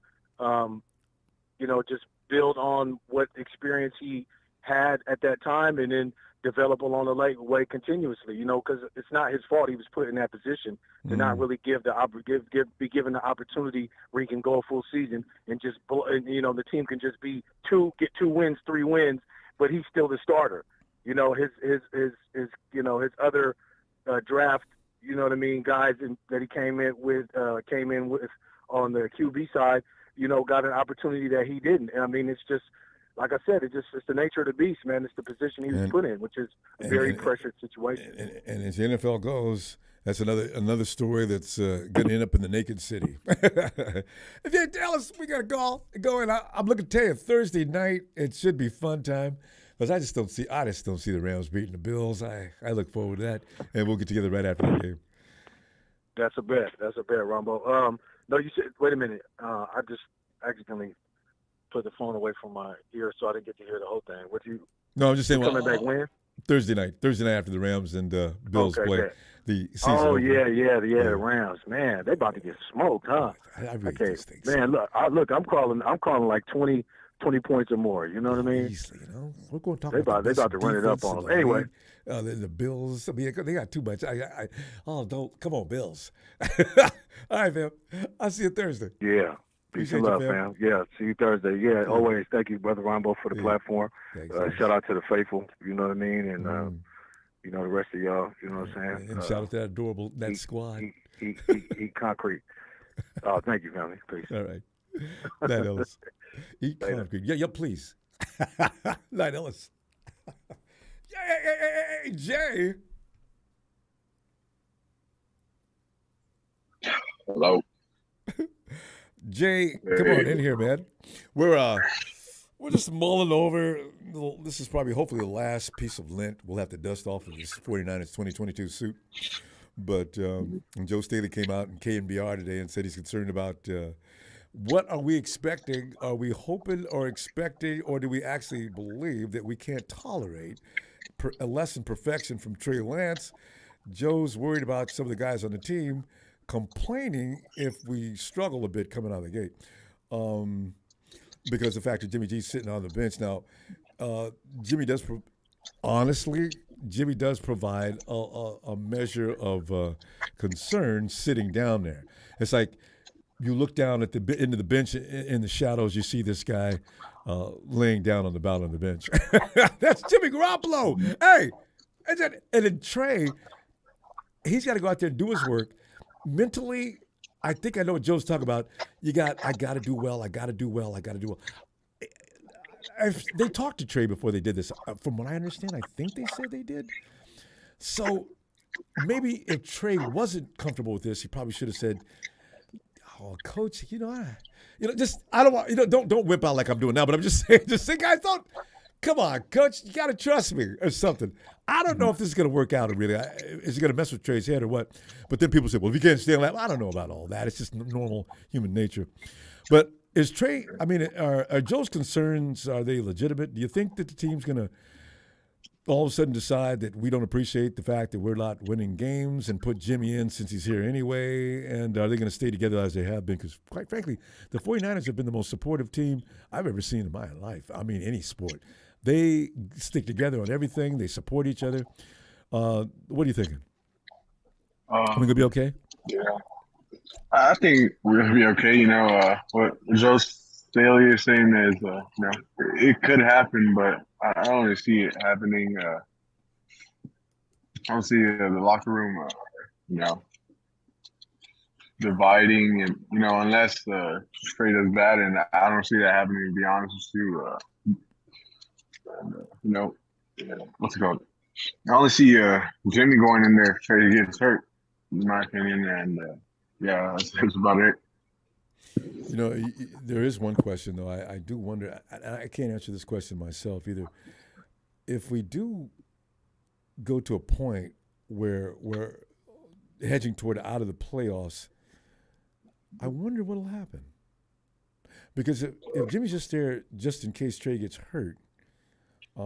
just build on what experience he had at that time, and then develop along the way continuously. Because it's not his fault he was put in that position to not really be given the opportunity where he can go a full season and just the team can just get 2 wins, 3 wins, but he's still the starter. His other draft. You know what I mean? Guys that he came in with on the QB side, got an opportunity that he didn't. And I mean, it's just, like I said, it's the nature of the beast, man. It's the position he was put in, which is a very pressured situation. And as the NFL goes, that's another story that's going to end up in the naked city. If you're in Dallas, we got to go. And I'm looking to tell you, Thursday night, it should be fun time. Because I just don't see the Rams beating the Bills. I look forward to that, and we'll get together right after the game. That's a bet, Ronbo. No, you said. Wait a minute. I just accidentally put the phone away from my ear, so I didn't get to hear the whole thing. No, I'm just saying. Coming back when? Thursday night after the Rams and Bills play the season. Oh over. The Rams, man, they about to get smoked, huh? I read these things. Man, look, I'm calling like 20 points or more. You know what I mean? Easily, we're going to talk they about they about to run it up on them. Anyway, the Bills. I mean, they got too much. Don't come on, Bills. All right, fam. I'll see you Thursday. Yeah. Peace and love, fam. Yeah, see you Thursday. Yeah, always. Thank you, Brother Ronbo, for the platform. Shout out to the faithful. You know what I mean? And the rest of y'all. You know what I'm saying? And shout out to that adorable squad. He concrete. Oh, thank you, family. Peace. All right. Night, Ellis. Eat concrete. Yeah, please. Night, Ellis. Hey, Jay. Hello. Jay, come on in here, man. We're just mulling over. This is probably, hopefully, the last piece of lint we'll have to dust off of this 49ers 2022 suit. But Joe Staley came out in KNBR today and said he's concerned about what are we expecting? Are we hoping or expecting, or do we actually believe that we can't tolerate a less than perfection from Trey Lance? Joe's worried about some of the guys on the team complaining if we struggle a bit coming out of the gate because the fact that Jimmy G's sitting on the bench. Now, Jimmy does provide a measure of concern sitting down there. It's like you look down at the into the bench in the shadows, you see this guy laying down on the bottom of the bench. That's Jimmy Garoppolo. Hey, and then Trey, he's got to go out there and do his work. Mentally, I think I know what Joe's talking about. I got to do well. I got to do well. They talked to Trey before they did this. From what I understand, I think they said they did. So maybe if Trey wasn't comfortable with this, he probably should have said, "Oh, Coach, I don't want, don't whip out like I'm doing now." But I'm just saying, guys, don't. Come on, Coach, you got to trust me or something. I don't know if this is going to work out or really. Is it going to mess with Trey's head or what? But then people say, well, if you can't stay on that, I don't know about all that. It's just normal human nature. But is Trey, are Joe's concerns, are they legitimate? Do you think that the team's going to all of a sudden decide that we don't appreciate the fact that we're not winning games and put Jimmy in since he's here anyway? And are they going to stay together as they have been? Because quite frankly, the 49ers have been the most supportive team I've ever seen in my life. I mean, any sport. They stick together on everything. They support each other. What are you thinking? Are we going to be okay? Yeah. I think we're going to be okay. What Joe Staley is saying is, it could happen, but I don't really see it happening. I don't see the locker room, dividing, and unless Trey does that, and I don't see that happening. To be honest with you, what's it called? I only see Jimmy going in there if Trey gets hurt, in my opinion, and that's about it. There is one question, though. I do wonder, I can't answer this question myself either. If we do go to a point where we're hedging toward out of the playoffs, I wonder what will happen. Because if Jimmy's just there just in case Trey gets hurt, I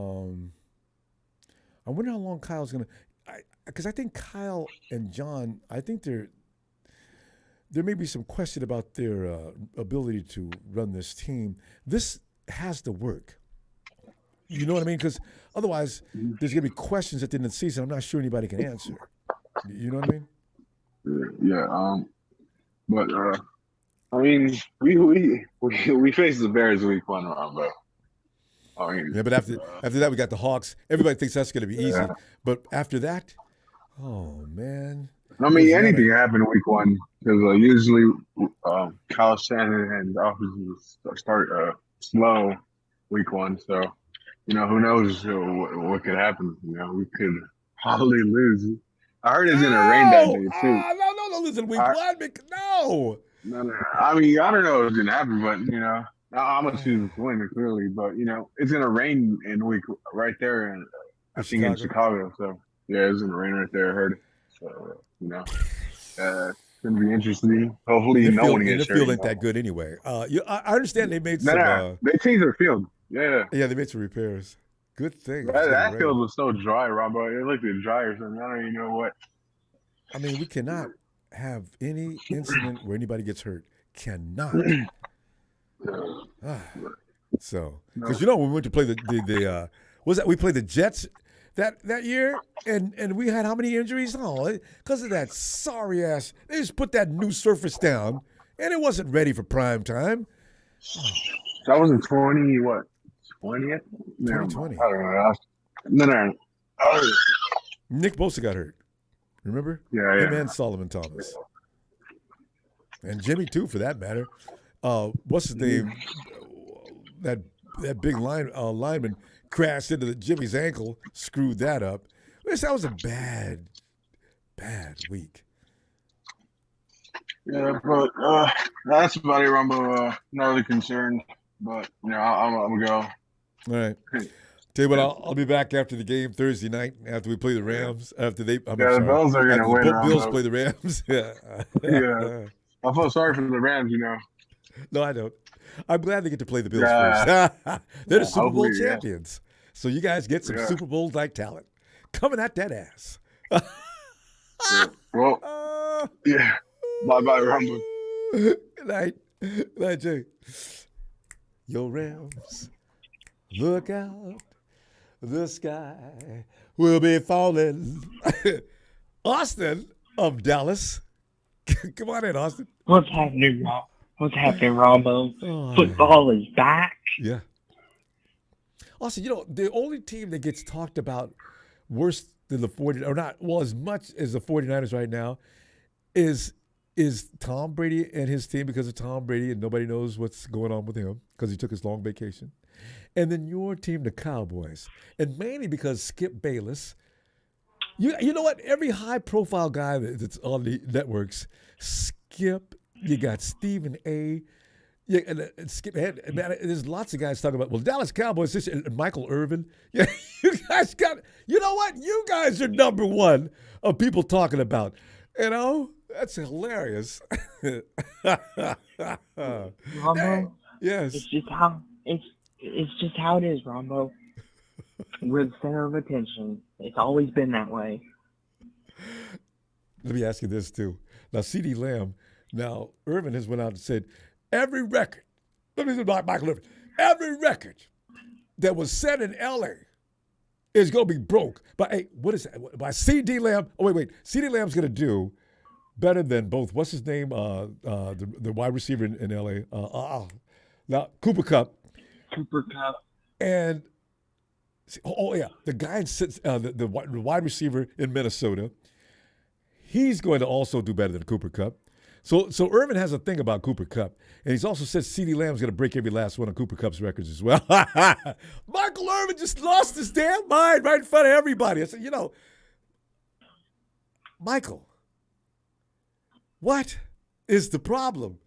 wonder how long Kyle's going to – because I think Kyle and John, I think there may be some question about their ability to run this team. This has to work. You know what I mean? Because otherwise, there's going to be questions at the end of the season I'm not sure anybody can answer. You know what I mean? Yeah. But we faced the Bears week 1 round, bro. Yeah, but after that, we got the Hawks. Everybody thinks that's going to be easy. Yeah. But after that, oh, man. Anything can happen week 1 because usually Kyle Shanahan and the offenses start slow week 1. So, who knows what could happen. We could probably lose. I heard it's going to rain that day, too. No, listen, week 1. No. No. I don't know if it's going to happen, but, I'm going to choose to win, clearly. But, it's going to rain in week right there, and I think in Chicago. So, yeah, it's going to rain right there. I heard it. So, it's going to be interesting. Hopefully, no one gets hurt. The field ain't that good anyway. I understand they made some. They changed their field. Yeah. Yeah, they made some repairs. Good thing. That field was so dry, Ronbo. It looked like dry or something. I don't even know what. We cannot have any incident where anybody gets hurt. Cannot. So, because when we went to play the was that we played the Jets that year, and we had how many injuries? Oh, because of that sorry ass. They just put that new surface down, and it wasn't ready for prime time. That was in 2020. 2020. I don't know. No. Nick Bosa got hurt. Remember? Yeah. Him and Solomon Thomas. And Jimmy too, for that matter. What's his name? That big lineman crashed into Jimmy's ankle, screwed that up. That was a bad week. Yeah, but that's about it, Rumbo. Not really concerned, but I'm gonna go. All right. Tell you what, I'll be back after the game Thursday night after we play the Rams. The Bills are gonna win. Bills play the Rams. Yeah. I feel sorry for the Rams. No, I don't. I'm glad they get to play the Bills first. They're the Super Bowl champions. So you guys get some Super Bowl-like talent coming at that ass. Well, yeah. Bye-bye, Rumble. Good night. Good night, Jay. Yo, Rams, look out. The sky will be falling. Austin of Dallas. Come on in, Austin. What's happening, Ronbo? Football is back. Yeah. Austin, the only team that gets talked about worse than the 49ers, or not, well, as much as the 49ers right now, is Tom Brady and his team, because of Tom Brady, and nobody knows what's going on with him because he took his long vacation. And then your team, the Cowboys. And mainly because Skip Bayless, you know what? Every high-profile guy that's on the networks, Skip, you got Stephen A., and Skip, man, there's lots of guys talking about, well, Dallas Cowboys, and Michael Irvin. Yeah, you guys got, you know what? You guys are number one of people talking about. That's hilarious. Ronbo, yes. It's just how it is, Ronbo. We're the center of attention. It's always been that way. Let me ask you this too. Now, C.D. Lamb. Now, Irvin has went out and said every record. Let me say about Michael Irvin. Every record that was set in L.A. is going to be broke. But hey, what is that? By C.D. Lamb. Oh wait. C.D. Lamb's going to do better than both. What's his name? The wide receiver in L.A. Now Cooper Kupp. And the guy the wide receiver in Minnesota. He's going to also do better than Cooper Kupp. So Irvin has a thing about Cooper Kupp, and he's also said CeeDee Lamb's going to break every last one of Cooper Kupp's records as well. Michael Irvin just lost his damn mind right in front of everybody. I said, Michael, what is the problem?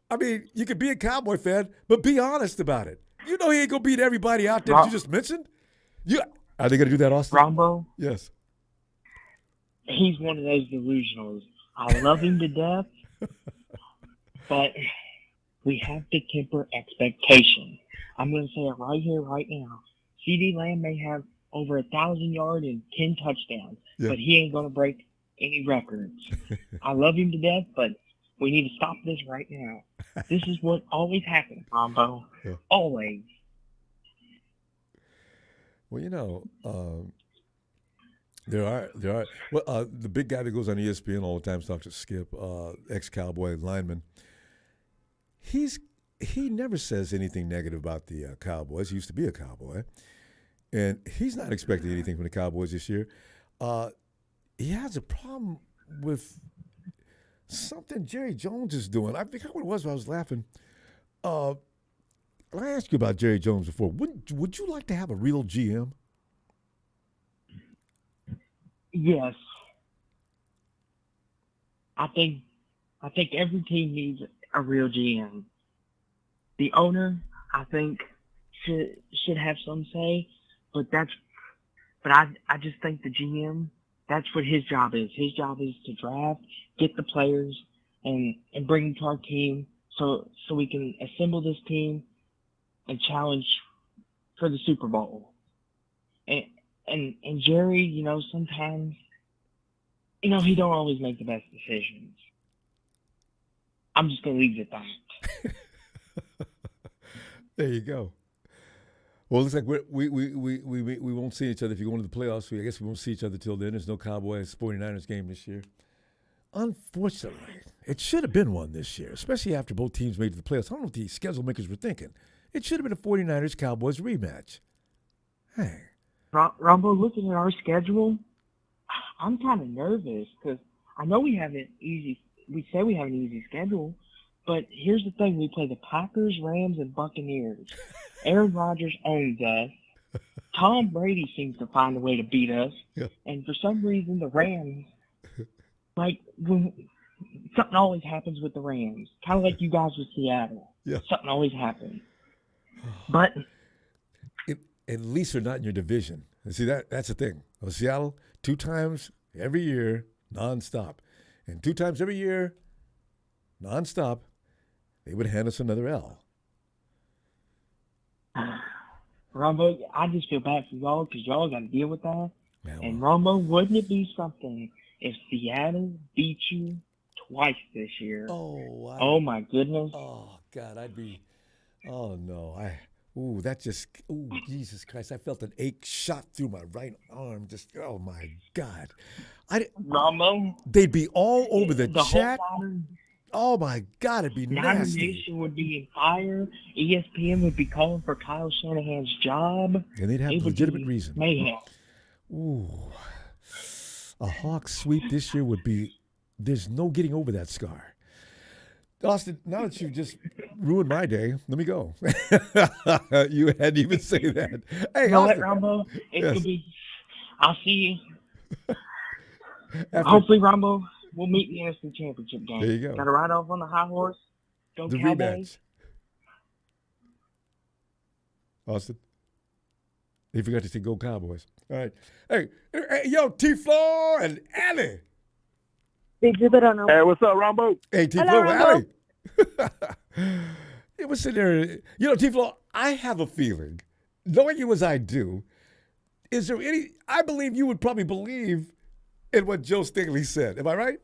I mean, you could be a Cowboy fan, but be honest about it. You know he ain't going to beat everybody out there that you just mentioned. Are they going to do that, Austin? Ronbo? Yes. He's one of those delusionals. I love him to death, but we have to temper expectation. I'm going to say it right here, right now. CeeDee Lamb may have over 1,000 yards and 10 touchdowns, but he ain't going to break any records. I love him to death, but we need to stop this right now. This is what always happens, Ronbo. Yeah. Always. Well, there are. Well, the big guy that goes on ESPN all the time talks to Skip, ex-Cowboy lineman. He never says anything negative about the Cowboys. He used to be a Cowboy, and he's not expecting anything from the Cowboys this year. He has a problem with something Jerry Jones is doing. I forgot what it was. I was laughing. I asked you about Jerry Jones before. Would you like to have a real GM? Yes. I think every team needs a real GM. The owner, I think, should have some say, but I just think the GM, that's what his job is. His job is to draft, get the players, and bring them to our team so we can assemble this team and challenge for the Super Bowl. And Jerry, sometimes, he don't alwa't make the best decisions. I'm just going to leave it at that. There you go. Well, it looks like we won't see each other. If you go into the playoffs, I guess we won't see each other till then. There's no Cowboys 49ers game this year. Unfortunately, it should have been one this year, especially after both teams made it to the playoffs. I don't know what the schedule makers were thinking. It should have been a 49ers-Cowboys rematch. Hey. Ronbo, looking at our schedule, I'm kind of nervous because I know we have an easy. We say we have an easy schedule, But here's the thing: we play the Packers, Rams, and Buccaneers. Aaron Rodgers owns us. Tom Brady seems to find a way to beat us. Yeah. And for some reason, the Rams, like, something always happens with the Rams. Kind of like you guys with Seattle. Yeah. Something always happens. But at least they're not in your division. And see, that's the thing. Well, Seattle, 2 times every year, nonstop. And 2 times every year, nonstop, they would hand us another L. Ronbo, I just feel bad for y'all because y'all got to deal with that. Man, and Ronbo, wouldn't it be something if Seattle beat you twice this year? Oh my goodness. Oh, God, I'd be, oh, no. Jesus Christ. I felt an ache shot through my right arm. Just, oh, my God. Ronbo. They'd be all over the chat. Whole Oh, my God, it'd be Niner nasty. Nation would be in fire. ESPN would be calling for Kyle Shanahan's job. And they'd have It would legitimate be reason. mayhem. Ooh. A Hawks sweep this year would be, there's no getting over that scar. Austin, now that you've just ruined my day, let me go. You hadn't even say that. Hey, You know what, Austin. Ronbo? It Yes. could be. I'll see you. Hopefully, Ronbo, we'll meet in the NFC Championship game. There you go. Got to ride off on the high horse. Go The Cowboys. rematch. Austin. He forgot to say go Cowboys. All right. Hey, yo, T-Floor and Allie. Big Zip, I don't know. Hey, what's up, Ronbo? Hey, T-Floor and Allie. It was sitting there. You know, T-Floor, I have a feeling, knowing you as I do, is there any, I believe you would probably believe in what Joe Staley said. Am I right?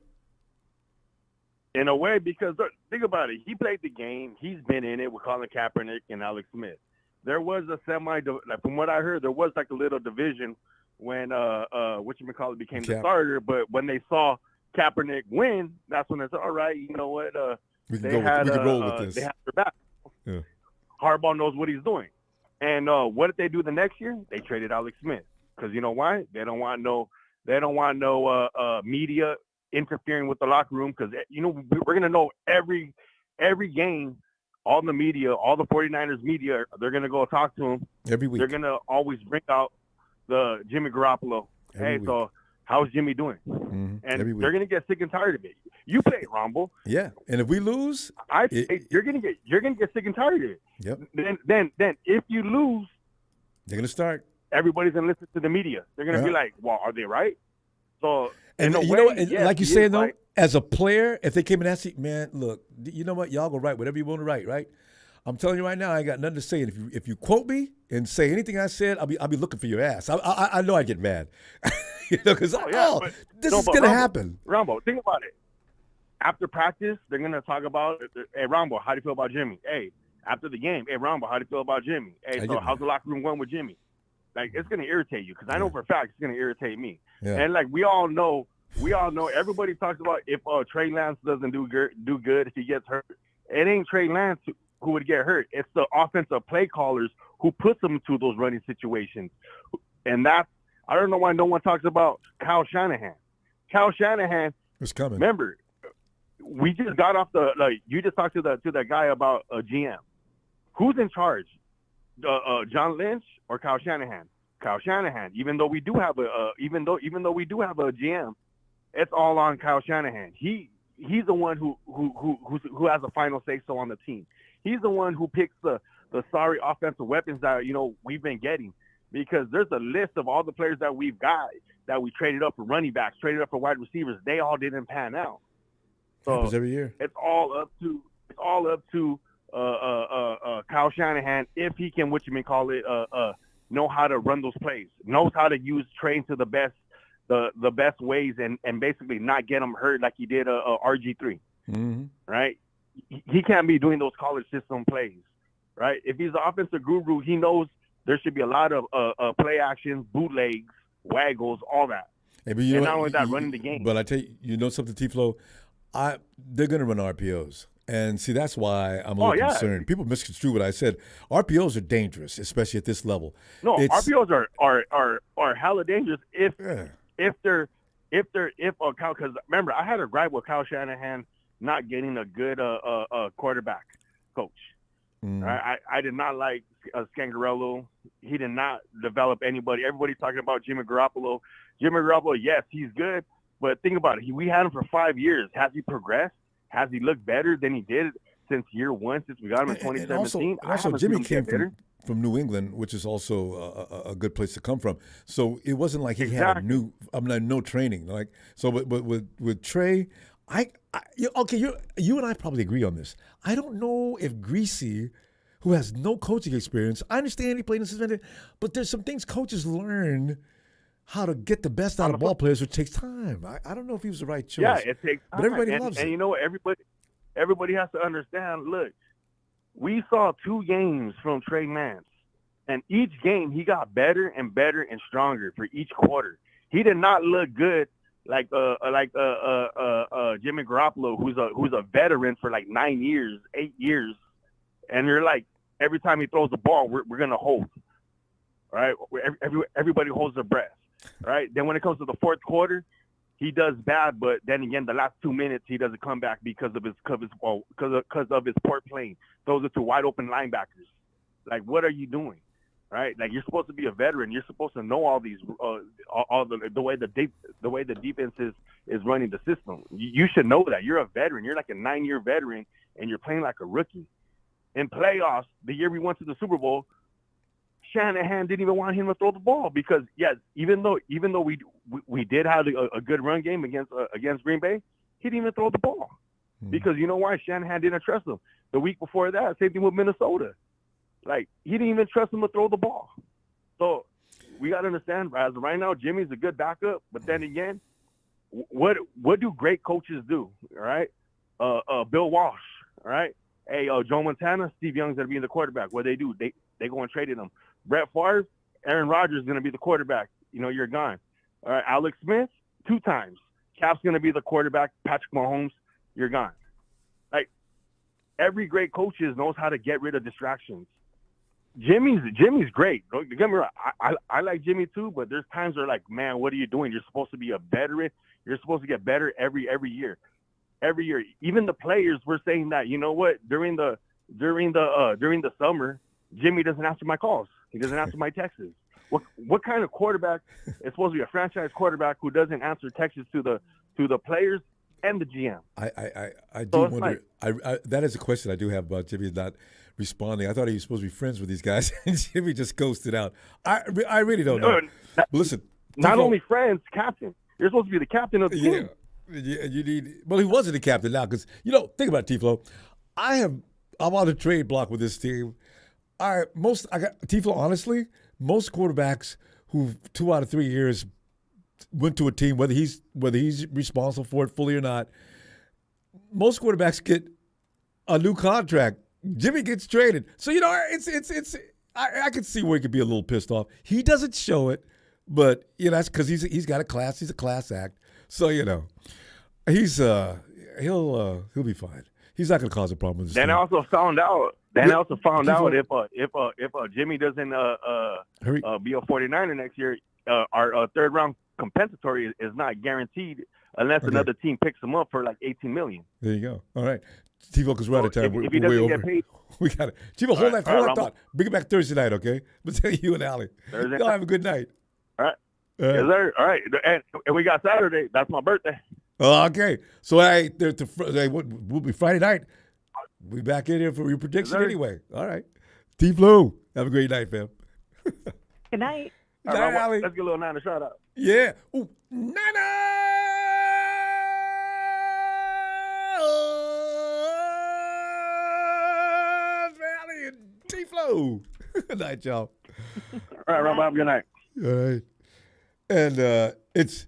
In a way, because think about it. He played the game. He's been in it with Colin Kaepernick and Alex Smith. There was a like from what I heard, there was like a little division when whatchamacallit became the starter. But when they saw Kaepernick win, that's when they said, all right, you know what? We can roll with this. They had their back. Yeah. Harbaugh knows what he's doing. And what did they do the next year? They traded Alex Smith because you know why? They don't want no media interfering with the locker room because you know we're gonna know every game. All the media, all the 49ers media, they're going to go talk to him. Every week. They're going to always bring out the Jimmy Garoppolo. Every hey, week. So how's Jimmy doing? Mm-hmm. And Every week. they're going to get sick and tired of it. You play it, Ronbo. Yeah, and if we lose, you're going to get sick and tired of it. Yep. Then if you lose, they're going to start. Everybody's going to listen to the media. They're going to be like, well, are they right? So And in a you way, know what? yes, Like you he saying is though, right. as a player, if they came in and asked you, man, look, you know what? Y'all go write whatever you want to write, right? I'm telling you right now, I ain't got nothing to say. And if you quote me and say anything I said, I'll be looking for your ass. I know I'd get mad. You know, because this is gonna happen. Ronbo, think about it. After practice, they're gonna talk about, hey Ronbo, how do you feel about Jimmy? Hey, after the game, hey Ronbo, how do you feel about Jimmy? Hey, so how's the locker room going with Jimmy? Like it's gonna irritate you because I know for a fact it's gonna irritate me. Yeah. And like we all know, everybody talks about if Trey Lance doesn't do good, if he gets hurt, it ain't Trey Lance who would get hurt. It's the offensive play callers who puts them into those running situations. And that's, I don't know why no one talks about Kyle Shanahan. Kyle Shanahan, it's coming. Remember, we just got off you just talked to that guy about a GM. Who's in charge? John Lynch or Kyle Shanahan? Kyle Shanahan. Even though we do have a GM, it's all on Kyle Shanahan. He's the one who has a final say so on the team. He's the one who picks the sorry offensive weapons that we've been getting, because there's a list of all the players that we've got that we traded up for running backs, traded up for wide receivers. They all didn't pan out. So happens every year. It's all up to Kyle Shanahan if he can know how to run those plays, knows how to use train to the best ways and basically not get them hurt like he did RG3. Mm-hmm. Right? He can't be doing those college system plays, right? If he's the offensive guru, he knows there should be a lot of play actions, bootlegs, waggles, all that. Hey, but and not only that, running the game. But I tell you, you know something, T-Flow? They're going to run RPOs. And see, that's why I'm a little concerned. People misconstrue what I said. RPOs are dangerous, especially at this level. No, RPOs are hella dangerous if because remember, I had a gripe with Kyle Shanahan not getting a good quarterback coach. Right? I did not like Scangarello. He did not develop anybody. Everybody's talking about Jimmy Garoppolo. Jimmy Garoppolo, yes, he's good, but think about it. We had him for 5 years. Has he progressed? Has he looked better than he did since year one, since we got him in 2017? And also Jimmy came from New England, which is also a good place to come from. So it wasn't like he had no training. Like so, but with Trey, you and I probably agree on this. I don't know if Greasy, who has no coaching experience, I understand he played in suspended, but there's some things coaches learn how to get the best out of ball players, which takes time. I don't know if he was the right choice. Yeah, it takes time. But everybody loves it. And you know what? Everybody has to understand, look, we saw 2 games from Trey Lance, and each game he got better and better and stronger for each quarter. He did not look good like Jimmy Garoppolo, who's a veteran for like 9 years, 8 years, and you're like, every time he throws the ball, we're gonna hold. All right, everybody holds their breath. Right. Then when it comes to the fourth quarter, he does bad, but then again, the last 2 minutes he doesn't come back because of his poor playing. Those are 2 wide open linebackers. Like, what are you doing? Right? Like, you're supposed to be a veteran. You're supposed to know all these, the way the defense is running the system. You should know that. You're a veteran. You're like a 9-year veteran, and you're playing like a rookie. In playoffs, the year we went to the Super Bowl, Shanahan didn't even want him to throw the ball because, yes, even though we did have a good run game against Green Bay, he didn't even throw the ball because you know why? Shanahan didn't trust him. The week before that, same thing with Minnesota. Like, he didn't even trust him to throw the ball. So we got to understand, as of right now, Jimmy's a good backup, but then again, what do great coaches do? All right, Bill Walsh. All right, hey, Joe Montana, Steve Young's gonna be the quarterback. What they do? They go and traded him. Brett Favre, Aaron Rodgers is going to be the quarterback. You know, you're gone. All right, Alex Smith, 2 times. Cap's going to be the quarterback. Patrick Mahomes, you're gone. Like, every great coach knows how to get rid of distractions. Jimmy's great. Don't get me wrong. I like Jimmy too, but there's times where, like, man, what are you doing? You're supposed to be a veteran. You're supposed to get better every year. Every year. Even the players were saying that, you know what, during the summer, Jimmy doesn't answer my calls. He doesn't answer my texts. What kind of quarterback is supposed to be a franchise quarterback who doesn't answer texts to the players and the GM? I do wonder. That is a question I do have about Jimmy not responding. I thought he was supposed to be friends with these guys, and Jimmy just ghosted out. I really don't know. Listen, not only friends, captain. You're supposed to be the captain of the team. Yeah, you need. Well, he wasn't the captain now because think about it, T-Flow. I'm on the trade block with this team. T-Flow, honestly, most quarterbacks who 2 out of 3 years went to a team, whether he's responsible for it fully or not, most quarterbacks get a new contract. Jimmy gets traded. So, I can see where he could be a little pissed off. He doesn't show it, but that's because he's got a class. He's a class act. So, he'll be fine. He's not going to cause a problem with this team. I also found out. If Jimmy doesn't be a 49er next year, our third round compensatory is not guaranteed unless another team picks him up for like $18 million. There you go. All right, T-Vo, because we're out of time. If he doesn't get paid, we got it. T-Vo, hold that thought. Bring it back Thursday night, okay? But tell you and Allie. Y'all have a good night. All right. Yes, sir. All right, and we got Saturday. That's my birthday. Okay, so we'll be Friday night. We'll be back in here for your prediction anyway. All right. T-Flow, have a great night, fam. Good night. All right, Allie. Let's get a little Nana shout out. Yeah. Ooh, Nana! Allie and T-Flow. Good night, y'all. All right, Rob, have a good night. All right. And it's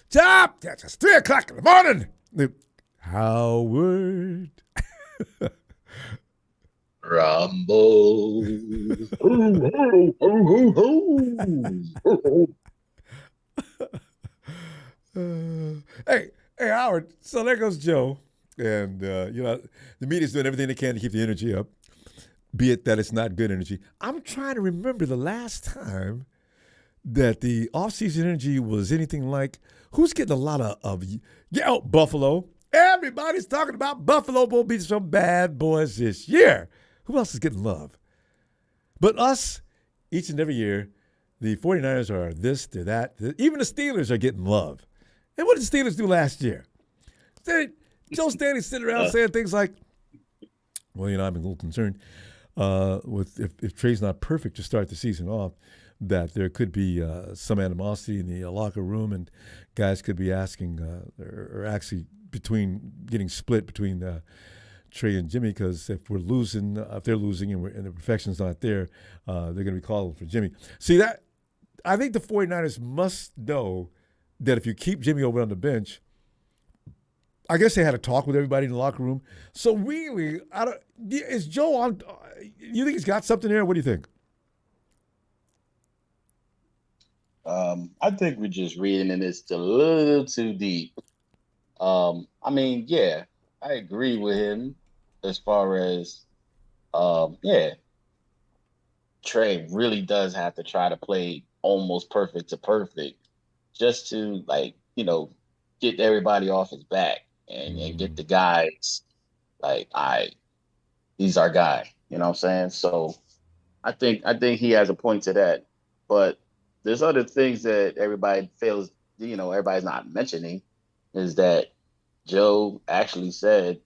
Top! That's 3 o'clock in the morning. Howard. Ronbo. Hey, Howard. So there goes Joe. And, the media's doing everything they can to keep the energy up, be it that it's not good energy. I'm trying to remember the last time that the offseason energy was anything like, who's getting a lot of Buffalo. Everybody's talking about Buffalo will be some bad boys this year. Who else is getting love? But us, each and every year, the 49ers are this, they're that. Even the Steelers are getting love. And what did the Steelers do last year? Joe Staley sitting around saying things like, well, I'm a little concerned with if Trey's not perfect to start the season off, that there could be some animosity in the locker room, and guys could be asking or actually getting split between Trey and Jimmy, because if they're losing and the perfection's not there, they're going to be calling for Jimmy. See, that I think the 49ers must know that if you keep Jimmy over on the bench, I guess they had a talk with everybody in the locker room. So really, is Joe on? You think he's got something there? What do you think? I think we're just reading in this a little too deep. I mean, yeah, I agree with him as far as, Trey really does have to try to play almost perfect to perfect just to, get everybody off his back and get the guys like, all right, he's our guy. You know what I'm saying? So I think he has a point to that. But there's other things that everybody fails, everybody's not mentioning, is that Joe actually said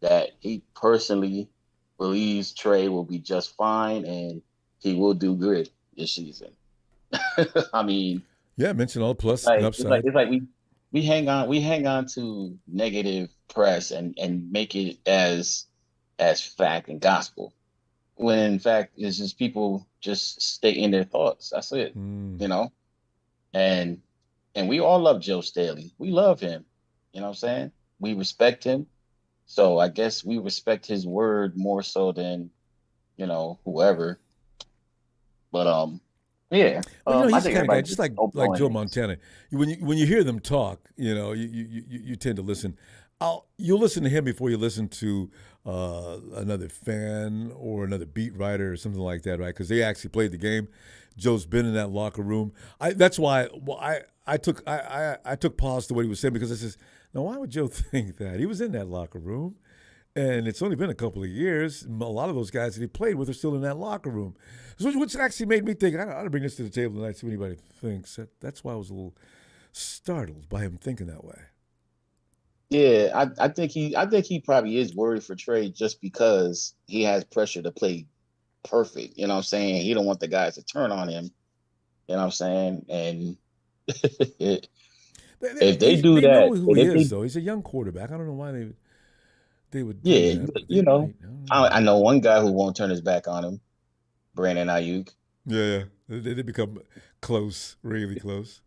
that he personally believes Trey will be just fine and he will do good this season. I mean, yeah, mention all plus and upside. It's like we hang on to negative press and make it as fact and gospel, when in fact it's just people just stating their thoughts. That's it, And we all love Joe Staley. We love him. You know what I'm saying? We respect him. So I guess we respect his word more so than, whoever. But yeah. Well, I he's think the kind of guy, just like open-minded. Joe Montana. When you hear them talk, you tend to listen. You'll listen to him before you listen to another fan or another beat writer or something like that, right? Because they actually played the game. Joe's been in that locker room. That's why I took pause to what he was saying, because I says, now why would Joe think that? He was in that locker room, and it's only been a couple of years. A lot of those guys that he played with are still in that locker room, which actually made me think, I ought to bring this to the table tonight, see what anybody thinks. That's why I was a little startled by him thinking that way. Yeah, I think he probably is worried for Trey just because he has pressure to play perfect. You know what I'm saying? He don't want the guys to turn on him. You know what I'm saying? And if they do they that, know who he is, though. He's a young quarterback. I don't know why they would do yeah, that. I know one guy who won't turn his back on him, Brandon Ayuk. Yeah, they become close, really close.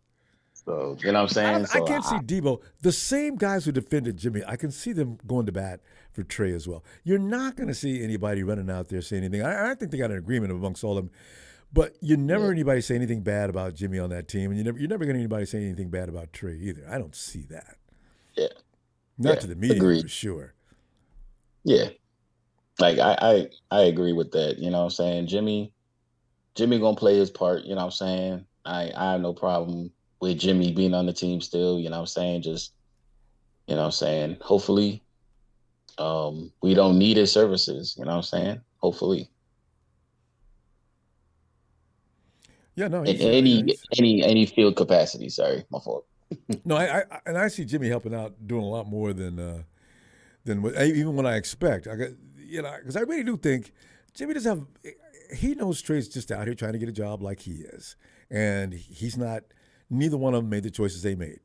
So, you know what I'm saying? I can't see Debo. The same guys who defended Jimmy, I can see them going to bat for Trey as well. You're not going to see anybody running out there saying anything. I think they got an agreement amongst all of them. But you never heard anybody say anything bad about Jimmy on that team, and you're never going to anybody say anything bad about Trey either. I don't see that. Yeah. Not to the media, agreed. For sure. Yeah. Like, I agree with that. You know what I'm saying? Jimmy going to play his part. You know what I'm saying? I have no problem with Jimmy being on the team still, you know what I'm saying? Just, you know what I'm saying? Hopefully, we don't need his services, you know what I'm saying? Hopefully. Yeah, no. In any field capacity, sorry, my fault. No, I see Jimmy helping out, doing a lot more than what, even when I expect. Because I really do think Jimmy does have, he knows Trey's just out here trying to get a job like he is. And he's not, neither one of them made the choices they made.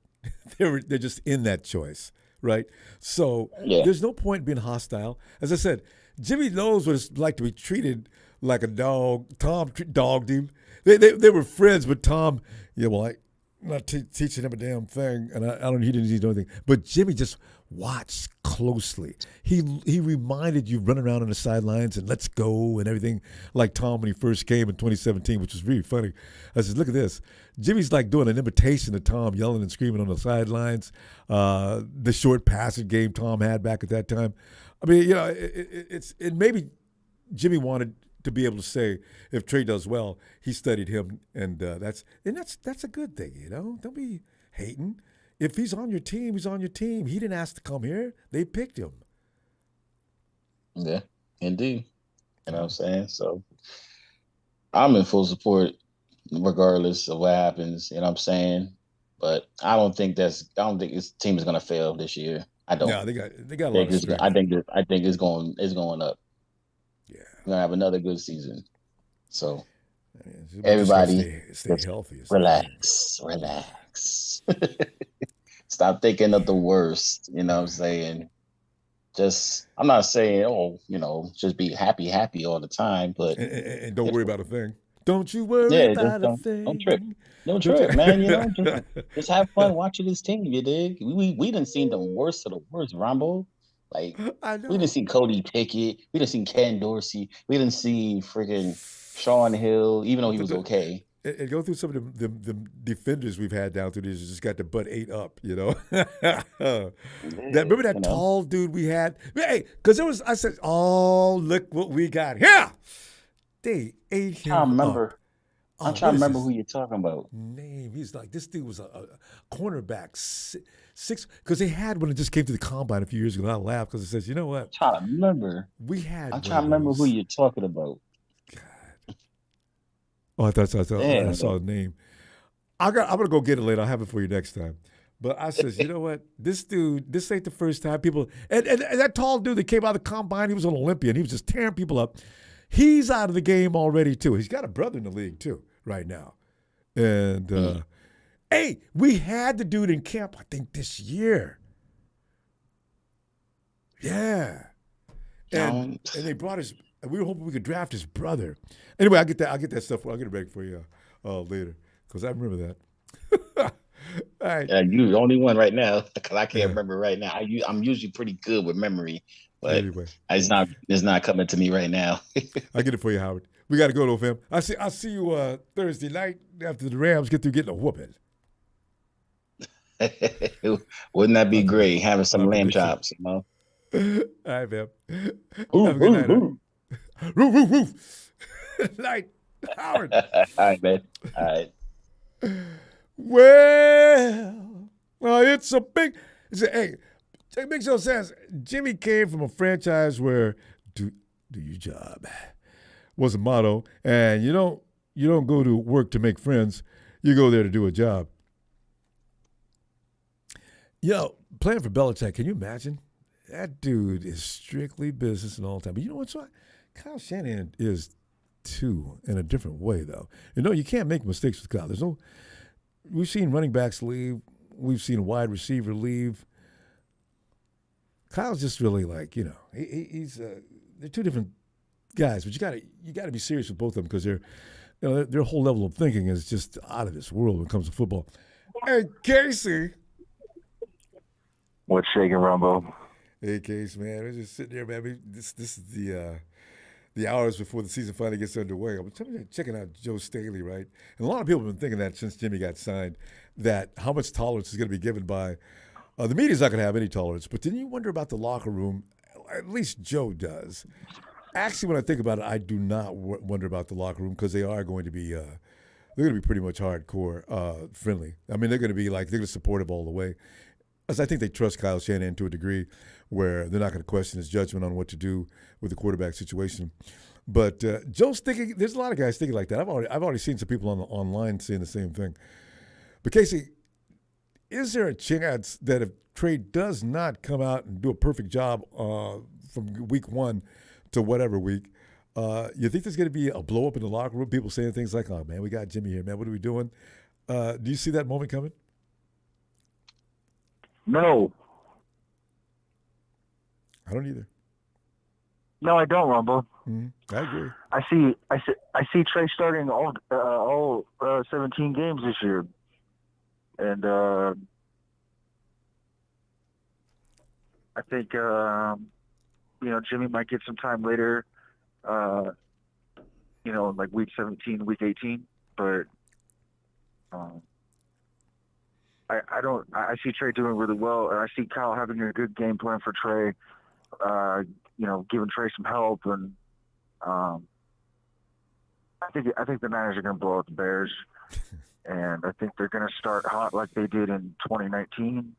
They're just in that choice, right? So there's no point in being hostile. As I said, Jimmy knows what it's like to be treated like a dog. Tom dogged him. They were friends, but Tom, I'm not teaching him a damn thing, and he didn't do anything. But Jimmy just watched closely. He reminded you running around on the sidelines and let's go and everything, like Tom when he first came in 2017, which was really funny. I said, look at this. Jimmy's like doing an imitation of Tom, yelling and screaming on the sidelines. The short passing game Tom had back at that time. I mean, it maybe Jimmy wanted to be able to say if Trey does well, he studied him, and that's a good thing, you know. Don't be hating. If he's on your team, he's on your team. He didn't ask to come here; they picked him. Yeah, indeed. You know what I'm saying? So I'm in full support, regardless of what happens. You know what I'm saying? But I don't think this team is gonna fail this year. I don't. No, they got a lot of strength. I think it's going up. Yeah, we're gonna have another good season. So everybody, stay healthy. Relax. Stop thinking of the worst. You know what I'm saying? I'm not saying, just be happy all the time, but and don't worry about a thing. Don't you worry about a thing. Don't trip. Don't trip, man. You know, just have fun watching this team. You dig? We didn't see the worst of the worst, Ronbo. Like we didn't see Cody Pickett. We didn't see Ken Dorsey. We didn't see freaking Sean Hill, even though he was okay. And go through some of the defenders we've had down through these. Just got the butt ate up, you know. Remember that tall dude we had? Hey, because I said, oh, look what we got here. They ate him up. I'm trying to remember who you're talking about. Name. He's like, this dude was a cornerback, six, because they had one that just came to the combine a few years ago. And I laughed because it says, you know what? I'm trying to remember. I'm trying to remember who you're talking about. God. Oh, I saw the name. I'm going to go get it later. I'll have it for you next time. But I says, you know what? This dude, this ain't the first time people, and that tall dude that came out of the combine, he was an Olympian. He was just tearing people up. He's out of the game already, too. He's got a brother in the league, too, right now. And, hey, we had the dude in camp, I think, this year. Yeah. And they brought we were hoping we could draft his brother. Anyway, I'll get that stuff. I'll get it back for you later because I remember that. All right. Yeah, you're the only one right now because I can't remember right now. I'm usually pretty good with memory. But anyway, it's not coming to me right now. I'll get it for you, Howard. We got to go, though, fam. I'll see you Thursday night after the Rams get through getting a whooping. Wouldn't that be great, having some lamb chops, you know? All right, fam. Have a good night. Roof, roof, roof. Night, Howard. All right, man. All right. Well, it's a big... Hey, Big Show says Jimmy came from a franchise where do your job was a motto, and you don't go to work to make friends. You go there to do a job. Yo, playing for Belichick, can you imagine? That dude is strictly business and all the time. But you know what's right? Kyle Shanahan is too, in a different way, though. You can't make mistakes with Kyle. We've seen running backs leave. We've seen a wide receiver leave. Kyle's just really like, he's they're two different guys, but you gotta be serious with both of them because their whole level of thinking is just out of this world when it comes to football. Hey, Casey. What's shaking, Ronbo? Hey, Casey, man. We're just sitting there, man. This is the hours before the season finally gets underway. I'm checking out Joe Staley, right? And a lot of people have been thinking that since Jimmy got signed, that how much tolerance is going to be given by the media's not going to have any tolerance. But then you wonder about the locker room. At least Joe does. Actually, when I think about it, I do not wonder about the locker room because they are going to be they're going to be pretty much hardcore friendly. I mean, they're going to be they're going to support him all the way. As I think they trust Kyle Shanahan to a degree where they're not going to question his judgment on what to do with the quarterback situation. But Joe's thinking, there's a lot of guys thinking like that. I've already seen some people online saying the same thing. But Casey, is there a chance that if Trey does not come out and do a perfect job from week 1 to whatever week, you think there's going to be a blow up in the locker room? People saying things like, "Oh man, we got Jimmy here, man. What are we doing?" Do you see that moment coming? No. I don't either. No, I don't, Ronbo. Mm-hmm. I agree. I see Trey starting all 17 games this year, and I think Jimmy might get some time later, like week 17, week 18, but I see Trey doing really well, and I see Kyle having a good game plan for Trey, giving Trey some help, and I think the Niners are going to blow out the Bears, and I think they're going to start hot like they did in 2019.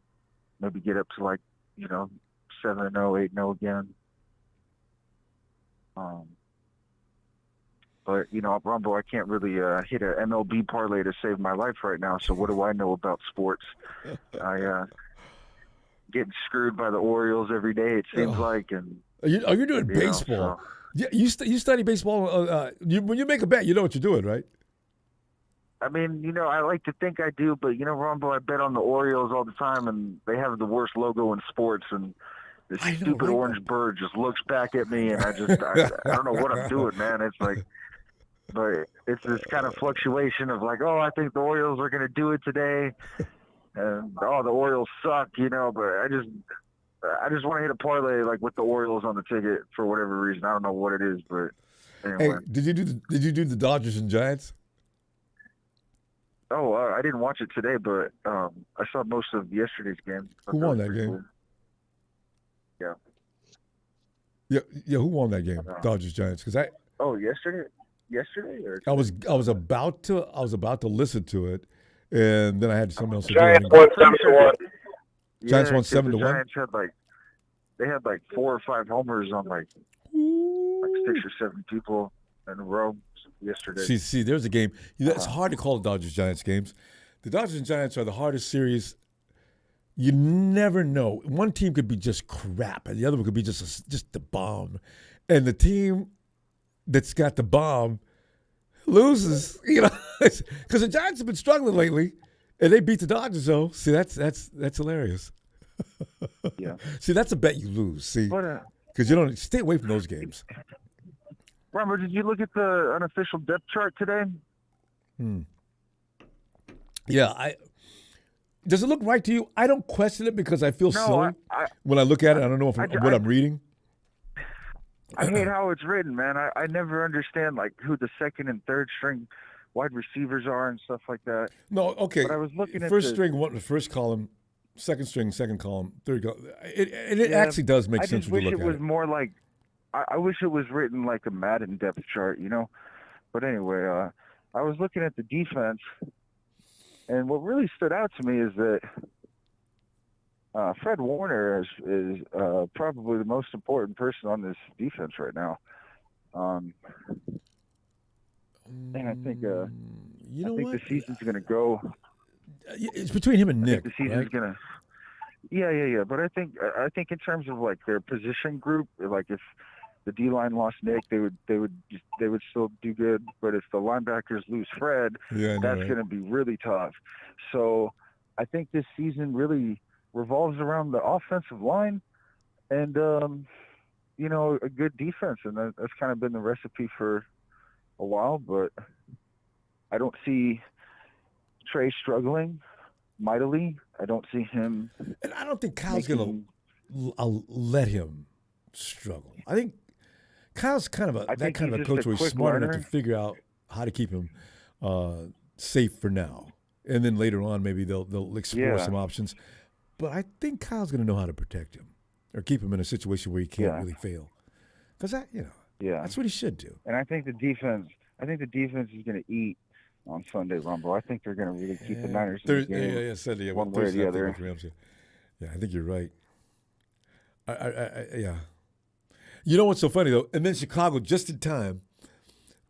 Maybe get up to 7-0, 8-0 again. But Rumble, I can't really hit an MLB parlay to save my life right now. So what do I know about sports? I getting screwed by the Orioles every day. It seems like, and you're doing baseball. Yeah, you study baseball. When you make a bet, you know what you're doing, right? I mean, I like to think I do, but Rumble, I bet on the Orioles all the time, and they have the worst logo in sports, and this stupid orange bird just looks back at me, and I don't know what I'm doing, man. It's like, but it's this kind of fluctuation of I think the Orioles are going to do it today, and the Orioles suck, but I just want to hit a parlay with the Orioles on the ticket for whatever reason. I don't know what it is, but anyway. Hey, did you do the Dodgers and Giants? Oh, I didn't watch it today, but I saw most of yesterday's game. Who won that game? Cool. Yeah. Yeah. Who won that game? Dodgers Giants. Because yesterday or I was about to listen to it, and then I had something else to Giants do. won 7-1. Giants won 7-1. Giants had 4 or 5 homers on 6 or 7 people in a row yesterday. See, there's a game. It's hard to call the Dodgers Giants games. The Dodgers and Giants are the hardest series. You never know. One team could be just crap, and the other one could be just the bomb. And the team that's got the bomb loses, because the Giants have been struggling lately, and they beat the Dodgers. Though, see, that's hilarious. Yeah. See, that's a bet you lose. See, because you don't stay away from those games. Robert, did you look at the unofficial depth chart today? Yeah, does it look right to you? I don't question it because I feel silly when I look at it. I don't know what I'm reading. I hate how it's written, man. I never understand who the second and third string wide receivers are and stuff like that. No, okay. But I was looking at first string, the first column, second string, second column, third column. It actually does make sense when you look at it. I wish it was more like. I wish it was written like a Madden depth chart, But anyway, I was looking at the defense, and what really stood out to me is that Fred Warner is probably the most important person on this defense right now. And I think the season's going to go. It's between him and Nick. The season's going to. Yeah. But I think in terms of their position group, if the D-line lost Nick, they would still do good. But if the linebackers lose Fred, that's going to be really tough. So I think this season really revolves around the offensive line and a good defense, and that's kind of been the recipe for a while. But I don't see Trey struggling mightily. I don't see him. And I don't think Kyle's going to let him struggle. I think Kyle's kind of a coach where he's smart enough to figure out how to keep him safe for now. And then later on, maybe they'll explore some options. But I think Kyle's going to know how to protect him or keep him in a situation where he can't really fail. Because that's what he should do. And I think the defense is going to eat on Sunday, Rumble. I think they're going to really keep the Niners in the game. Sunday, one way or the other. Yeah, I think you're right. Yeah. You know what's so funny, though? And then Chicago, just in time,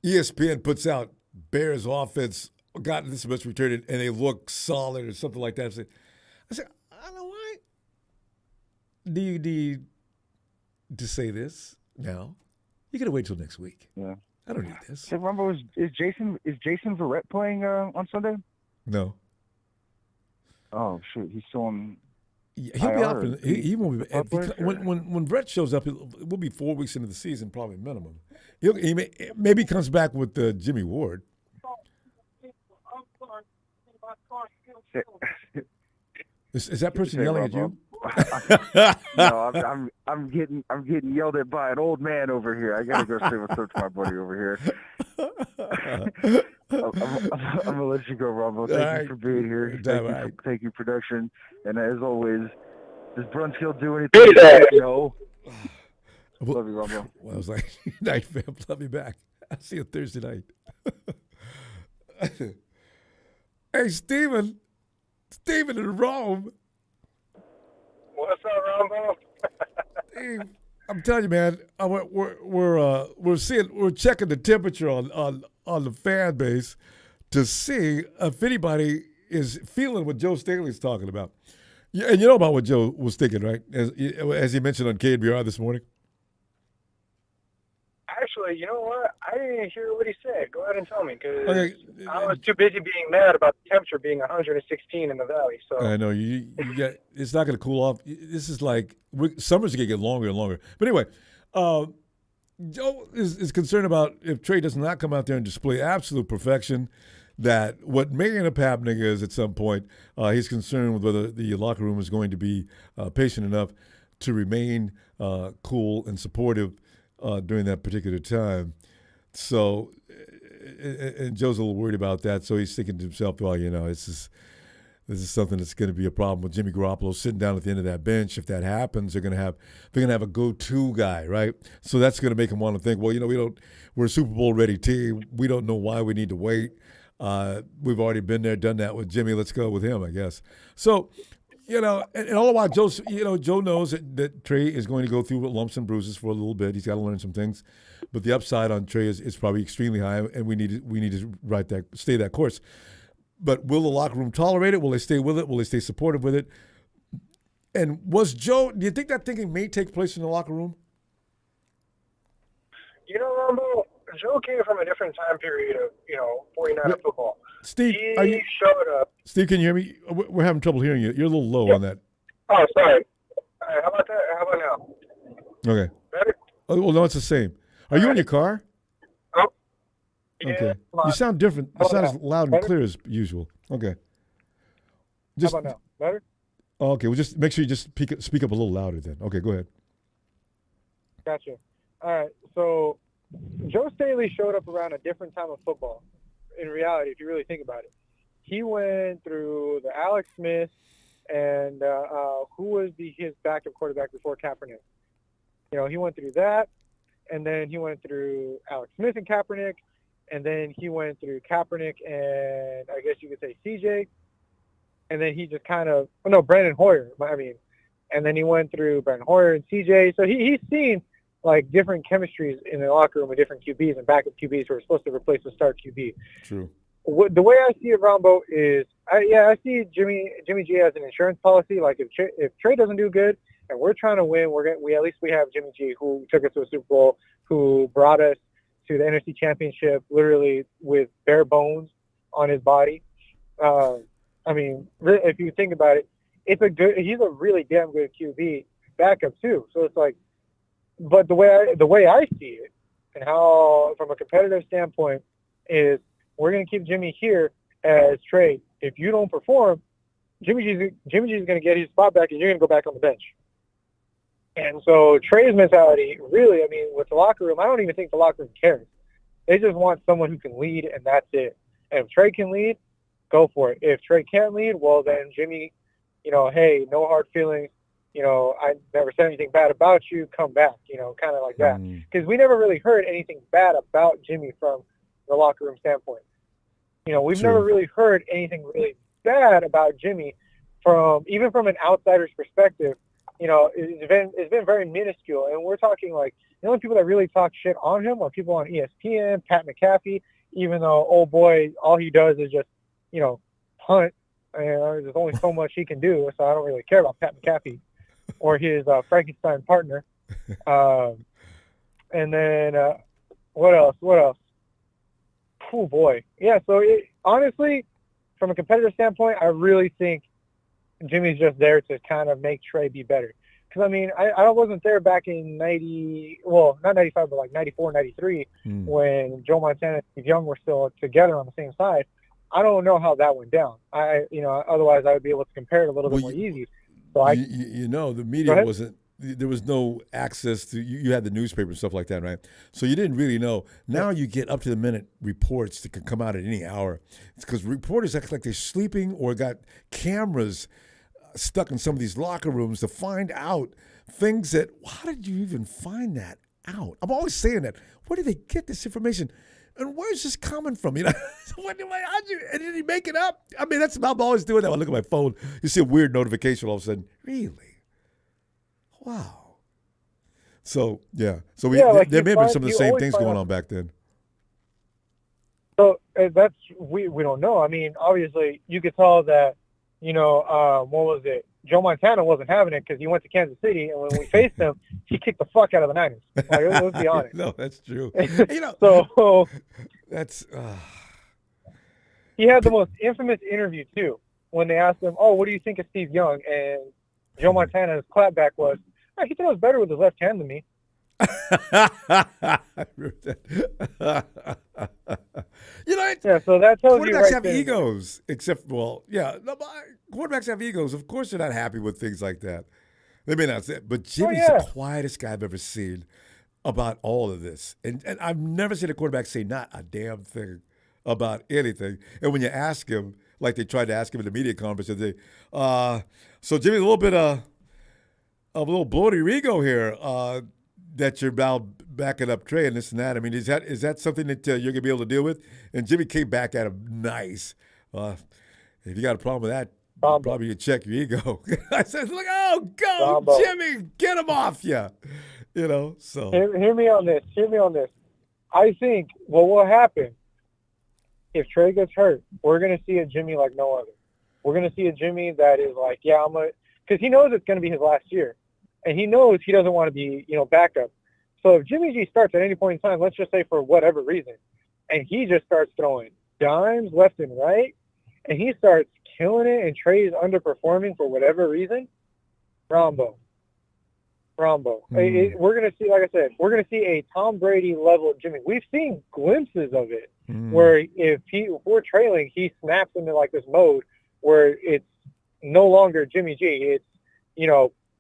ESPN puts out Bears offense got this much return, and they look solid or something like that. I said, I don't know why. Do you need to say this now? You got to wait till next week. Yeah. I don't need this. So, Rumble, is Jason Verrett playing on Sunday? No. Oh shoot, he's still on. He'll be out. He won't be. When Brett shows up, we'll be 4 weeks into the season, probably minimum. Maybe comes back with Jimmy Ward. Is that person yelling at you? No, I'm getting yelled at by an old man over here. I gotta go say what's up to my buddy over here. I'm gonna let you go, Ronbo. Thank you for being here. Thank you, production. And as always, does Brunskill do anything? No. Love you, Ronbo. Well, I was like, night, fam. Love you back. I'll see you Thursday night. Hey, Steven in Rome. What's up, Ronbo? Steve, I'm telling you, man, we're checking the temperature on the fan base to see if anybody is feeling what Joe Staley's talking about. Yeah, and you know about what Joe was thinking, right? As he mentioned on KBR this morning. Actually, you know what? I didn't hear what he said. Go ahead and tell me, because Okay. I was too busy being mad about the temperature being 116 in the valley. So I know you get. It's not going to cool off. This is like summer's going to get longer and longer. But anyway, Joe is concerned about if Trey does not come out there and display absolute perfection. That what may end up happening is at some point he's concerned with whether the locker room is going to be patient enough to remain cool and supportive during that particular time. So, and Joe's a little worried about that. So he's thinking to himself, well, you know, this is something that's going to be a problem with Jimmy Garoppolo sitting down at the end of that bench. If that happens, they're going to have a go-to guy, right? So that's going to make him want to think, well, you know, we're a Super Bowl ready team. We don't know why we need to wait. We've already been there, done that with Jimmy. Let's go with him, I guess. So, you know, and all the while, Joe knows that Trey is going to go through lumps and bruises for a little bit. He's got to learn some things, but the upside on Trey is probably extremely high, and we need to stay that course. But will the locker room tolerate it? Will they stay with it? Will they stay supportive with it? And do you think that thinking may take place in the locker room? you know, Ronbo, Joe came from a different time period of 49er football. Steve, he showed up. Steve, can you hear me? We're having trouble hearing you. You're a little low on that. Oh, sorry. How about that? How about now? Okay. Better? Oh, well, no, it's the same. Are you in your car? Oh. Okay. Yeah, You sound different. You How sound about as now? loud and Better? clear as usual. Okay. How about now? Better? Okay. Well, just make sure you just speak up a little louder then. Okay, go ahead. Gotcha. All right. So Joe Staley showed up around a different time of football. In reality, if you really think about it, he went through the Alex Smith and who was his backup quarterback before Kaepernick. He went through that, and then he went through Alex Smith and Kaepernick, and then he went through Kaepernick and I guess you could say CJ, and then he just Brandon Hoyer. And then he went through Brandon Hoyer and CJ. So he's seen like different chemistries in the locker room with different QBs and backup QBs who are supposed to replace the start QB. True. The way I see it, Ronbo, is I see Jimmy G as an insurance policy. Like if Trey doesn't do good and we're trying to win, we at least have Jimmy G, who took us to a Super Bowl, who brought us to the NFC Championship literally with bare bones on his body. If you think about it, he's a really damn good QB backup too. So it's like, but the way I see it, and how from a competitive standpoint, is we're going to keep Jimmy here as Trey. If you don't perform, Jimmy G is going to get his spot back, and you're going to go back on the bench. And so Trey's mentality, really, with the locker room, I don't even think the locker room cares. They just want someone who can lead, and that's it. And if Trey can lead, go for it. If Trey can't lead, well, then Jimmy, hey, no hard feelings. I never said anything bad about you. Come back, kind of like that. Because we never really heard anything bad about Jimmy from the locker room standpoint. We've never really heard anything really bad about Jimmy even from an outsider's perspective. It's been very minuscule. And we're talking like the only people that really talk shit on him are people on ESPN, Pat McAfee, even though, oh boy, all he does is just, punt. There's only so much he can do, so I don't really care about Pat McAfee or his Frankenstein partner. And then what else? Oh boy, yeah. So honestly, from a competitive standpoint, I really think Jimmy's just there to kind of make Trey be better. Because I wasn't there back in not 95, but like 94, 93, when Joe Montana and Steve Young were still together on the same side. I don't know how that went down. Otherwise I would be able to compare it a little bit more easy. So the media wasn't. There was no access to. You had the newspaper and stuff like that, right? So you didn't really know. Now you get up to the minute reports that can come out at any hour. It's because reporters act like they're sleeping or got cameras stuck in some of these locker rooms to find out things that. How did you even find that out? I'm always saying that. Where do they get this information? And where's this coming from? You know, and did he make it up? I mean, I'm always doing that. I look at my phone, you see a weird notification all of a sudden. Really? Wow. So there may have been some of the same things going on back then. So that's we don't know. I mean, obviously, you could tell that, what was it? Joe Montana wasn't having it because he went to Kansas City, and when we faced him, he kicked the fuck out of the Niners. Like, let's be honest. No, that's true. So that's. He had the most infamous interview too when they asked him, "Oh, what do you think of Steve Young?" And Joe Montana's clapback was, "Oh, he throws better with his left hand than me." So that tells you quarterbacks have egos, quarterbacks have egos. Of course, they're not happy with things like that. They may not say it, but Jimmy's the quietest guy I've ever seen about all of this. And I've never seen a quarterback say not a damn thing about anything. And when you ask him, like they tried to ask him in the media conference, they so Jimmy's a little bit of a little blow to your ego here that you're now backing up Trey and this and that. I mean, is that something that you're going to be able to deal with? And Jimmy came back at him nice. If you got a problem with that, probably you check your ego. I said, look, go, Jimmy, get him off you. So. Hear me on this. I think what will happen if Trey gets hurt, we're going to see a Jimmy like no other. We're going to see a Jimmy that is like, because he knows it's going to be his last year. And he knows he doesn't want to be, backup. So if Jimmy G starts at any point in time, let's just say for whatever reason, and he just starts throwing dimes left and right, and he starts killing it, and Trey's underperforming for whatever reason, Ronbo. We're going to see, like I said, we're going to see a Tom Brady level Jimmy. We've seen glimpses of it where if we're trailing, he snaps into like this mode where it's no longer Jimmy G. It's,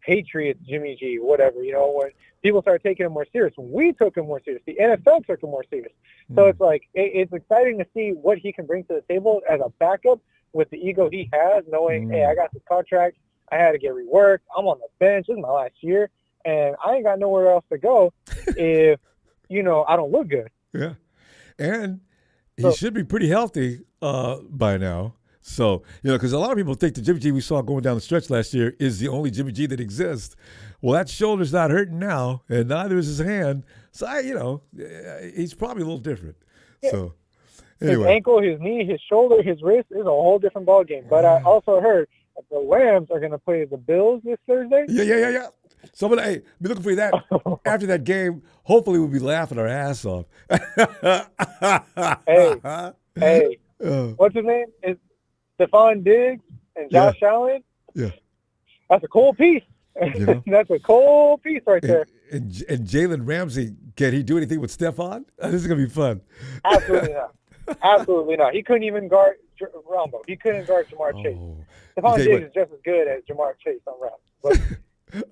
Patriots Jimmy G, whatever, when people start taking him more serious. We took him more serious. The NFL took him more serious. So it's like, it's exciting to see what he can bring to the table as a backup with the ego he has, knowing, hey, I got this contract. I had to get reworked. I'm on the bench. This is my last year. And I ain't got nowhere else to go if, I don't look good. Yeah. And he should be pretty healthy by now. So, because a lot of people think the Jimmy G we saw going down the stretch last year is the only Jimmy G that exists. Well, that shoulder's not hurting now, and neither is his hand. So, he's probably a little different. Yeah. So, anyway. His ankle, his knee, his shoulder, his wrist is a whole different ballgame. But I also heard that the Rams are going to play the Bills this Thursday. Yeah. So, be looking for that after that game. Hopefully, we'll be laughing our ass off. Hey, what's his name? Stephon Diggs and Josh Allen. Yeah. That's a cool piece. That's a cool piece right there. And Jalen Ramsey, can he do anything with Stephon? This is going to be fun. Absolutely not. He couldn't even guard Ronbo. He couldn't guard Jamar Chase. Stephon Diggs is just as good as Jamar Chase on routes. But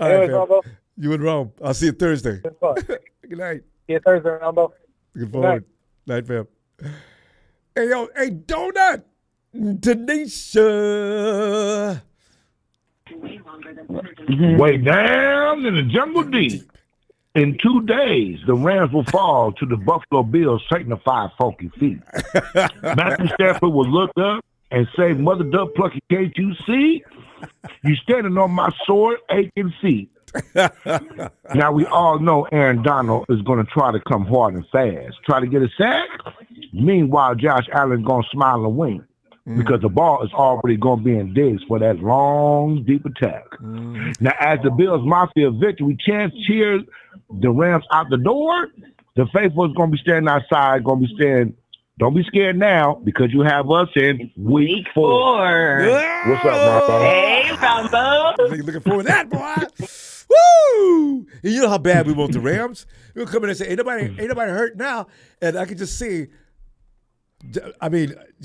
anyways, Ronbo. You and Rome. I'll see you Thursday. It's fun. Good night. See you Thursday, Ronbo. Looking forward. Night, fam. Hey, Donut. Tanisha. Way down in the jungle deep. In 2 days, the Rams will fall to the Buffalo Bills' sanctified funky feet. Matthew Stafford will look up and say, Mother Duck Plucky, can't you see? You standing on my sword, aching feet. Now we all know Aaron Donald is going to try to come hard and fast, try to get a sack. Meanwhile, Josh Allen going to smile and wink. Because the ball is already going to be in Diggs for that long, deep attack. Now, as the Bills Mafia victory chants cheer the Rams out the door, the faithful is going to be standing outside, going to be saying, don't be scared now because you have us in week 4. What's up, Ronbo? Hey, Ronbo. Looking forward to that, boy. Woo! And you know how bad we want the Rams? We'll come in and say, ain't nobody hurt now. And I can just see,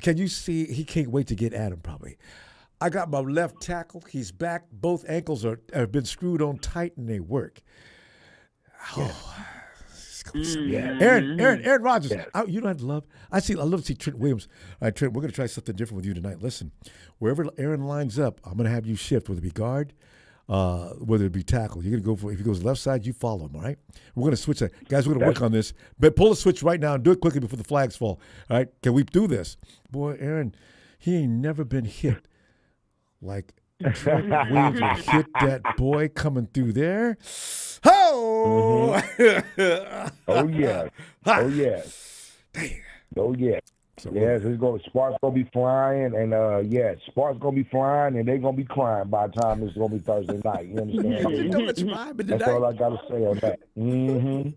can you see? He can't wait to get at him, probably. I got my left tackle. He's back. Both ankles have been screwed on tight, and they work. Aaron Rodgers. You know what I love? I love to see Trent Williams. All right, Trent, we're going to try something different with you tonight. Listen, wherever Aaron lines up, I'm going to have you shift, whether it be guard, whether it be tackle. You're going to go for, if he goes left side, you follow him, all right? We're going to switch that. Guys, we're going to work on this. But pull a switch right now and do it quickly before the flags fall, all right? Can we do this? Boy, Aaron, he ain't never been hit like Trent Williams would hit that boy coming through there. Oh! Oh, yeah. Oh, yeah. Dang. Oh, yeah. Yes, Sparks gonna be flying, and Sparks gonna be flying, and they're gonna be crying by the time it's gonna be Thursday night. You understand? That's all I gotta say on that. Man,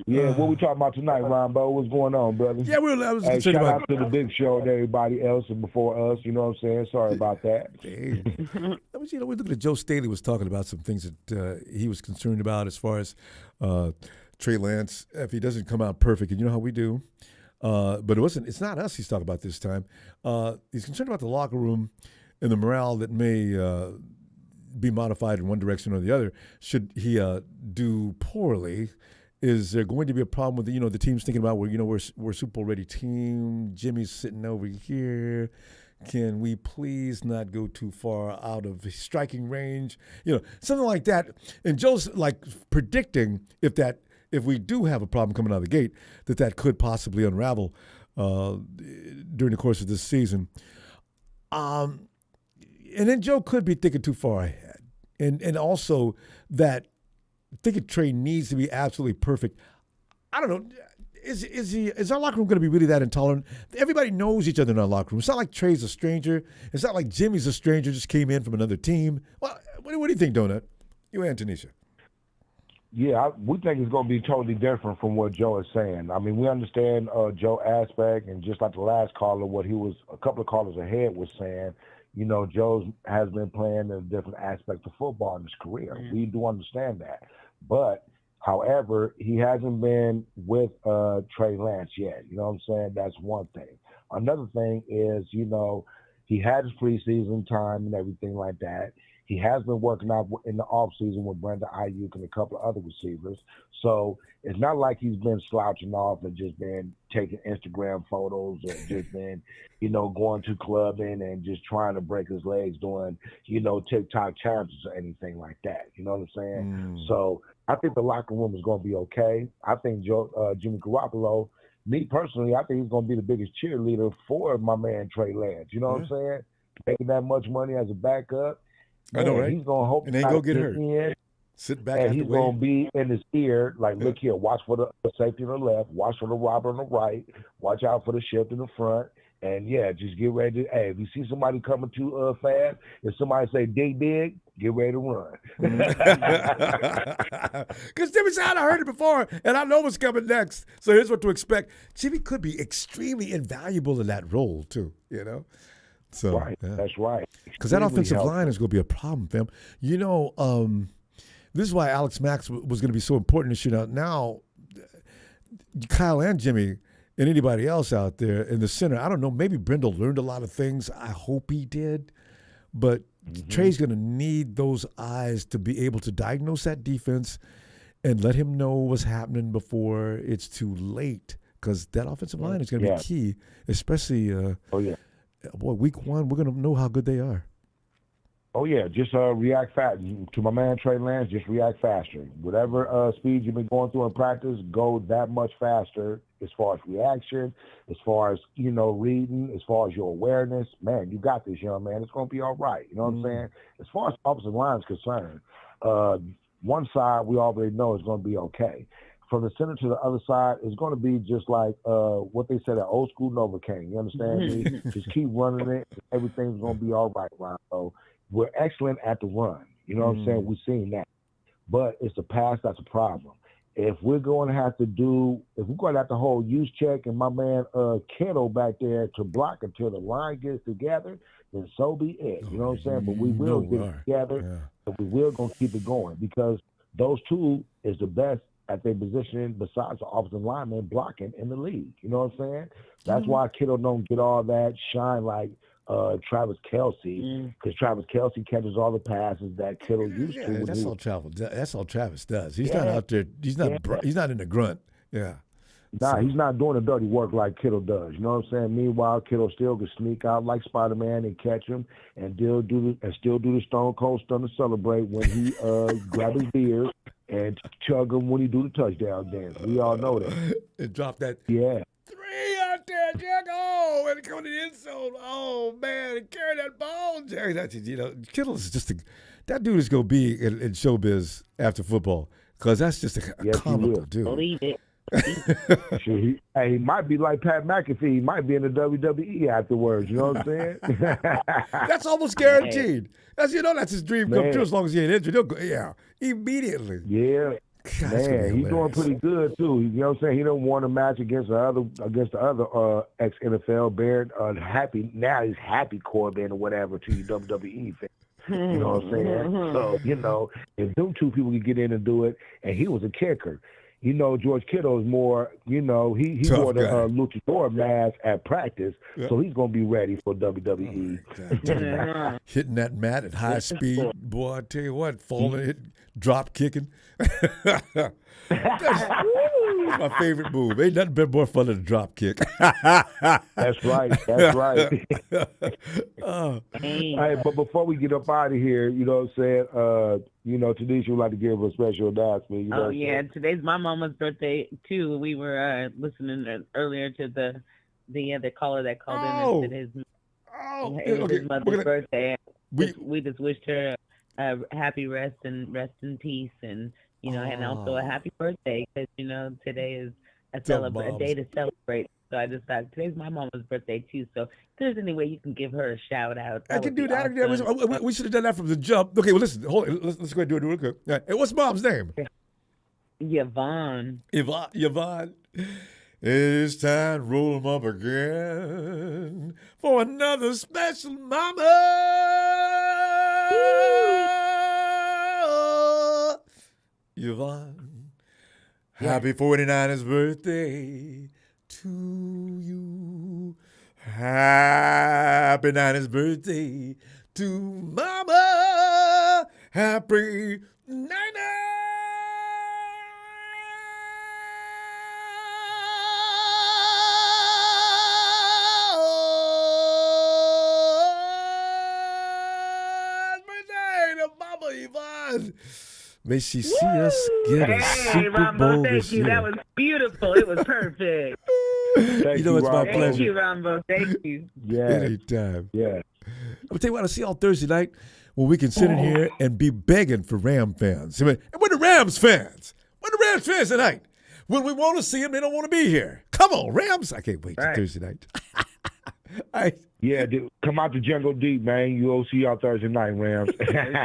yeah. What we talking about tonight, Ronbo? What's going on, brother? Yeah, I was shout out to the big show and everybody else and before us. You know what I'm saying? Sorry about that. We look at Joe Staley was talking about some things that he was concerned about as far as Trey Lance if he doesn't come out perfect, and you know how we do. But it's not us he's talking about this time. He's concerned about the locker room and the morale that may be modified in one direction or the other. Should he do poorly, is there going to be a problem with the team's thinking about we're a Super Bowl ready team. Jimmy's sitting over here. Can we please not go too far out of striking range? Something like that. And Joe's like predicting if we do have a problem coming out of the gate, that could possibly unravel during the course of this season. And then Joe could be thinking too far ahead. And also that thinking Trey needs to be absolutely perfect. I don't know. Is our locker room going to be really that intolerant? Everybody knows each other in our locker room. It's not like Trey's a stranger. It's not like Jimmy's a stranger, just came in from another team. Well, what do you think, Donut? You and Tanisha. Yeah, we think it's going to be totally different from what Joe is saying. I mean, we understand Joe aspect, and just like the last caller, what he was a couple of callers ahead was saying, Joe has been playing a different aspect of football in his career. Mm-hmm. We do understand that. But, however, he hasn't been with Trey Lance yet. You know what I'm saying? That's one thing. Another thing is, he had his preseason time and everything like that. He has been working out in the offseason with Brandon Ayuk and a couple of other receivers. So it's not like he's been slouching off and just been taking Instagram photos or just been, going to clubbing and just trying to break his legs doing, TikTok challenges or anything like that. You know what I'm saying? So I think the locker room is going to be okay. I think Jimmy Garoppolo, me personally, I think he's going to be the biggest cheerleader for my man Trey Lance. You know what I'm saying? Making that much money as a backup. Man, I know, right? He's gonna hope and ain't gonna get hurt. Sit back, and he's gonna be in his ear. Like, look here, watch for the safety on the left, watch for the robber on the right, watch out for the shift in the front, and just get ready. If you see somebody coming too fast, if somebody say dig, get ready to run. Because Jimmy said I heard it before, and I know what's coming next. So here's what to expect. Jimmy could be extremely invaluable in that role too. So, right, that's right. Because that offensive line is going to be a problem, fam. This is why Alex Max was going to be so important this year. Now, Kyle and Jimmy and anybody else out there in the center, I don't know, maybe Brendel learned a lot of things. I hope he did. But Trey's going to need those eyes to be able to diagnose that defense and let him know what's happening before it's too late. Because that offensive line is going to be key, especially week one, we're going to know how good they are. Oh, yeah, just react fast. To my man Trey Lance, just react faster. Whatever speed you've been going through in practice, go that much faster as far as reaction, as far as, reading, as far as your awareness. Man, you got this, young man. It's going to be all right. You know what I'm saying? As far as offensive line is concerned, one side we already know is going to be okay. From the center to the other side, it's going to be just like what they said at old school Novocaine. You understand me? Just keep running it. Everything's going to be all right, Ron. So we're excellent at the run. You know what I'm saying? We've seen that. But it's the pass that's a problem. If we're going to have to hold use check and my man Kittle back there to block until the line gets together, then so be it. You know what I'm saying? But we will get it together, and we will going to keep it going because those two is the best at their position besides the offensive lineman blocking in the league. You know what I'm saying? That's why Kittle don't get all that shine like Travis Kelce, because Travis Kelce catches all the passes that Kittle used to. That's all Travis does. He's not out there. He's not in the grunt. Yeah. Nah, he's not doing the dirty work like Kittle does. You know what I'm saying? Meanwhile, Kittle still can sneak out like Spider-Man and catch him, and still do the Stone Cold Stunner celebrate when he grab his beard and chug him when he do the touchdown dance. We all know that. And drop that. Yeah. 3 out there, Jack. Oh, and come to the end zone. Oh man, and carry that ball, Jerry. That's Kittle is just that dude is gonna be in showbiz after football because that's just a comical dude. Believe it. He might be like Pat McAfee. He might be in the WWE afterwards. You know what I'm saying? That's almost guaranteed. That's his dream come true as long as he ain't injured. He'll go, immediately. Yeah. God, man, he's doing pretty good too. You know what I'm saying? He done won a match against the other ex NFL Baird. He's happy Corbin or whatever to you WWE fans. You know what I'm saying? So, if them two people could get in and do it, and he was a kicker. George Kittle is more, he wore the luchador mask at practice, so he's going to be ready for WWE. Hitting that mat at high speed, boy, I tell you what, falling, drop kicking. That's my favorite move. Ain't nothing been more fun than a drop kick. That's right. Hey, but before we get up out of here, you know what I'm saying? Tanisha would like to give a special announcement. Today's my mama's birthday too. We were listening earlier to the other caller that called in and said it was his mother's birthday. We just wished her a happy rest in peace, and and also a happy birthday because today is a day to celebrate. So I just thought today's my mama's birthday too. So if there's any way you can give her a shout out, I can do that. Awesome. We should have done that from the jump. Okay, well listen, hold it. Let's go ahead and do it real quick. All right. Hey, what's mom's name? Yvonne. Yvonne. It's time to roll them up again for another special mama. Yvonne, happy 49ers birthday to you. Happy 90th birthday to Mama. Happy 90th. birthday to Mama Yvonne. May she see us get a Super Bowl this year. That was beautiful. It was perfect. It's my pleasure. Thank you, Ronbo. Thank you. Yeah. Anytime. Yeah. I'll tell you what, I'll see y'all Thursday night when we can sit in here and be begging for Ram fans. And we're the Rams fans. We're the Rams fans tonight. When we want to see them, they don't want to be here. Come on, Rams. I can't wait till Thursday night. Yeah, dude, come out to Jungle Deep, man. You'll see y'all Thursday night, Rams.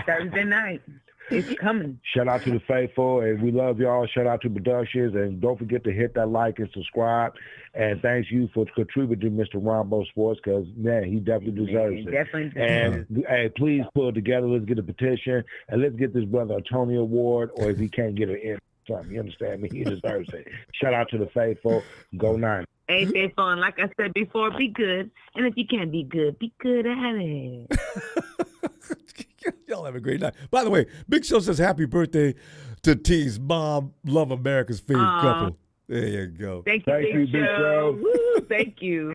Thursday night. It's coming. Shout out to the faithful, and we love y'all. Shout out to Productions, and don't forget to hit that like and subscribe. And thanks you for contributing, Mr. Ronbo Sports, because, man, he definitely deserves it. Definitely deserves it. Hey, please pull it together. Let's get a petition, and let's get this brother a Tony Award, or if he can't get an in something, you understand me? He deserves it. Shout out to the faithful. Go Niners. Hey, faithful, and like I said before, be good. And if you can't be good at it. Y'all have a great night. By the way, Big Show says happy birthday to T's mom. Love America's favorite couple. There you go. Thank you, Big Show. Woo, thank you.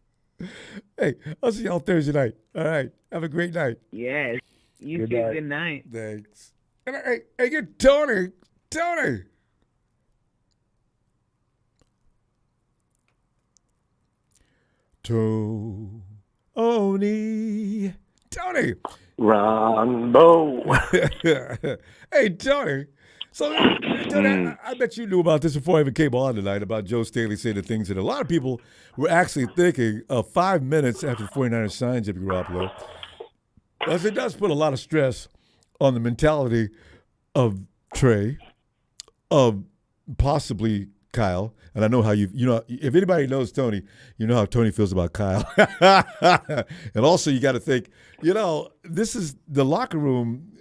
Hey, I'll see y'all Thursday night. All right. Have a great night. Yes. You too. Good night. Thanks. And hey, get Tony. Tony. Tony. Ronbo. Hey, Tony. So, Tony, I bet you knew about this before I even came on tonight about Joe Staley saying the things that a lot of people were actually thinking of 5 minutes after the 49ers signed Jimmy Garoppolo. Because it does put a lot of stress on the mentality of Trey, of possibly Kyle. And I know how if anybody knows Tony, you know how Tony feels about Kyle. And also you got to think, this is the locker room.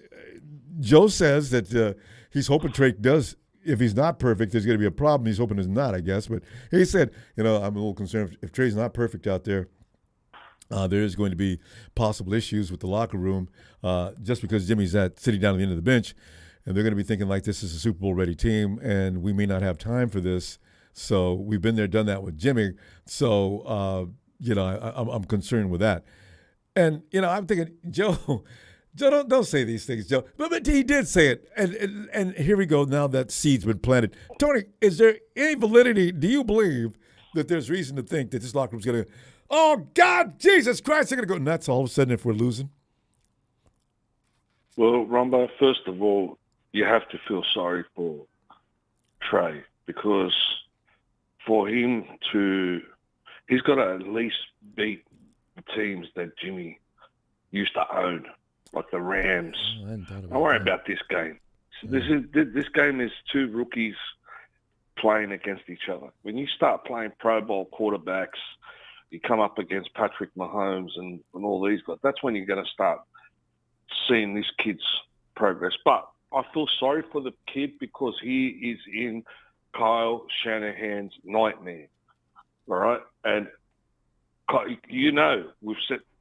Joe says that he's hoping Trey does. If he's not perfect, there's going to be a problem. He's hoping there's not, I guess. But he said, I'm a little concerned if Trey's not perfect out there. There is going to be possible issues with the locker room just because Jimmy's sitting down at the end of the bench. And they're going to be thinking like this is a Super Bowl ready team, and we may not have time for this. So we've been there, done that with Jimmy. So, I'm concerned with that. And, I'm thinking, Joe, don't say these things, Joe. But he did say it. And here we go. Now that seed's been planted. Tony, is there any validity? Do you believe that there's reason to think that this locker room's going to, oh, God, Jesus Christ, they're going to go nuts all of a sudden if we're losing? Well, Ronbo, first of all, you have to feel sorry for Trey because for him he's got to at least beat the teams that Jimmy used to own, like the Rams. Don't worry about this game. This game is two rookies playing against each other. When you start playing Pro Bowl quarterbacks, you come up against Patrick Mahomes and all these guys. That's when you're going to start seeing this kid's progress. But I feel sorry for the kid because he is in Kyle Shanahan's nightmare. All right? And, we've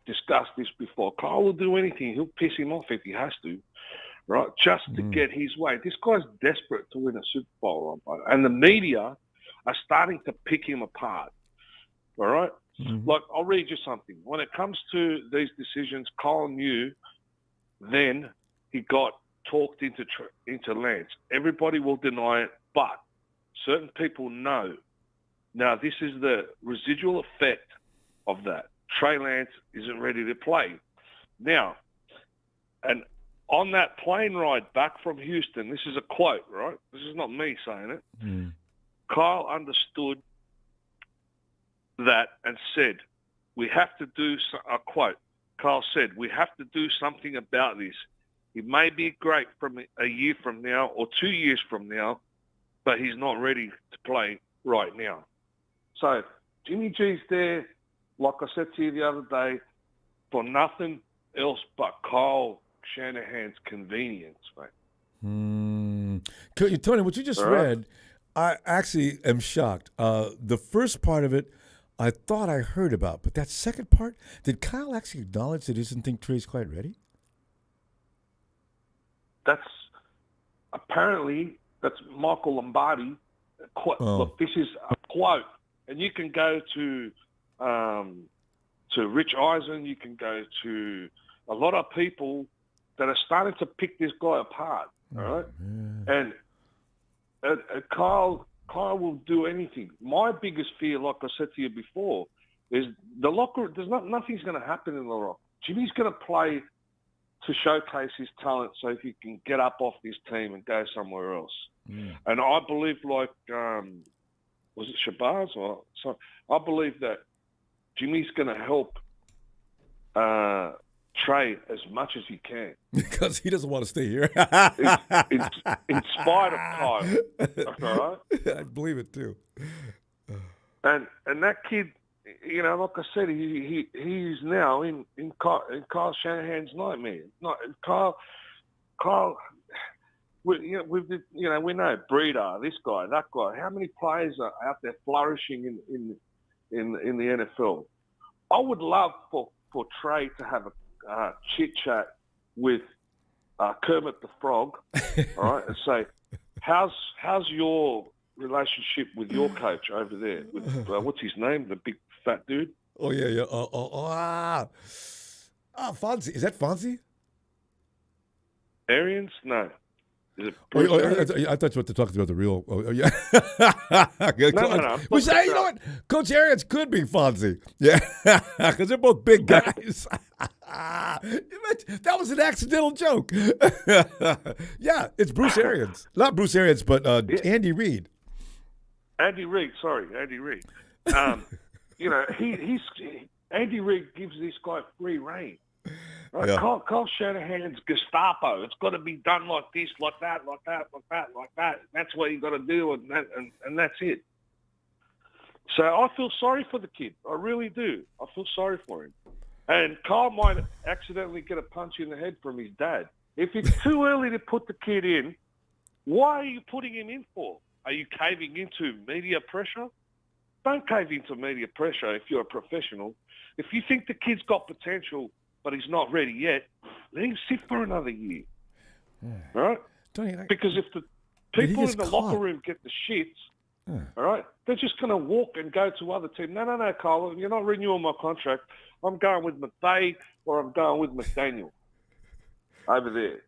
discussed this before. Kyle will do anything. He'll piss him off if he has to, right? Just to get his way. This guy's desperate to win a Super Bowl, right? And the media are starting to pick him apart, all right? Like, I'll read you something. When it comes to these decisions, Kyle knew then he got talked into Lance. Everybody will deny it, but certain people know. Now, this is the residual effect of that. Trey Lance isn't ready to play. Now, and on that plane ride back from Houston, this is a quote, right? This is not me saying it. Kyle understood that and said, we have to do, a quote, Kyle said, we have to do something about this. He may be great from a year from now or 2 years from now, but he's not ready to play right now. So Jimmy G's there, like I said to you the other day, for nothing else but Kyle Shanahan's convenience, mate. Tony, what you just read, I actually am shocked. The first part of it, I thought I heard about, but that second part, did Kyle actually acknowledge that he doesn't think Trey's quite ready? That's Michael Lombardi. Look, this is a quote, and you can go to Rich Eisen. You can go to a lot of people that are starting to pick this guy apart. All right, and Kyle will do anything. My biggest fear, like I said to you before, is the locker. Nothing's going to happen in the locker. Jimmy's going to play to showcase his talent so he can get up off this team and go somewhere else. And I believe, like, was it Shabazz? I believe that Jimmy's going to help Trey as much as he can. Because he doesn't want to stay here. in spite of Kyle. All right? I believe it too. And that kid, like I said, he's now in Kyle Shanahan's nightmare. Kyle. We know Breeder, this guy, that guy. How many players are out there flourishing in the NFL? I would love for Trey to have a chit chat with Kermit the Frog, all right, and say, how's your relationship with your coach over there? With, what's his name? The big fat dude? Oh yeah. Fonzie. Is that Fonzie? Arians? No. Is it I thought you were talking about the real. Oh yeah. No. We say, you know what? Coach Arians could be Fonzie. Yeah, because they're both big guys. That was an accidental joke. Yeah, it's Bruce Arians. Not Bruce Arians, but Andy Reid. Andy Reid. He's Andy Reid gives this guy free rein. Right? Yeah. Kyle Shanahan's Gestapo. It's got to be done like this, like that, like that, like that, like that. That's what you got to do, and that's it. So I feel sorry for the kid. I really do. I feel sorry for him. And Kyle might accidentally get a punch in the head from his dad. If it's too early to put the kid in, why are you putting him in for? Are you caving into media pressure? Don't cave into media pressure if you're a professional. If you think the kid's got potential, but he's not ready yet, let him sit for another year. Right? Because if the people in the locker room get the shits, All right? They're just going to walk and go to other teams. No, Kyle, you're not renewing my contract. I'm going with McVay or I'm going with McDaniel over there.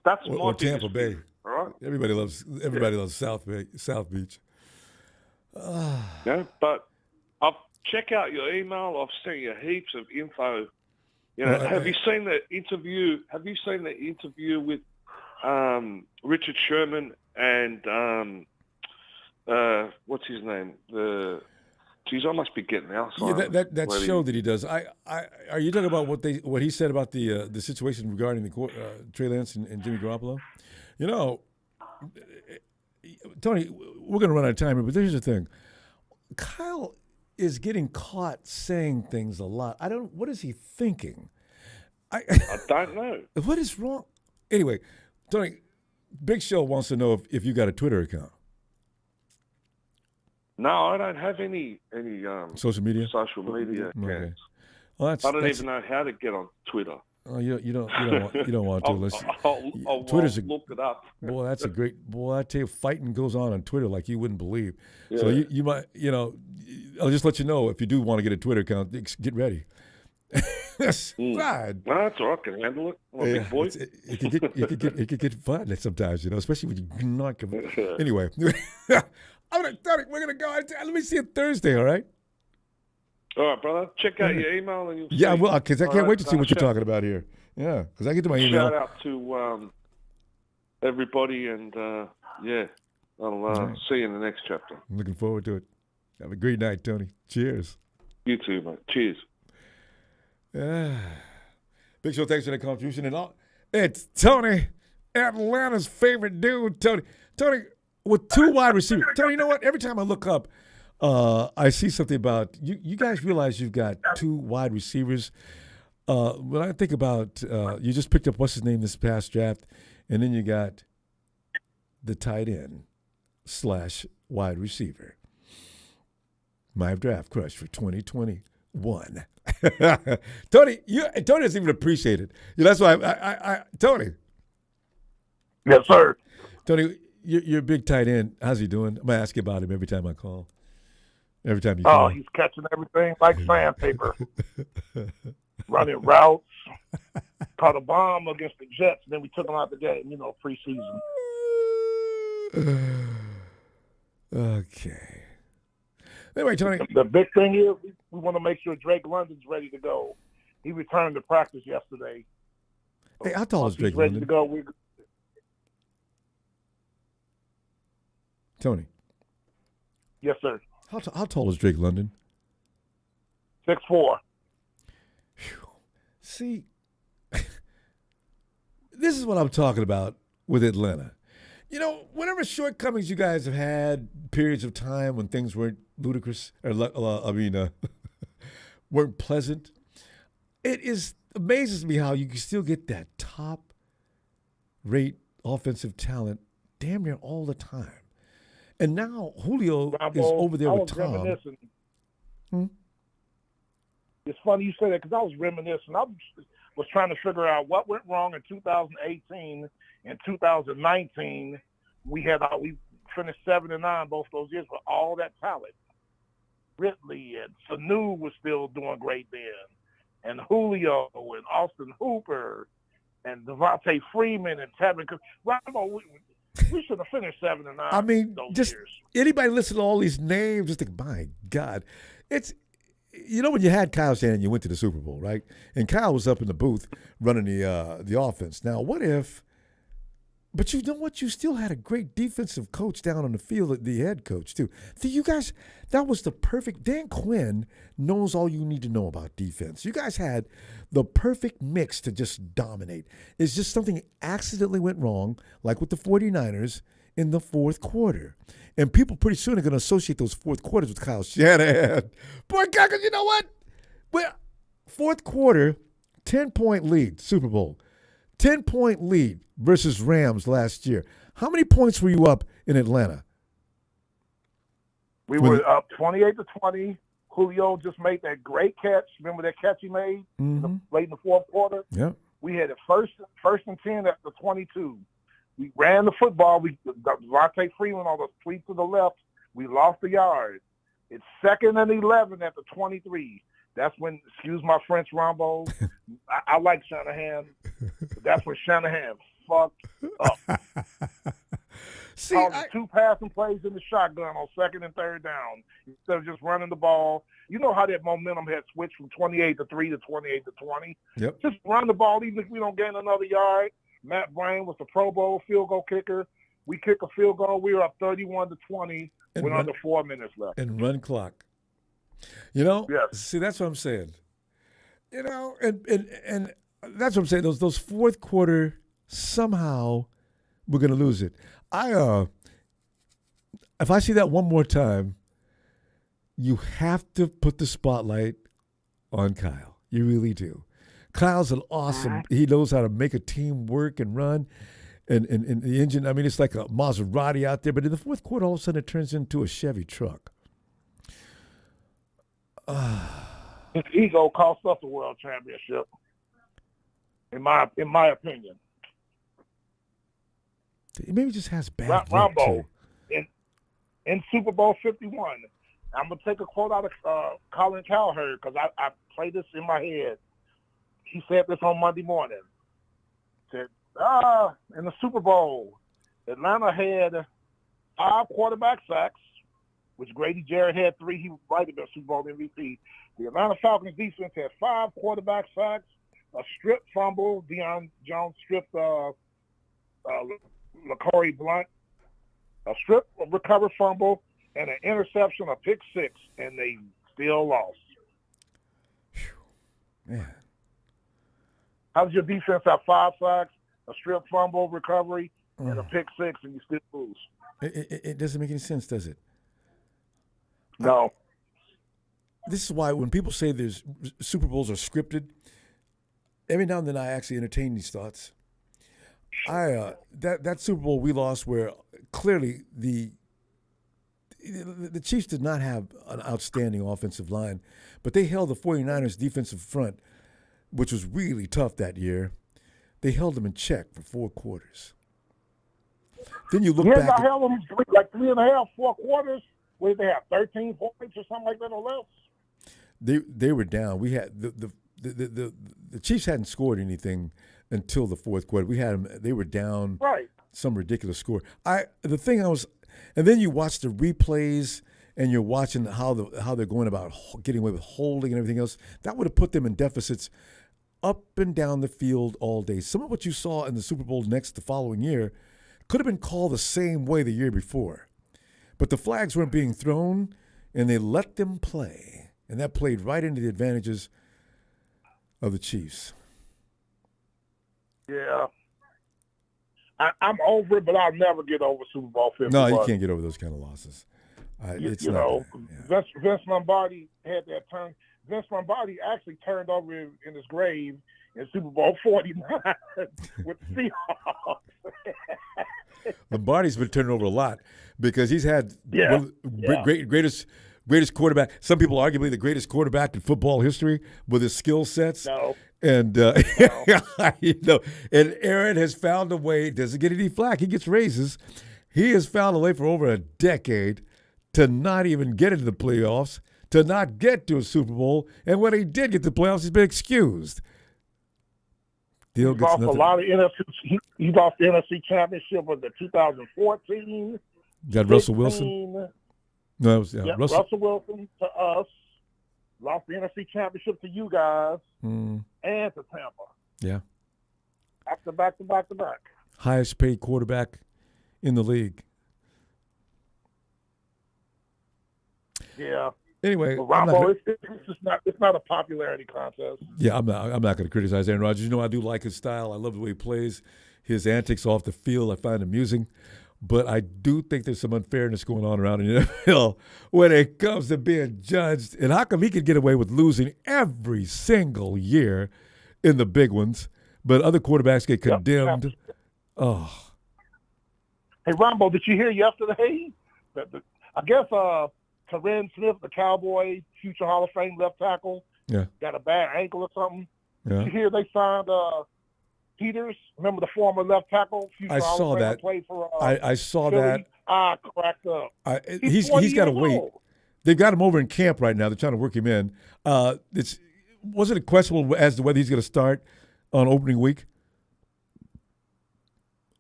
That's my or Tampa biggest Bay. fear, all right? Everybody loves South Beach. Yeah, but check out your email. I've sent you heaps of info. You know, have you seen the interview? Have you seen the interview with Richard Sherman and what's his name? Geez, I must be getting Alzheimer's. Yeah, that show that he does. Are you talking about what he said about the situation regarding the Trey Lance and Jimmy Garoppolo? You know, Tony, we're going to run out of time here, but here's the thing: Kyle is getting caught saying things a lot. What is he thinking? I don't know. What is wrong? Anyway, Tony, Big Show wants to know if you got a Twitter account. No, I don't have any social media. Social media. Okay. Well, I don't even know how to get on Twitter. Oh, you don't want to. I'll look it up. Boy, that's a great boy. I tell you, fighting goes on Twitter like you wouldn't believe. Yeah. So you might, I'll just let you know if you do want to get a Twitter account, get ready. God. No, that's all right. I can handle it. I'm a big boy. It could get fun sometimes, especially when you not. Anyway, Tony, we're gonna go. Let me see you Thursday. All right. All right, brother. Check out your email and you'll see. Yeah, well, because I can't wait to see what you're talking about here. Yeah, because I get to my email. Shout out to everybody, and I'll see you in the next chapter. I'm looking forward to it. Have a great night, Tony. Cheers. You too, mate. Cheers. Big Show, thanks for the contribution. And all. It's Tony, Atlanta's favorite dude, Tony. Tony, with 2 wide receivers. Tony, you know what? Every time I look up, I see something about you guys realize you've got 2 wide receivers. When I think about you just picked up what's his name this past draft, and then you got the tight end / wide receiver. My draft crush for 2021. Tony doesn't even appreciate it. That's why I Tony. Yes, sir. Tony, you're a big tight end. How's he doing? I'm gonna ask you about him every time I call. Every time you call. Oh, he's catching everything like sandpaper. Running routes. Caught a bomb against the Jets, then we took him out the game, preseason. Okay. Anyway, Tony. The big thing is we want to make sure Drake London's ready to go. He returned to practice yesterday. Hey, how tall is Drake London? London? Ready to go. Tony. Yes, sir. How tall is Drake London? 6'4". See, this is what I'm talking about with Atlanta. Whatever shortcomings you guys have had, periods of time when things weren't ludicrous, or weren't pleasant, it amazes me how you can still get that top-rate offensive talent damn near all the time. And now Julio is over there with Tom. Reminiscing. It's funny you say that because I was reminiscing. I was trying to figure out what went wrong in 2018 and 2019. We finished 7-9 both those years with all that talent. Ridley and Sanu was still doing great then, and Julio and Austin Hooper and Devontae Freeman and Tevin. Ronbo, we should have finished 7-9. I mean, those just years. Anybody listen to all these names, just think, my God, it's. When you had Kyle Shanahan, you went to the Super Bowl, right? And Kyle was up in the booth running the offense. Now, what if? But you know what? You still had a great defensive coach down on the field, the head coach too. You guys, that was the perfect. Dan Quinn knows all you need to know about defense. You guys had the perfect mix to just dominate. It's just something accidentally went wrong, like with the 49ers in the fourth quarter. And people pretty soon are going to associate those fourth quarters with Kyle Shanahan. Boy, because you know what? Well, fourth quarter, 10-point lead, Super Bowl. 10-point lead versus Rams last year. How many points were you up in Atlanta? We were up 28-20. Julio just made that great catch. Remember that catch he made late in the fourth quarter? Yeah. We had it first and 10 at the 22. We ran the football. We got Devontae Freeman on the tweet to the left We lost the yard. It's 2nd and 11 at the 23. That's when, excuse my French, Ronbo. I like Shanahan, but that's when Shanahan fucked up. See, two passing plays in the shotgun on 2nd and 3rd down instead of just running the ball. You know how that momentum had switched from 28-3 to 28-20. Yep. Just run the ball, even if we don't gain another yard. Matt Brain was the Pro Bowl field goal kicker. We kick a field goal. We were up 31-20 with under 4 minutes left. And run clock. You know? Yes. See, that's what I'm saying. You know, and that's what I'm saying. Those fourth quarter, somehow we're going to lose it. If I see that one more time, you have to put the spotlight on Kyle. You really do. Kyle's an awesome. He knows how to make a team work and run, and the engine. I mean, it's like a Maserati out there. But in the fourth quarter, all of a sudden, it turns into a Chevy truck. His ego cost us the world championship. In my opinion. Maybe he just has bad Ronbo in Super Bowl 51. I'm gonna take a quote out of Colin Cowherd because I play this in my head. He said this on Monday morning. Said, in the Super Bowl, Atlanta had 5 quarterback sacks, which Grady Jarrett had 3. He might have been Super Bowl MVP. The Atlanta Falcons defense had 5 quarterback sacks, a strip fumble. Deion Jones stripped LaCorey Blunt, a strip, a recovered fumble, and an interception, a pick 6, and they still lost. Man. How does your defense have 5 sacks, a strip fumble recovery, and a pick 6, and you still lose? It doesn't make any sense, does it? No. This is why when people say there's Super Bowls are scripted, every now and then I actually entertain these thoughts. That Super Bowl we lost where clearly the Chiefs did not have an outstanding offensive line, but they held the 49ers defensive front, which was really tough that year. They held them in check for 4 quarters. Then you look back. I held them like 3.5, 4 quarters. What did they have, 13 points or something like that or less? They were down. We had the Chiefs hadn't scored anything until the fourth quarter. We had them. They were down some ridiculous score. And then you watch the replays and you're watching how they're going about getting away with holding and everything else. That would have put them in deficits up and down the field all day. Some of what you saw in the Super Bowl the following year could have been called the same way the year before. But the flags weren't being thrown, and they let them play. And that played right into the advantages of the Chiefs. Yeah. I'm over it, but I'll never get over Super Bowl 51. No, you can't get over those kind of losses. Vince Lombardi had that turn. Vince Lombardi actually turned over in his grave in Super Bowl 49 with the Seahawks. Lombardi's been turning over a lot because he's had greatest quarterback. Some people arguably the greatest quarterback in football history with his skill sets. No. And and Aaron has found a way. Doesn't get any flack. He gets raises. He has found a way for over a decade to not even get into the playoffs, to not get to a Super Bowl, and when he did get to the playoffs, he's been excused. He lost a lot of NFC. He lost the NFC Championship with the 2014. Got Russell Wilson. No, it was Russell Wilson to us. Lost the NFC Championship to you guys and to Tampa. Yeah. Back to back. Highest paid quarterback in the league. Yeah. Anyway, Ronbo, it's not a popularity contest. Yeah, I'm not going to criticize Aaron Rodgers. You know, I do like his style. I love the way he plays. His antics off the field, I find amusing. But I do think there's some unfairness going on around in the NFL when it comes to being judged. And how come he could get away with losing every single year in the big ones, but other quarterbacks get condemned? Yep. Oh. Hey, Ronbo, did you hear yesterday? I guess Terrence Smith, the Cowboy, future Hall of Fame left tackle, got a bad ankle or something. Yeah. Did you hear they signed Peters? Remember the former left tackle? I saw that. Played for, I saw Philly. that. I cracked up. He's got to wait. Old. They've got him over in camp right now. They're trying to work him in. Wasn't it questionable as to whether he's going to start on opening week?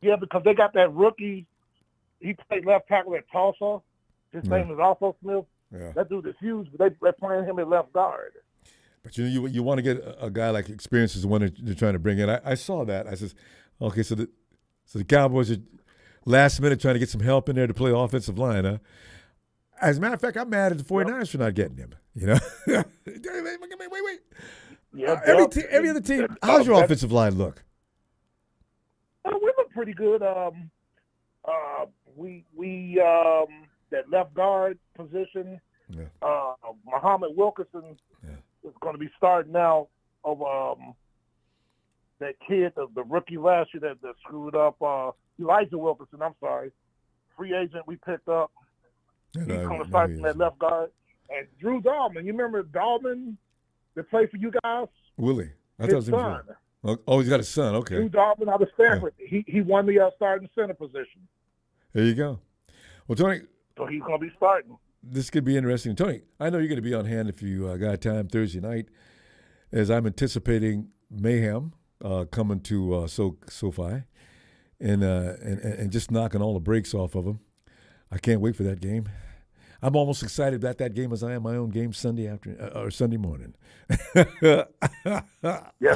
Yeah, because they got that rookie. He played left tackle at Tulsa. His name is also Smith. Yeah. That dude is huge, but they're playing him at left guard. But you want to get a guy like experience as the one that they're trying to bring in. I saw that. I says, okay, so the Cowboys are last minute trying to get some help in there to play offensive line, huh? As a matter of fact, I'm mad at the 49ers for not getting him. You know? wait. Yeah, every other team, how's your offensive line look? We look pretty good. We that left guard position, Muhammad Wilkerson is going to be starting now over that kid, the rookie last year that screwed up. Elijah Wilkerson, I'm sorry. Free agent we picked up. He's going to start from that left guard. And Drew Dahlman, you remember Dahlman that played for you guys? Willie. I thought His it was son. Oh, he's got a son. Okay. Drew Dahlman out of Stanford. He won the starting center position. There you go. Well, Tony. So he's going to be starting. This could be interesting. Tony, I know you're going to be on hand if you got time Thursday night, as I'm anticipating mayhem coming to SoFi and just knocking all the brakes off of them. I can't wait for that game. I'm almost excited about that game as I am my own game Sunday or Sunday morning. Yes,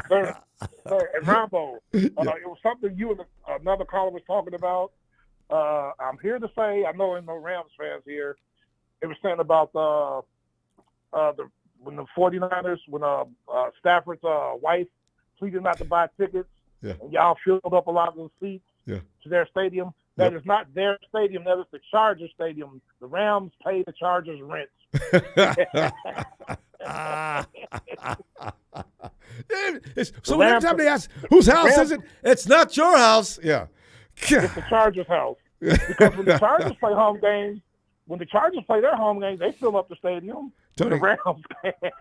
sir. And Ronbo, it was something you and another caller was talking about. I'm here to say, I know no Rams fans here. It was saying about when the 49ers, when Stafford's wife pleaded not to buy tickets, and y'all filled up a lot of the seats to their stadium. That is not their stadium. That is the Chargers stadium. The Rams pay the Chargers rent. So every time they ask, whose house is it? It's not your house. Yeah. It's the Chargers' house. Because when the Chargers play home games, when the Chargers play their home games, they fill up the stadium. Tony, the Rams.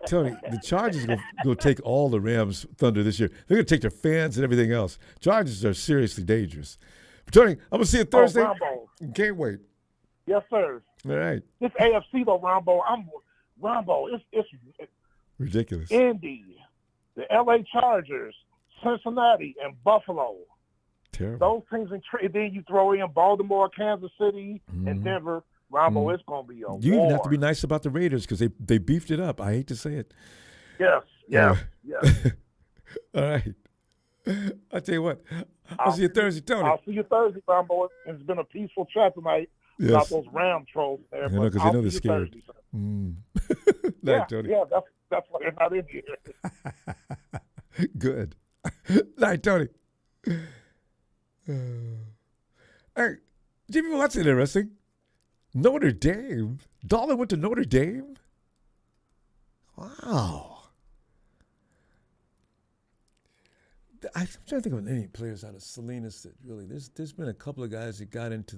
Tony, the Chargers go take all the Rams thunder this year. They're going to take their fans and everything else. Chargers are seriously dangerous. But Tony, I'm going to see you Thursday. Ronbo. Can't wait. Yes, sir. All right. This AFC though, Ronbo, it's ridiculous. Indy, the LA Chargers, Cincinnati, and Buffalo. Terrible. Those teams, then you throw in Baltimore, Kansas City, and Denver. Ronbo, it's going to be a war. You even have to be nice about the Raiders because they beefed it up. I hate to say it. Yes. All right. I'll tell you what. I'll see you Thursday, Tony. I'll see you Thursday, Ronbo. It's been a peaceful chat tonight about those Ram trolls there. I know, because they know they're scared. Night, Tony. Yeah, that's why they're not in here. Good. Night, Tony. Hey, Jimmy, well, that's interesting. Notre Dame. Dollar went to Notre Dame? Wow. I'm trying to think of any players out of Salinas that really, there's been a couple of guys that got into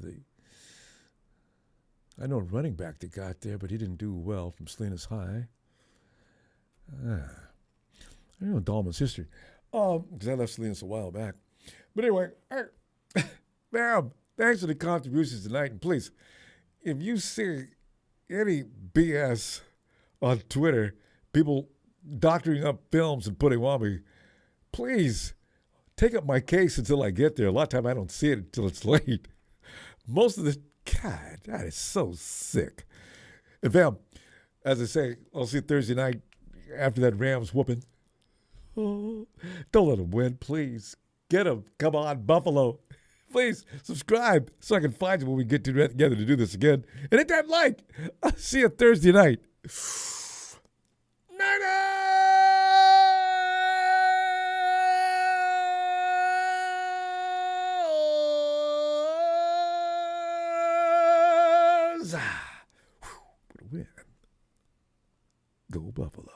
I know a running back that got there, but he didn't do well from Salinas High. I don't know Dahlman's history because I left Salinas a while back. But anyway, ma'am, thanks for the contributions tonight. And please, if you see any BS on Twitter, people doctoring up films and putting on me, please take up my case until I get there. A lot of time I don't see it until it's late. Most of the, God, that is so sick. And fam, as I say, I'll see you Thursday night after that Rams whooping. Oh, don't let them win, please. Get them. Come on, Buffalo. Please subscribe so I can find you when we get together to do this again. And hit that like. I'll see you Thursday night. What a win. Go Buffalo.